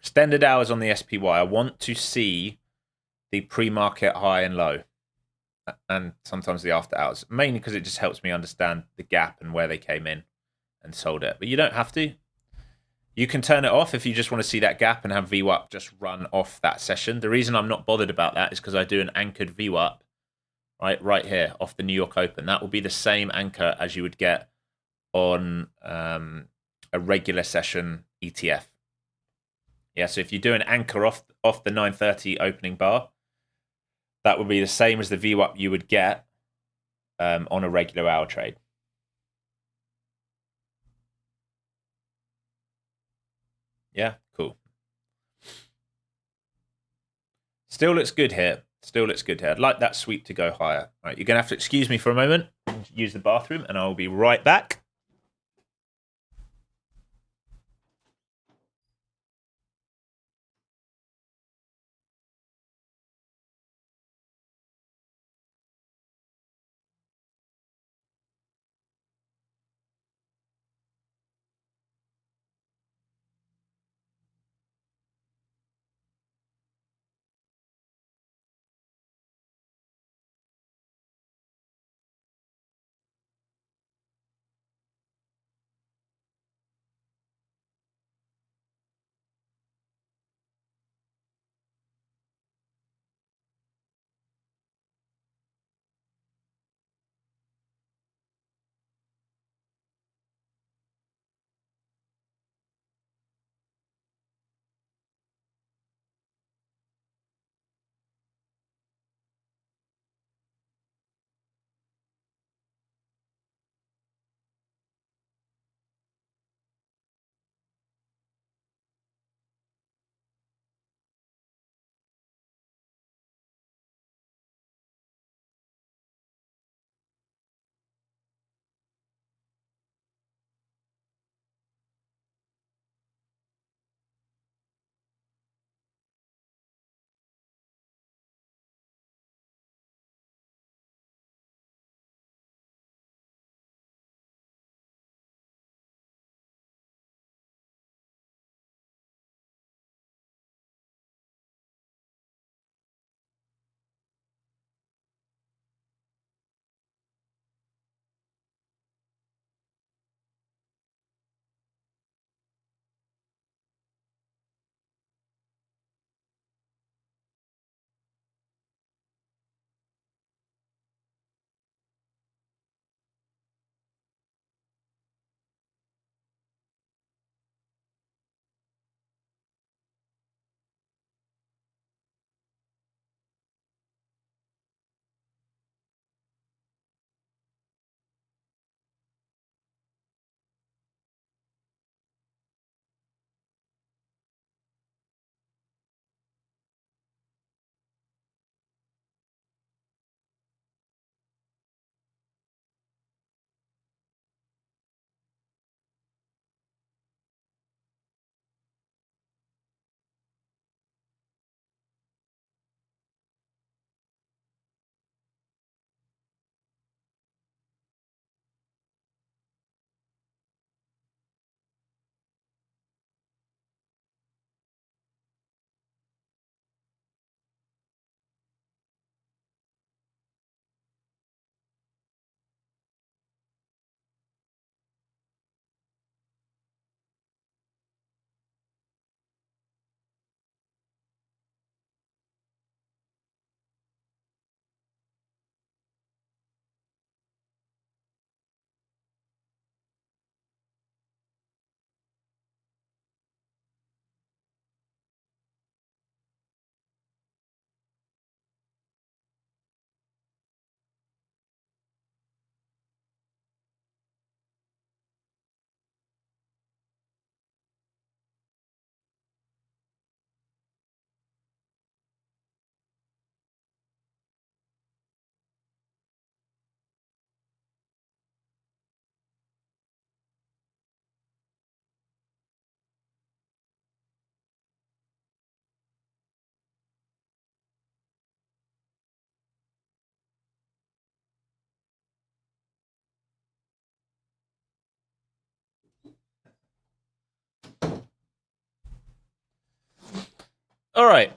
Extended hours on the SPY. I want to see the pre-market high and low, and sometimes the after hours, mainly because it just helps me understand the gap and where they came in and sold it. But you don't have to. You can turn it off if you just want to see that gap and have VWAP just run off that session. The reason I'm not bothered about that is because I do an anchored VWAP right here off the New York Open. That will be the same anchor as you would get on a regular session ETF. Yeah, so if you do an anchor off the 930 opening bar, that would be the same as the VWAP you would get on a regular hour trade. Yeah, cool. Still looks good here. Still looks good here. I'd like that sweep to go higher. All right, you're going to have to excuse me for a moment, use the bathroom, and I'll be right back. All right.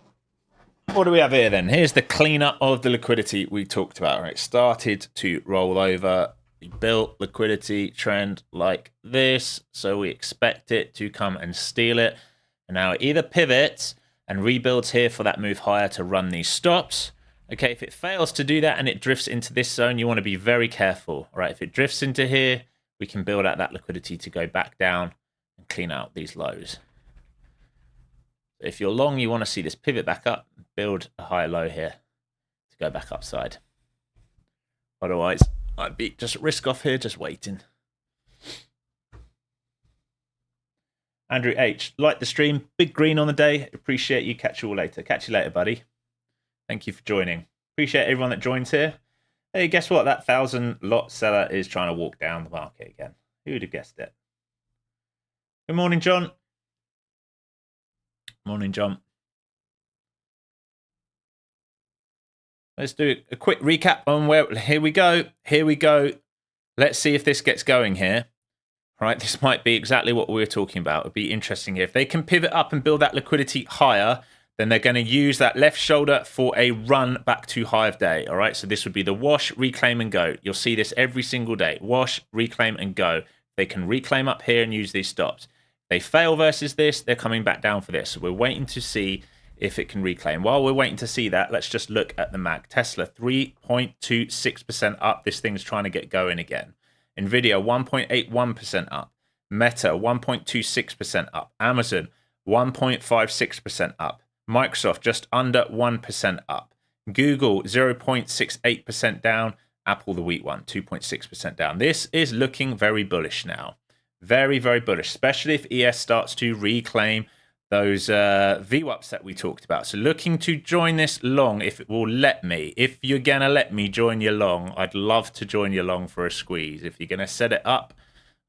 What do we have here then? Here's the cleanup of the liquidity we talked about. Right, started to roll over. We built liquidity trend like this, so we expect it to come and steal it. And now it either pivots and rebuilds here for that move higher to run these stops. Okay, if it fails to do that and it drifts into this zone, you want to be very careful. All right, if it drifts into here, we can build out that liquidity to go back down and clean out these lows. If you're long, you want to see this pivot back up, build a higher low here to go back upside. Otherwise, I'd be just risk off here, just waiting. Andrew H, like the stream, big green on the day. Appreciate you. Catch you all later. Catch you later, buddy. Thank you for joining. Appreciate everyone that joins here. Hey, guess what? That 1,000 lot seller is trying to walk down the market again. Who would have guessed it? Good morning, John. Morning, John. Let's do a quick recap on where. Here we go. Here we go. Let's see if this gets going here. Right, this might be exactly what we were talking about. It'd be interesting here. If they can pivot up and build that liquidity higher, then they're going to use that left shoulder for a run back to high of day. All right, so this would be the wash, reclaim, and go. You'll see this every single day. Wash, reclaim, and go. They can reclaim up here and use these stops. They fail versus this, they're coming back down for this. So we're waiting to see if it can reclaim. While we're waiting to see that, let's just look at the MAG. Tesla, 3.26% up. This thing's trying to get going again. Nvidia, 1.81% up. Meta, 1.26% up. Amazon, 1.56% up. Microsoft, just under 1% up. Google, 0.68% down. Apple, the weak one, 2.6% down. This is looking very bullish now. Very, very bullish, especially if ES starts to reclaim those VWAPs that we talked about. So looking to join this long, if it will let me. If you're going to let me join you long, I'd love to join you long for a squeeze. If you're going to set it up,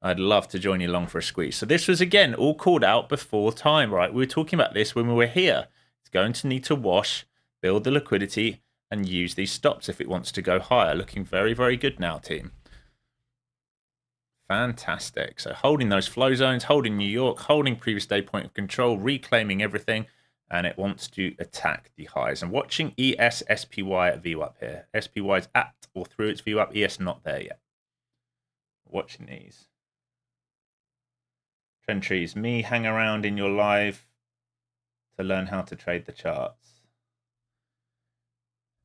I'd love to join you long for a squeeze. So this was, again, all called out before time, right? We were talking about this when we were here. It's going to need to wash, build the liquidity, and use these stops if it wants to go higher. Looking very, very good now, team. Fantastic. So holding those flow zones, holding New York, holding previous day point of control, reclaiming everything, and it wants to attack the highs. And watching ES, SPY at VWAP here. SPY is at or through its VWAP, ES not there yet. Watching these. Trend trees, me hang around in your live to learn how to trade the charts.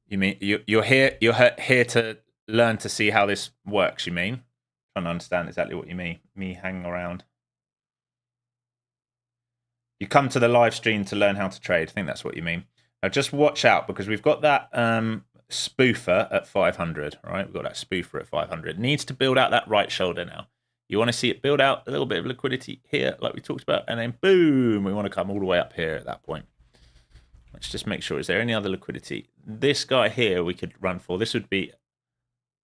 You mean you're here to learn to see how this works, you mean? Trying to understand exactly what you mean. Me hanging around. You come to the live stream to learn how to trade. I think that's what you mean. Now just watch out because we've got that spoofer at 500. Right, we've got that spoofer at 500. It needs to build out that right shoulder now. You want to see it build out a little bit of liquidity here, like we talked about, and then boom, we want to come all the way up here at that point. Let's just make sure. Is there any other liquidity? This guy here we could run for. This would be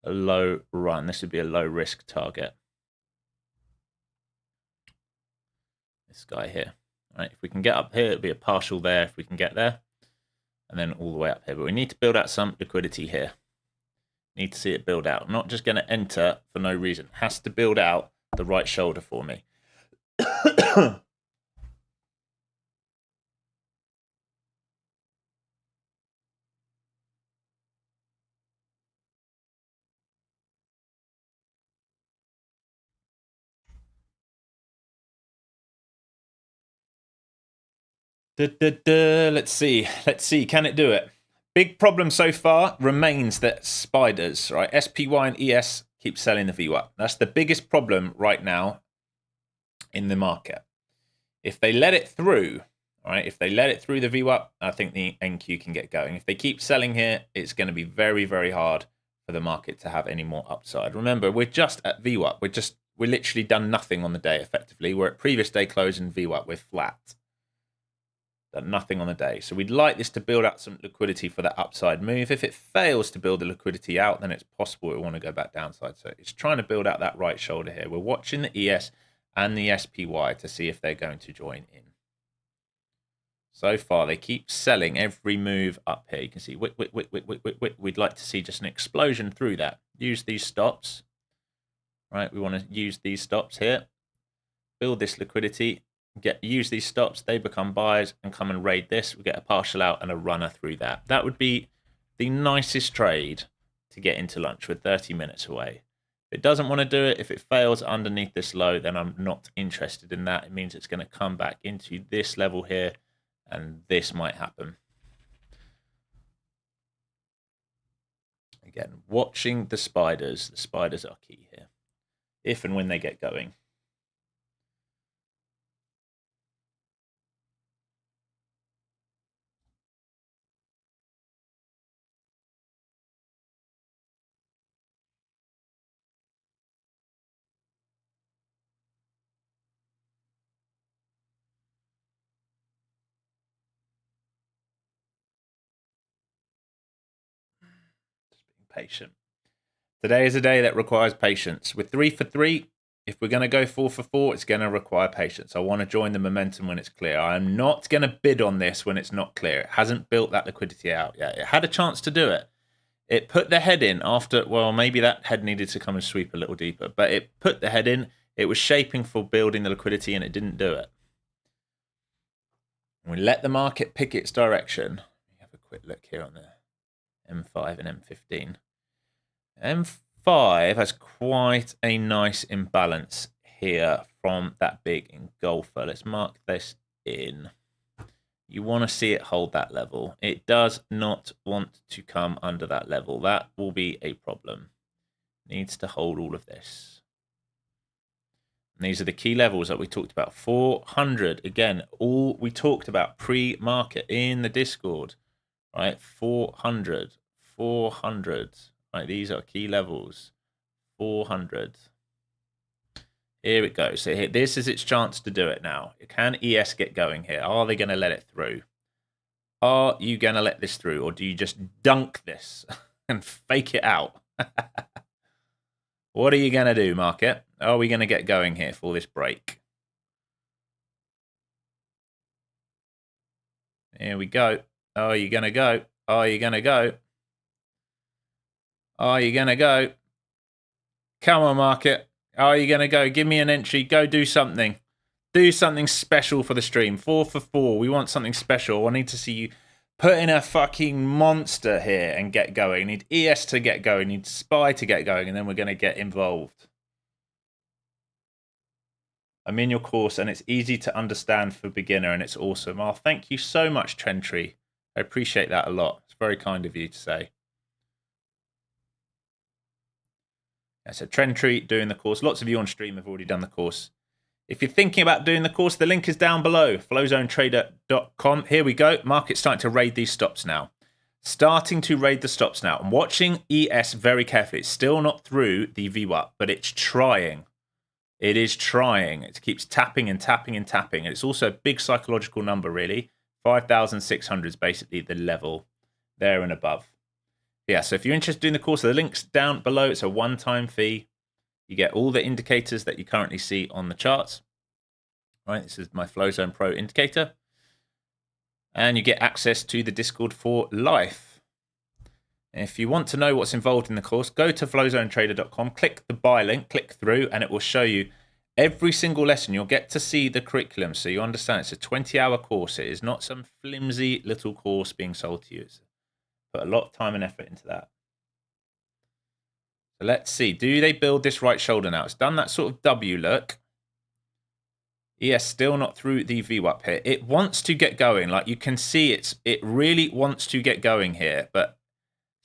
a low run. This would be a low risk target. This guy here. All right, if we can get up here, it'll be a partial there if we can get there. And then all the way up here. But we need to build out some liquidity here. Need to see it build out. I'm not just going to enter for no reason. It has to build out the right shoulder for me. Let's see. Let's see. Can it do it? Big problem so far remains that spiders, right? SPY and ES keep selling the VWAP. That's the biggest problem right now in the market. If they let it through, all right, if they let it through the VWAP, I think the NQ can get going. If they keep selling here, it's going to be very, very hard for the market to have any more upside. Remember, we're just at VWAP. We're literally done nothing on the day effectively. We're at previous day close in VWAP. We're flat. Done nothing on the day. So we'd like this to build out some liquidity for that upside move. If it fails to build the liquidity out, then it's possible it will want to go back downside. So it's trying to build out that right shoulder here. We're watching the ES and the SPY to see if they're going to join in. So far, they keep selling every move up here. You can see, we'd like to see just an explosion through that. Use these stops, right? We want to use these stops here. Build this liquidity. use these stops, they become buyers and come and raid this. We get a partial out and a runner through that. That would be the nicest trade to get into lunch. With 30 minutes away. If it doesn't want to do it, if it fails underneath this low, then I'm not interested in that. It means it's going to come back into this level here, and this might happen. Again, watching the spiders. The spiders are key here, if and when they get going. Patient. Today is a day that requires patience. With 3 for 3, if we're going to go 4 for 4, it's going to require patience. I want to join the momentum when it's clear. I am not going to bid on this when it's not clear. It hasn't built that liquidity out yet. It had a chance to do it. It put the head in after, well, maybe that head needed to come and sweep a little deeper, but it put the head in. It was shaping for building the liquidity, and it didn't do it. And we let the market pick its direction. Let me have a quick look here on the M5 and M15. M5 has quite a imbalance imbalance here from that big engulfer. Let's mark this in. You want to see it hold that level. It does not want to come under that level. That will be a problem. Needs to hold all of this. And these are the key levels that we talked about. 400, again, all we talked about pre-market in the Discord, right? 400, 400. Right, these are key levels. 400. Here it goes. So here, this is its chance to do it now. Can ES get going here? Are they going to let it through? Are you going to let this through? Or do you just dunk this and fake it out? What are you going to do, market? Are we going to get going here for this break? Here we go. Are you going to go? Are you going to go? Are you going to go? Come on, market. Are you going to go? Give me an entry. Go do something. Do something special for the stream. 4 for 4. We want something special. I need to see you put in a fucking monster here and get going. I need ES to get going. I need SPY to get going. And then we're going to get involved. I'm in your course and it's easy to understand for beginner and it's awesome. Oh, thank you so much, Trentry. I appreciate that a lot. It's very kind of you to say. So Trentry doing the course. Lots of you on stream have already done the course. If you're thinking about doing the course, the link is down below, flowzonetrader.com. Here we go. Market's starting to raid these stops now. Starting to raid the stops now. I'm watching ES very carefully. It's still not through the VWAP, but it's trying. It is trying. It keeps tapping and tapping and tapping. And it's also a big psychological number, really. 5,600 is basically the level there and above. Yeah, so if you're interested in the course, the link's down below. It's a one-time fee. You get all the indicators that you currently see on the charts. Right, this is my Flowzone Pro indicator. And you get access to the Discord for life. If you want to know what's involved in the course, go to flowzonetrader.com, click the buy link, click through, and it will show you every single lesson. You'll get to see the curriculum, so you understand it's a 20-hour course. It is not some flimsy little course being sold to you. Put a lot of time and effort into that. So let's see. Do they build this right shoulder now? It's done that sort of W look. ES still not through the VWAP here. It wants to get going. Like you can see, it really wants to get going here, but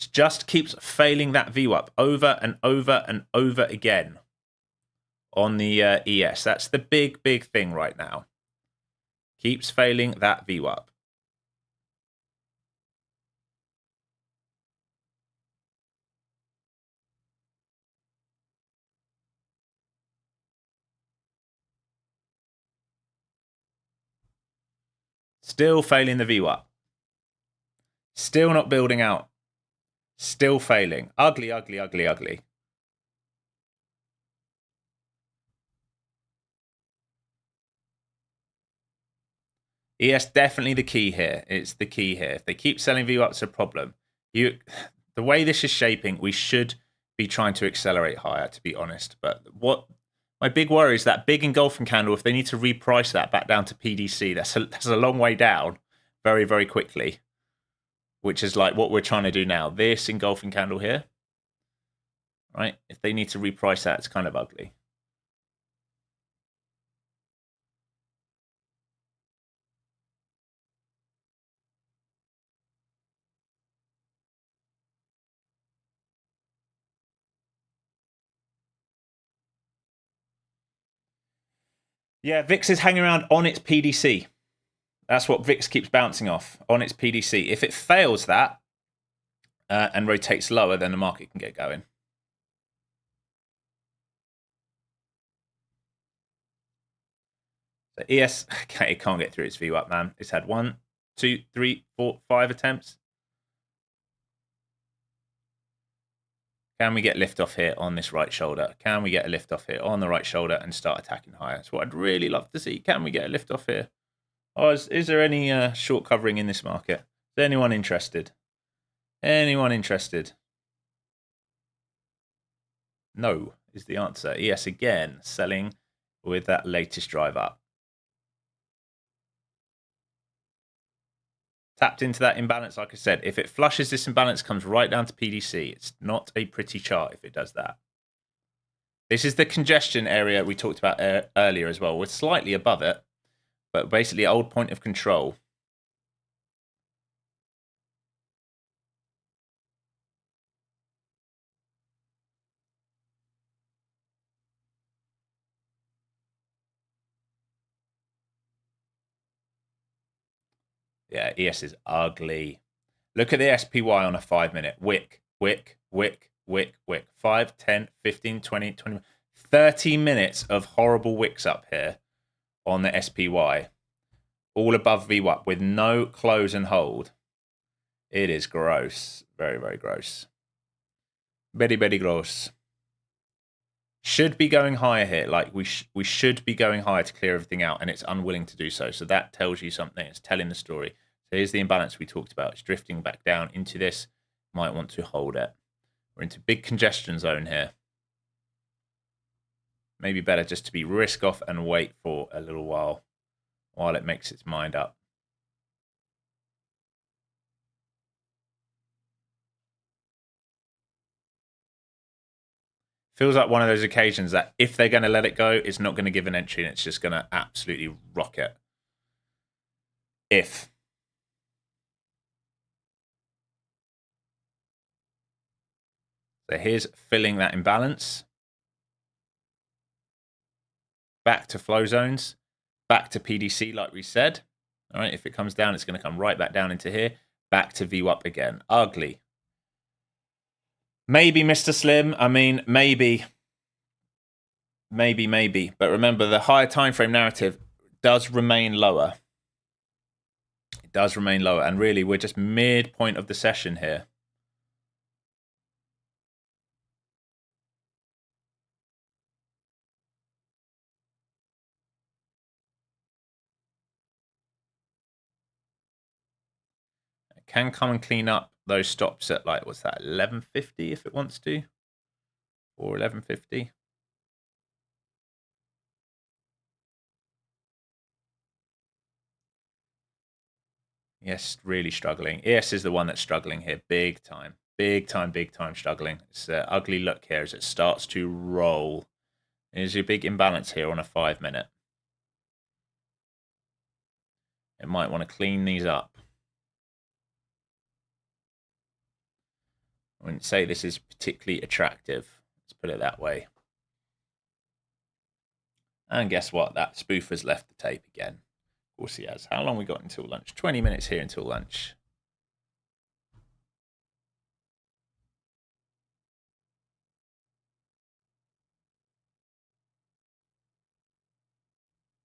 it just keeps failing that VWAP over and over and over again on the ES. That's the big thing right now. Keeps failing that VWAP. Still failing the VWAP. Still not building out. Still failing. Ugly, ugly, ugly, ugly. ES definitely the key here. It's the key here. If they keep selling VWAP, it's a problem. The way this is shaping, we should be trying to accelerate higher, to be honest. But what My big worry is that big engulfing candle, if they need to reprice that back down to PDC, that's a long way down very, very quickly, which is like what we're trying to do now. This engulfing candle here, right? If they need to reprice that, it's kind of ugly. Yeah, VIX is hanging around on its PDC. That's what VIX keeps bouncing off, on its PDC. If it fails that and rotates lower, then the market can get going. So ES, okay, it can't get through its VWAP, man. It's had 1, 2, 3, 4, 5 attempts. Can we get lift off here on this right shoulder? Can we get a lift off here on the right shoulder and start attacking higher? That's what I'd really love to see. Can we get a lift off here? Oh, is there any short covering in this market? Is anyone interested? Anyone interested? No is the answer. ES again, selling with that latest drive up. Tapped into that imbalance, like I said. If it flushes this imbalance, comes right down to PDC. It's not a pretty chart if it does that. This is the congestion area we talked about earlier as well. We're slightly above it, but basically old point of control. Yeah, ES is ugly. Look at the SPY on a 5-minute. Wick, wick, wick, wick, wick. 5, 10, 15, 20, 20, 30 minutes of horrible wicks up here on the SPY. All above VWAP with no close and hold. It is gross. Very, very gross. Very, very gross. Should be going higher here. Like we should be going higher to clear everything out, and it's unwilling to do so. So that tells you something. It's telling the story. So here's the imbalance we talked about. It's drifting back down into this. Might want to hold it. We're into big congestion zone here. Maybe better just to be risk off and wait for a little while it makes its mind up. Feels like one of those occasions that if they're going to let it go, it's not going to give an entry and it's just going to absolutely rock it. If. So here's filling that imbalance. Back to flow zones. Back to PDC like we said. All right, if it comes down, it's going to come right back down into here. Back to VWAP again. Ugly. Maybe, Mr. Slim. I mean, maybe. Maybe. But remember, the higher time frame narrative does remain lower. It does remain lower. And really, we're just midpoint of the session here. It can come and clean up those stops at, like, what's that, 11.50 if it wants to? Or 11.50. Yes, really struggling. ES is the one that's struggling here. Big time. Big time struggling. It's an ugly look here as it starts to roll. There's a big imbalance here on a 5-minute. It might want to clean these up. I wouldn't say this is particularly attractive. Let's put it that way. And guess what? That spoofer's left the tape again. Of course he has. How long we got until lunch? 20 minutes here until lunch.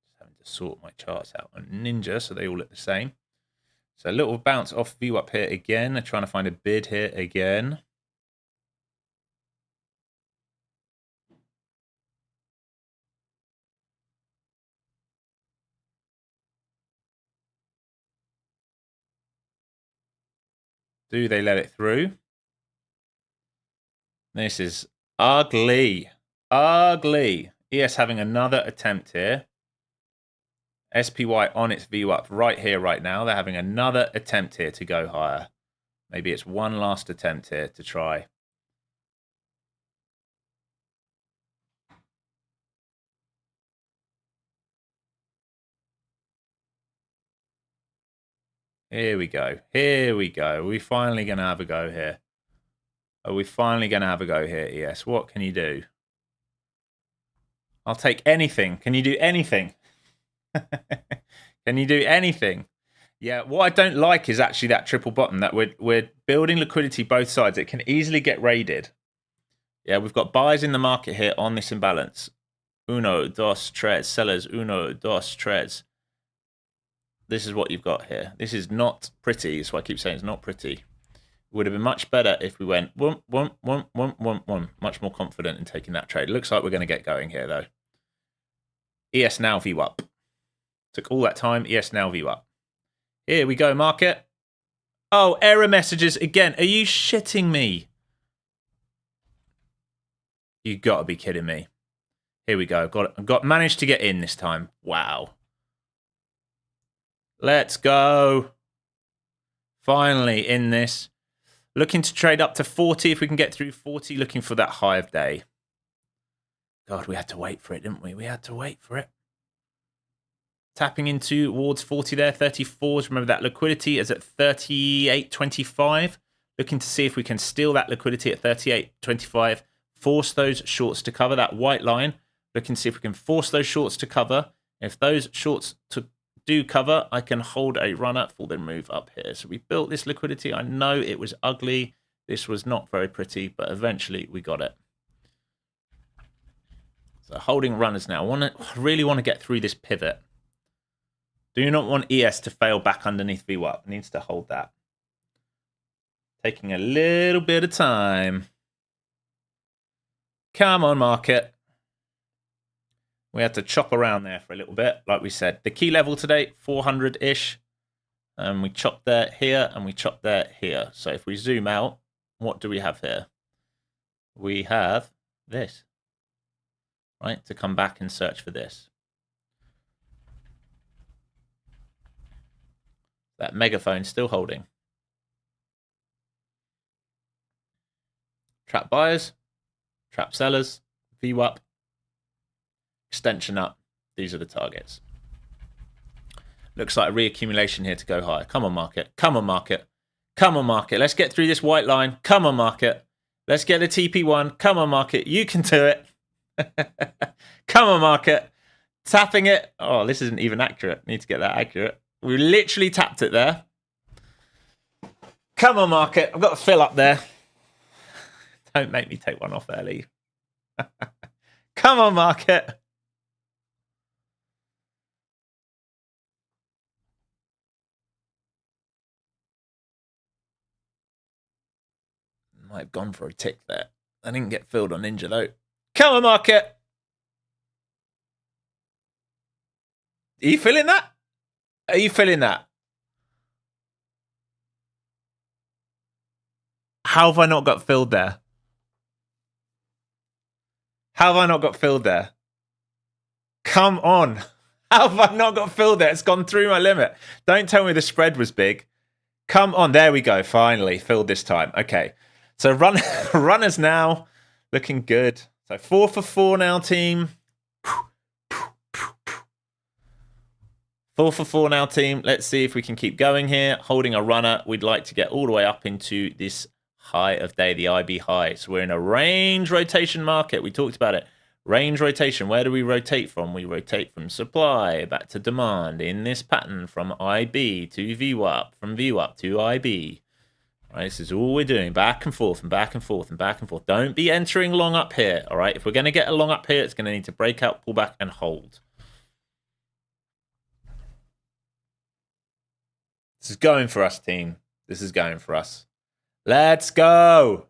Just having to sort my charts out on Ninja so they all look the same. So a little bounce off view up here again. They're trying to find a bid here again. Do they let it through? This is ugly. Ugly. ES having another attempt here. SPY on its VWAP right here, right now. They're having another attempt here to go higher. Maybe it's one last attempt here to try. Here we go. Here we go. Are we finally going to have a go here? Are we finally going to have a go here, ES? What can you do? I'll take anything. Can you do anything? Can you do anything? Yeah, what I don't like is actually that triple bottom, that we're building liquidity both sides. It can easily get raided. Yeah, we've got buyers in the market here on this imbalance. Uno, dos, tres. Sellers, uno, dos, tres. This is what you've got here. This is not pretty. That's why I keep saying it's not pretty. It would have been much better if we went one. Much more confident in taking that trade. Looks like we're going to get going here, though. ES now VWAP. Took all that time. ES now VWAP. Here we go, market. Oh, error messages again. Are you shitting me? You got to be kidding me. Here we go. Managed to get in this time. Wow. Let's go. Finally in this. Looking to trade up to 40 if we can get through 40. Looking for that high of day. God, we had to wait for it, didn't we? We had to wait for it. Tapping into towards 40 there. 34s. Remember that liquidity is at 38.25. Looking to see if we can steal that liquidity at 38.25. Force those shorts to cover that white line. Looking to see if we can force those shorts to cover. If those shorts do cover, I can hold a runner for the move up here. So we built this liquidity. I know it was ugly. This was not very pretty, but eventually we got it. So holding runners now. I really want to get through this pivot. Do not want ES to fail back underneath VWAP. It needs to hold that. Taking a little bit of time. Come on, market. We had to chop around there for a little bit, like we said. The key level today, 400-ish. And we chopped there, here, and we chopped there, here. So if we zoom out, what do we have here? We have this, right? To come back and search for this. That megaphone still holding. Trap buyers, trap sellers, VWAP. Extension up. These are the targets. Looks like a reaccumulation here to go higher. Come on, market. Come on, market. Come on, market. Let's get through this white line. Come on, market. Let's get a TP1. Come on, market. You can do it. Come on, market. Tapping it. Oh, this isn't even accurate. Need to get that accurate. We literally tapped it there. Come on, market. I've got to fill up there. Don't make me take one off early. Come on, market. Might have gone for a tick there. I didn't get filled on Ninja though. Come on, market. Are you feeling that? Are you feeling that? How have I not got filled there? How have I not got filled there? Come on. How have I not got filled there? It's gone through my limit. Don't tell me the spread was big. Come on. There we go. Finally filled this time. Okay. So runners now looking good. So 4 for 4 now, team. 4 for 4 now, team. Let's see if we can keep going here. Holding a runner. We'd like to get all the way up into this high of day, the IB high. So we're in a range rotation market. We talked about it. Range rotation. Where do we rotate from? We rotate from supply back to demand in this pattern from IB to VWAP, from VWAP to IB. Right, this is all we're doing, back and forth and back and forth and back and forth. Don't be entering long up here, all right? If we're going to get a long up here, it's going to need to break out, pull back, and hold. This is going for us, team. This is going for us. Let's go.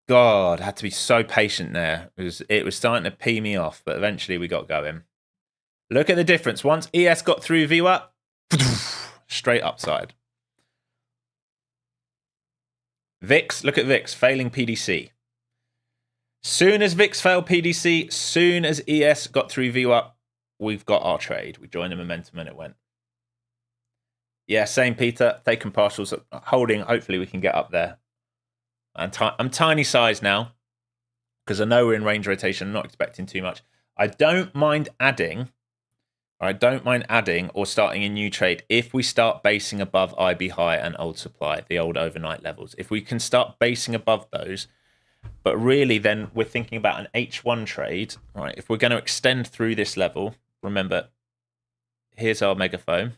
God, I had to be so patient there. It was starting to pee me off, but eventually we got going. Look at the difference. Once ES got through VWAP, straight upside. VIX, look at VIX, failing PDC. Soon as VIX failed PDC, soon as ES got through VWAP, we've got our trade. We joined the momentum and it went. Yeah, same, Peter. Taking partials, holding. Hopefully we can get up there. I'm tiny size now because I know we're in range rotation. I'm not expecting too much. I don't mind adding or starting a new trade if we start basing above IB high and old supply, the old overnight levels. If we can start basing above those, but really then we're thinking about an H1 trade, right? If we're going to extend through this level, remember, here's our megaphone.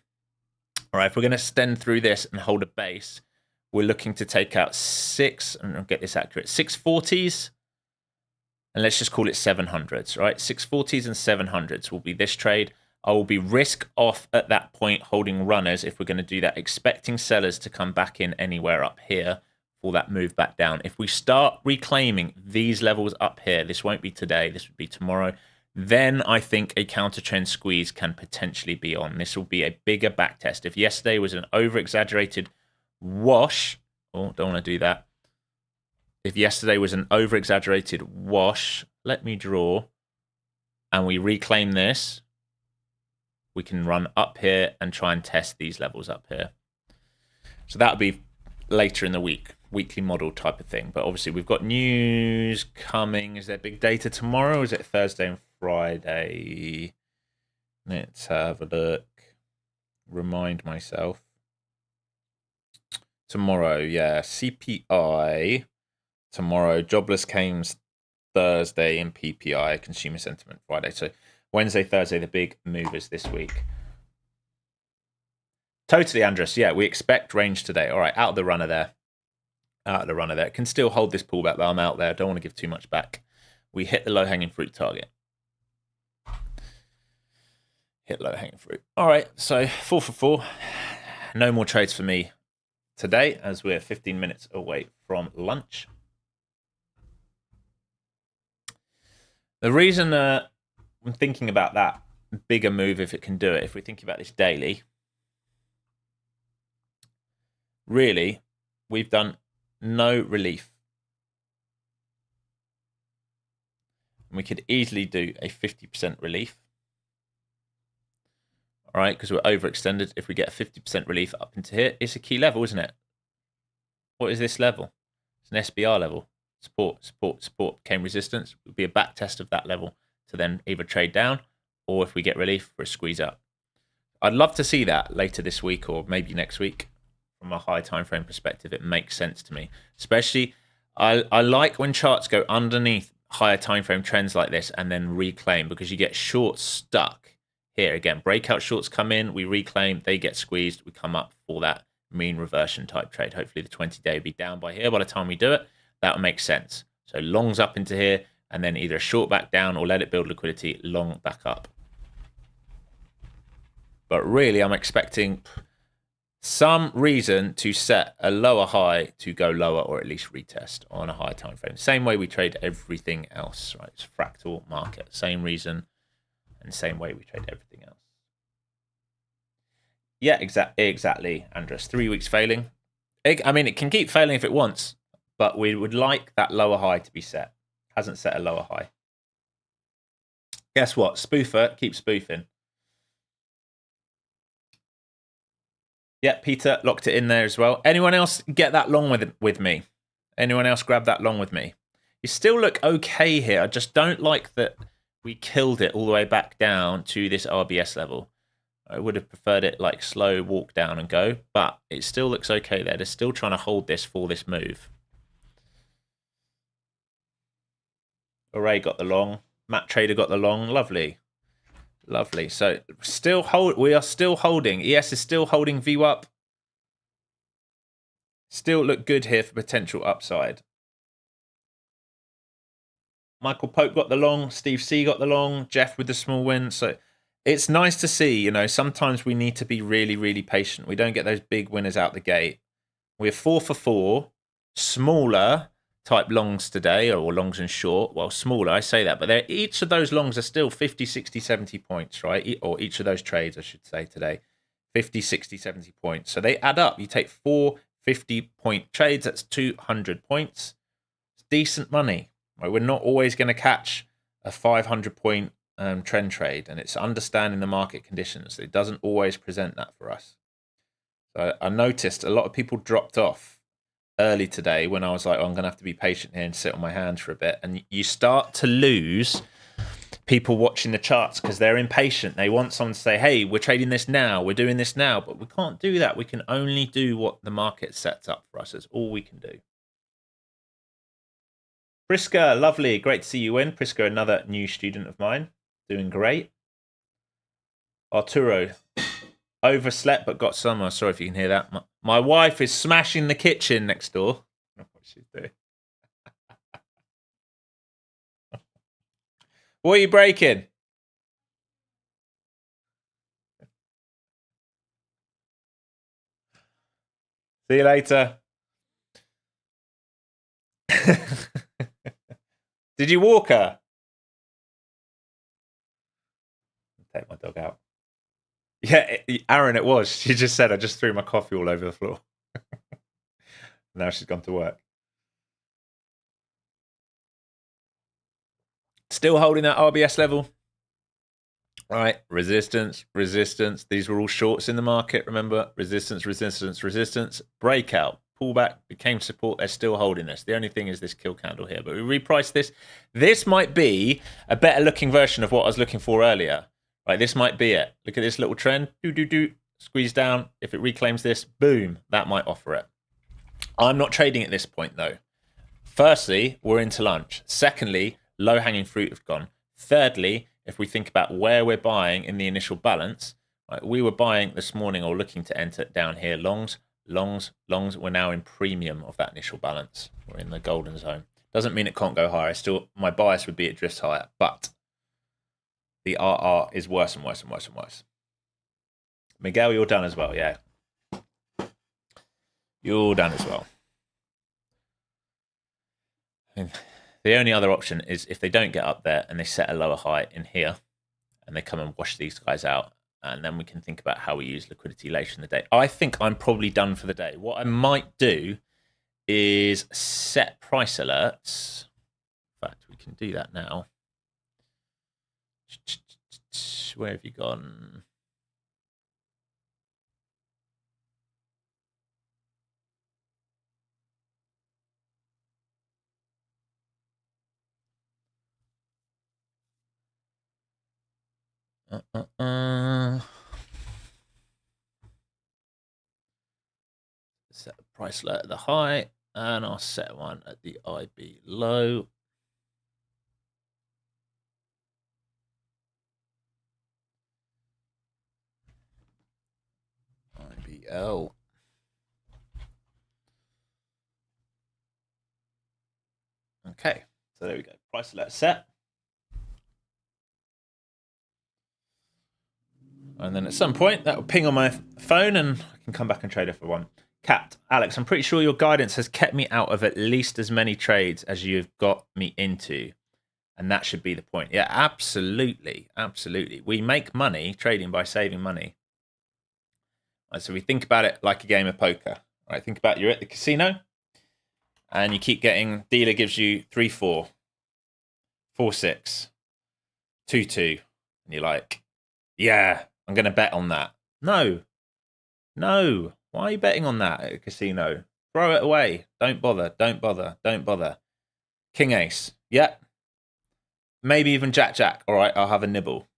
All right, if we're going to extend through this and hold a base, we're looking to take out and I'll get this accurate, 640s, and let's just call it 700s, right? 640s and 700s will be this trade. I will be risk off at that point, holding runners if we're going to do that, expecting sellers to come back in anywhere up here for that move back down. If we start reclaiming these levels up here, this won't be today, this would be tomorrow, then I think a counter trend squeeze can potentially be on. This will be a bigger back test. If yesterday was an over-exaggerated wash, oh, don't want to do that. If yesterday was an over-exaggerated wash, let me draw, and we reclaim this, we can run up here and try and test these levels up here. So that would be later in the week, weekly model type of thing. But obviously we've got news coming. Is there big data tomorrow? Or is it Thursday and Friday? Let's have a look. Remind myself. Tomorrow, yeah. CPI tomorrow. Jobless claims Thursday and PPI, consumer sentiment Friday. So Wednesday, Thursday, the big movers this week. Totally, Andres. Yeah, we expect range today. All right, out of the runner there. Out of the runner there. Can still hold this pullback, but I'm out there. Don't want to give too much back. We hit the low-hanging fruit target. Hit low-hanging fruit. All right, so 4 for 4. No more trades for me today as we're 15 minutes away from lunch. The reason I'm thinking about that bigger move, if it can do it, if we think about this daily, really, we've done no relief. And we could easily do a 50% relief. All right, because we're overextended. If we get a 50% relief up into here, it's a key level, isn't it? What is this level? It's an SBR level. Support, support, support became resistance. It would be a back test of that level to then either trade down or if we get relief for a squeeze up. I'd love to see that later this week or maybe next week. From a high time frame perspective, it makes sense to me. Especially, I like when charts go underneath higher time frame trends like this and then reclaim, because you get shorts stuck here. Again, breakout shorts come in, we reclaim, they get squeezed, we come up for that mean reversion type trade. Hopefully the 20-day will be down by here by the time we do it. That will make sense. So longs up into here and then either a short back down or let it build liquidity, long back up. But really, I'm expecting some reason to set a lower high to go lower or at least retest on a higher time frame. Same way we trade everything else, right? It's fractal market. Same reason and same way we trade everything else. Yeah, exactly, Andres. 3 weeks failing. I mean, it can keep failing if it wants, but we would like that lower high to be set. Hasn't set a lower high. Guess what? Spoofer keeps spoofing. Yeah, Peter locked it in there as well. Anyone else get that long with me? Anyone else grab that long with me? You still look okay here. I just don't like that we killed it all the way back down to this RBS level. I would have preferred it like slow walk down and go, but it still looks okay there. They're still trying to hold this for this move. Array got the long. Matt Trader got the long. Lovely. Lovely. So we are still holding. ES is still holding VWAP. Still look good here for potential upside. Michael Pope got the long. Steve C got the long. Jeff with the small win. So it's nice to see, you know, sometimes we need to be really, really patient. We don't get those big winners out the gate. We're 4 for 4. Smaller type longs today, or longs and short. Well, smaller, I say that, but each of those longs are still 50, 60, 70 points, right? Or each of those trades, I should say today, 50, 60, 70 points. So they add up. You take 4 50-point trades, that's 200 points. It's decent money. Right? We're not always going to catch a 500-point trend trade, and it's understanding the market conditions. It doesn't always present that for us. So I noticed a lot of people dropped off early today when I was like, oh, I'm going to have to be patient here and sit on my hands for a bit. And you start to lose people watching the charts because they're impatient. They want someone to say, hey, we're trading this now, we're doing this now. But we can't do that. We can only do what the market sets up for us. That's all we can do. Priska, lovely. Great to see you in. Priska, another new student of mine. Doing great. Arturo, overslept but got some. Sorry if you can hear that. My wife is smashing the kitchen next door. I don't know what she's doing. What are you breaking? See you later. Did you walk her? Take my dog out. Yeah, Aaron, it was. She just said, I just threw my coffee all over the floor. Now she's gone to work. Still holding that RBS level. All right, resistance, resistance. These were all shorts in the market, remember? Resistance, resistance, resistance. Breakout, pullback, became support. They're still holding this. The only thing is this kill candle here. But we repriced this. This might be a better looking version of what I was looking for earlier. Right, this might be it. Look at this little trend. Squeeze down. If it reclaims this, boom, that might offer it. I'm not trading at this point, though. Firstly, we're into lunch. Secondly, low-hanging fruit have gone. Thirdly, if we think about where we're buying in the initial balance, right, we were buying this morning or looking to enter down here. Longs. We're now in premium of that initial balance. We're in the golden zone. Doesn't mean it can't go higher. Still, my bias would be it drifts higher, but the RR is worse and worse and worse and worse. Miguel, you're done as well, yeah. You're done as well. The only other option is if they don't get up there and they set a lower high in here and they come and wash these guys out, and then we can think about how we use liquidity later in the day. I think I'm probably done for the day. What I might do is set price alerts. In fact, we can do that now. Where have you gone? Set a price alert at the high, and I'll set one at the IB low. IBL. Okay, so there we go. Price alert set. And then at some point, that will ping on my phone and I can come back and trade it for one. Capped. Alex, I'm pretty sure your guidance has kept me out of at least as many trades as you've got me into. And that should be the point. Yeah, absolutely. Absolutely. We make money trading by saving money. Right, so we think about it like a game of poker. Right, think about you're at the casino and you keep getting, dealer gives you 3-4, 4-6, 2-2. And you're like, yeah, I'm going to bet on that. No. Why are you betting on that at a casino? Throw it away. Don't bother. King ace. Yep. Maybe even jack. All right, I'll have a nibble.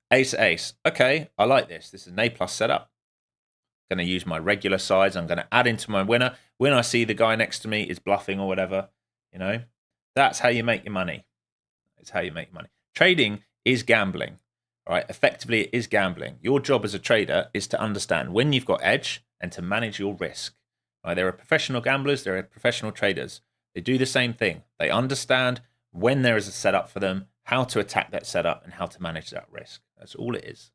Ace. Okay, I like this. This is an A+ setup. Going to use my regular sides. I'm going to add into my winner. When I see the guy next to me is bluffing or whatever, that's how you make your money. It's how you make money. Trading is gambling. Right, effectively, it is gambling. Your job as a trader is to understand when you've got edge and to manage your risk. Right, there are professional gamblers, there are professional traders. They do the same thing. They understand when there is a setup for them, how to attack that setup, and how to manage that risk. That's all it is.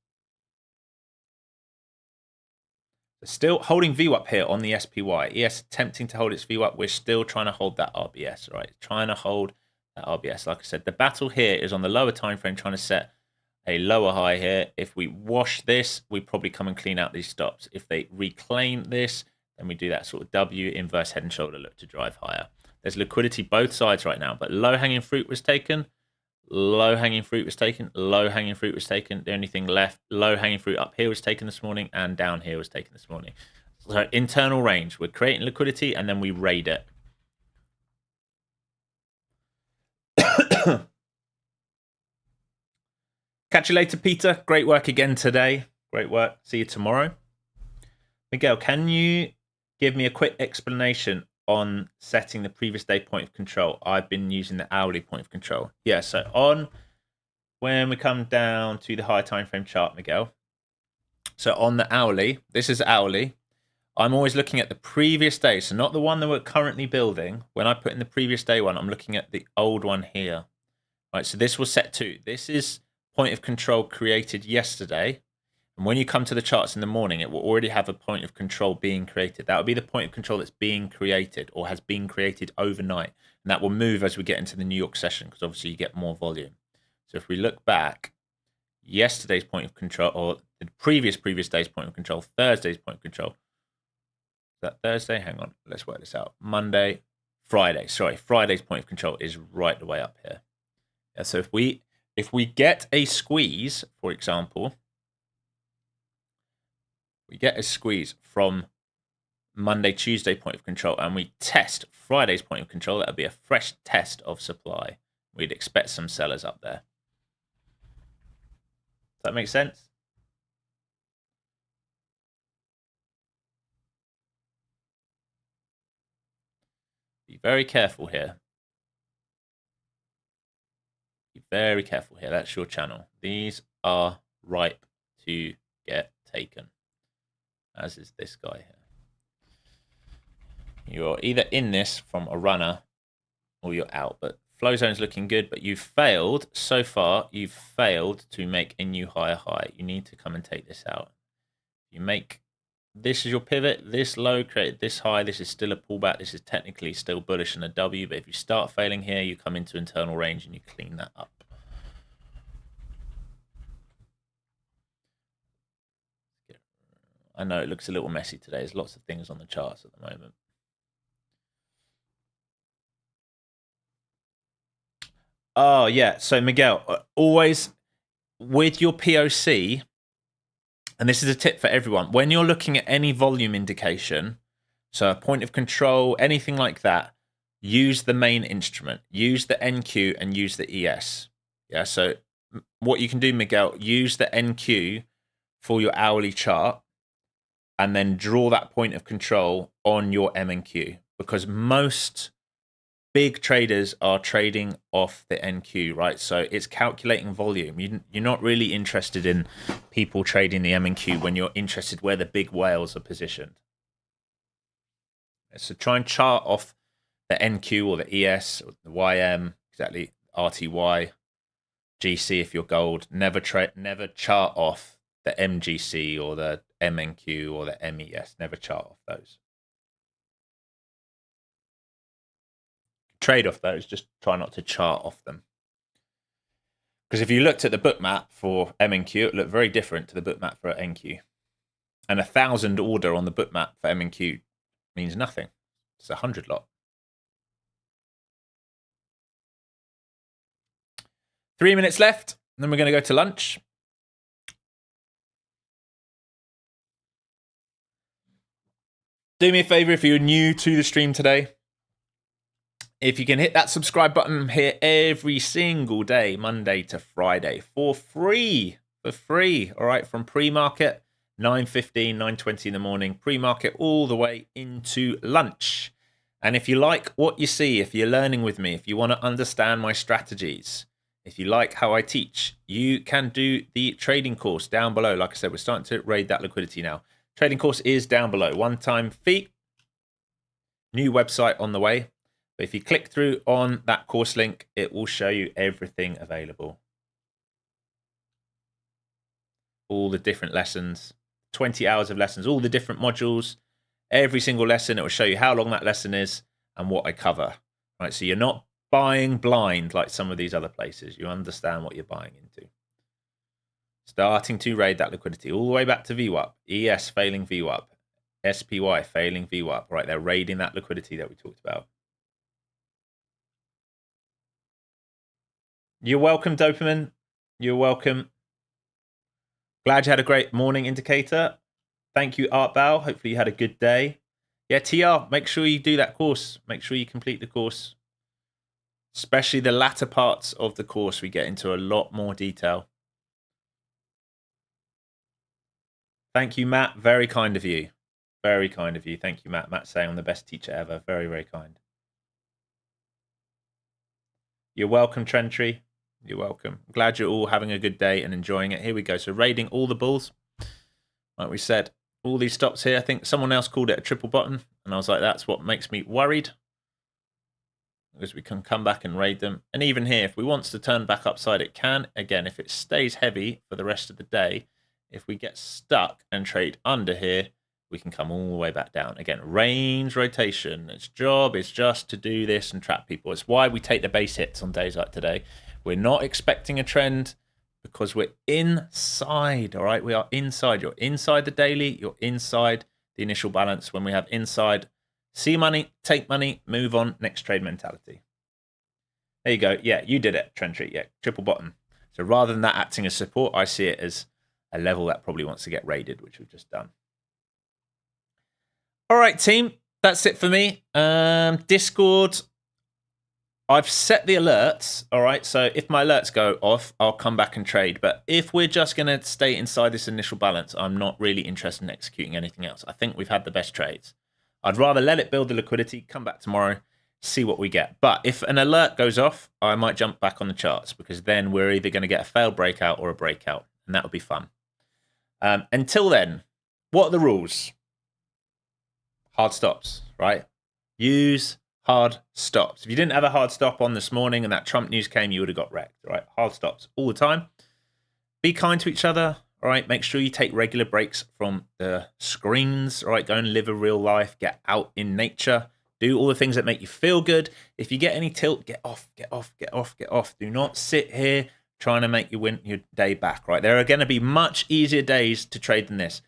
Still holding VWAP here on the SPY. ES attempting to hold its VWAP. We're still trying to hold that RBS, right? Trying to hold that RBS. Like I said, the battle here is on the lower time frame, trying to set a lower high here. If we wash this, we probably come and clean out these stops. If they reclaim this, then we do that sort of W, inverse head and shoulder, look to drive higher. There's liquidity both sides right now, but low-hanging fruit was taken. Low-hanging fruit was taken. Low-hanging fruit was taken. The only thing left, low-hanging fruit up here was taken this morning, and down here was taken this morning. So internal range, we're creating liquidity, and then we raid it. Catch you later, Peter. Great work again today. Great work. See you tomorrow. Miguel, can you give me a quick explanation on setting the previous day point of control? I've been using the hourly point of control. Yeah, so when we come down to the high time frame chart, Miguel. So on the hourly, this is hourly. I'm always looking at the previous day, so not the one that we're currently building. When I put in the previous day one, I'm looking at the old one here. Right, so this was set to. This is point of control created yesterday. And when you come to the charts in the morning, it will already have a point of control being created. That will be the point of control that's being created or has been created overnight. And that will move as we get into the New York session because obviously you get more volume. So if we look back, yesterday's point of control or the previous day's point of control, Thursday's point of control. Is that Thursday? Hang on, let's work this out. Monday, Friday. Sorry, Friday's point of control is right the way up here. Yeah, so if we get a squeeze, for example, we get a squeeze from Monday, Tuesday point of control, and we test Friday's point of control, that would be a fresh test of supply. We'd expect some sellers up there. Does that make sense? Be very careful here. Be very careful here. That's your channel. These are ripe to get taken, as is this guy here. You're either in this from a runner or you're out, but flow zone's looking good, but you've failed so far. You've failed to make a new higher high. You need to come and take this out. You make this is your pivot, this low created this high. This is still a pullback. This is technically still bullish in a W, but if you start failing here, you come into internal range and you clean that up. I know it looks a little messy today. There's lots of things on the charts at the moment. Oh, yeah. So, Miguel, always with your POC, and this is a tip for everyone, when you're looking at any volume indication, so a point of control, anything like that, use the main instrument, use the NQ and use the ES. Yeah. So what you can do, Miguel, use the NQ for your hourly chart and then draw that point of control on your MNQ, because most big traders are trading off the NQ, right? So it's calculating volume. You're not really interested in people trading the MNQ when you're interested where the big whales are positioned. So try and chart off the NQ or the ES or the YM, exactly, RTY, GC if you're gold. Never chart off the MGC or the MNQ or the MES. Never chart off those. Trade off those, just try not to chart off them. Because if you looked at the book map for MNQ, it looked very different to the book map for NQ. And 1,000 order on the book map for MNQ means nothing. It's 100 lot. 3 minutes left, and then we're going to go to lunch. Do me a favor if you're new to the stream today. If you can hit that subscribe button here every single day, Monday to Friday, for free, all right, from pre-market, 9:15, 9:20 in the morning, pre-market all the way into lunch. And if you like what you see, if you're learning with me, if you want to understand my strategies, if you like how I teach, you can do the trading course down below. Like I said, we're starting to raid that liquidity now. Trading course is down below, one-time fee, new website on the way. But if you click through on that course link, it will show you everything available. All the different lessons, 20 hours of lessons, all the different modules, every single lesson. It will show you how long that lesson is and what I cover. Right, so you're not buying blind like some of these other places. You understand what you're buying into. Starting to raid that liquidity all the way back to VWAP, ES failing VWAP, SPY failing VWAP. Right, they're raiding that liquidity that we talked about. You're welcome, Dopamine. You're welcome. Glad you had a great morning, Indicator. Thank you, Art Bow. Hopefully you had a good day. Yeah, TR, make sure you do that course. Make sure you complete the course. Especially the latter parts of the course, we get into a lot more detail. Thank you, Matt. Very kind of you. Very kind of you. Thank you, Matt. Matt saying I'm the best teacher ever. Very, very kind. You're welcome, Trentry. You're welcome. Glad you're all having a good day and enjoying it. Here we go. So raiding all the bulls. Like we said, all these stops here. I think someone else called it a triple bottom. And I was like, that's what makes me worried. Because we can come back and raid them. And even here, if we want to turn back upside, it can. Again, if it stays heavy for the rest of the day, if we get stuck and trade under here, we can come all the way back down. Again, range rotation. Its job is just to do this and trap people. It's why we take the base hits on days like today. We're not expecting a trend because we're inside, all right? We are inside. You're inside the daily. You're inside the initial balance. When we have inside, see money, take money, move on, next trade mentality. There you go. Yeah, you did it, Trentry. Yeah, triple bottom. So rather than that acting as support, I see it as a level that probably wants to get raided, which we've just done. All right, team. That's it for me. Discord. I've set the alerts. All right. So if my alerts go off, I'll come back and trade. But if we're just going to stay inside this initial balance, I'm not really interested in executing anything else. I think we've had the best trades. I'd rather let it build the liquidity, come back tomorrow, see what we get. But if an alert goes off, I might jump back on the charts because then we're either going to get a failed breakout or a breakout. And that would be fun. Until then, what are the rules? Hard stops, right? Use hard stops. If you didn't have a hard stop on this morning and that Trump news came, you would have got wrecked, right? Hard stops all the time. Be kind to each other, all right? Make sure you take regular breaks from the screens, all right? Go and live a real life. Get out in nature. Do all the things that make you feel good. If you get any tilt, get off, get off, get off, get off. Do not sit here trying to make you win your day back, right? There are going to be much easier days to trade than this.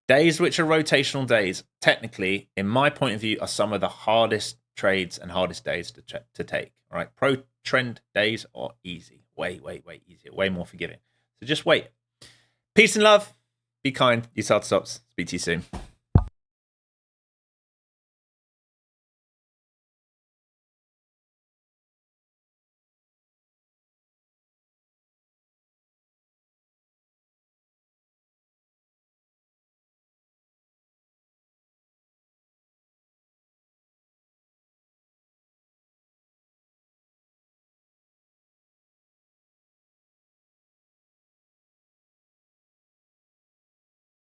Days which are rotational days, technically, in my point of view, are some of the hardest trades and hardest days to take. All right, pro trend days are easy, way easier, way more forgiving. So just wait. Peace and love. Be kind. Use hard stops. Speak to you soon.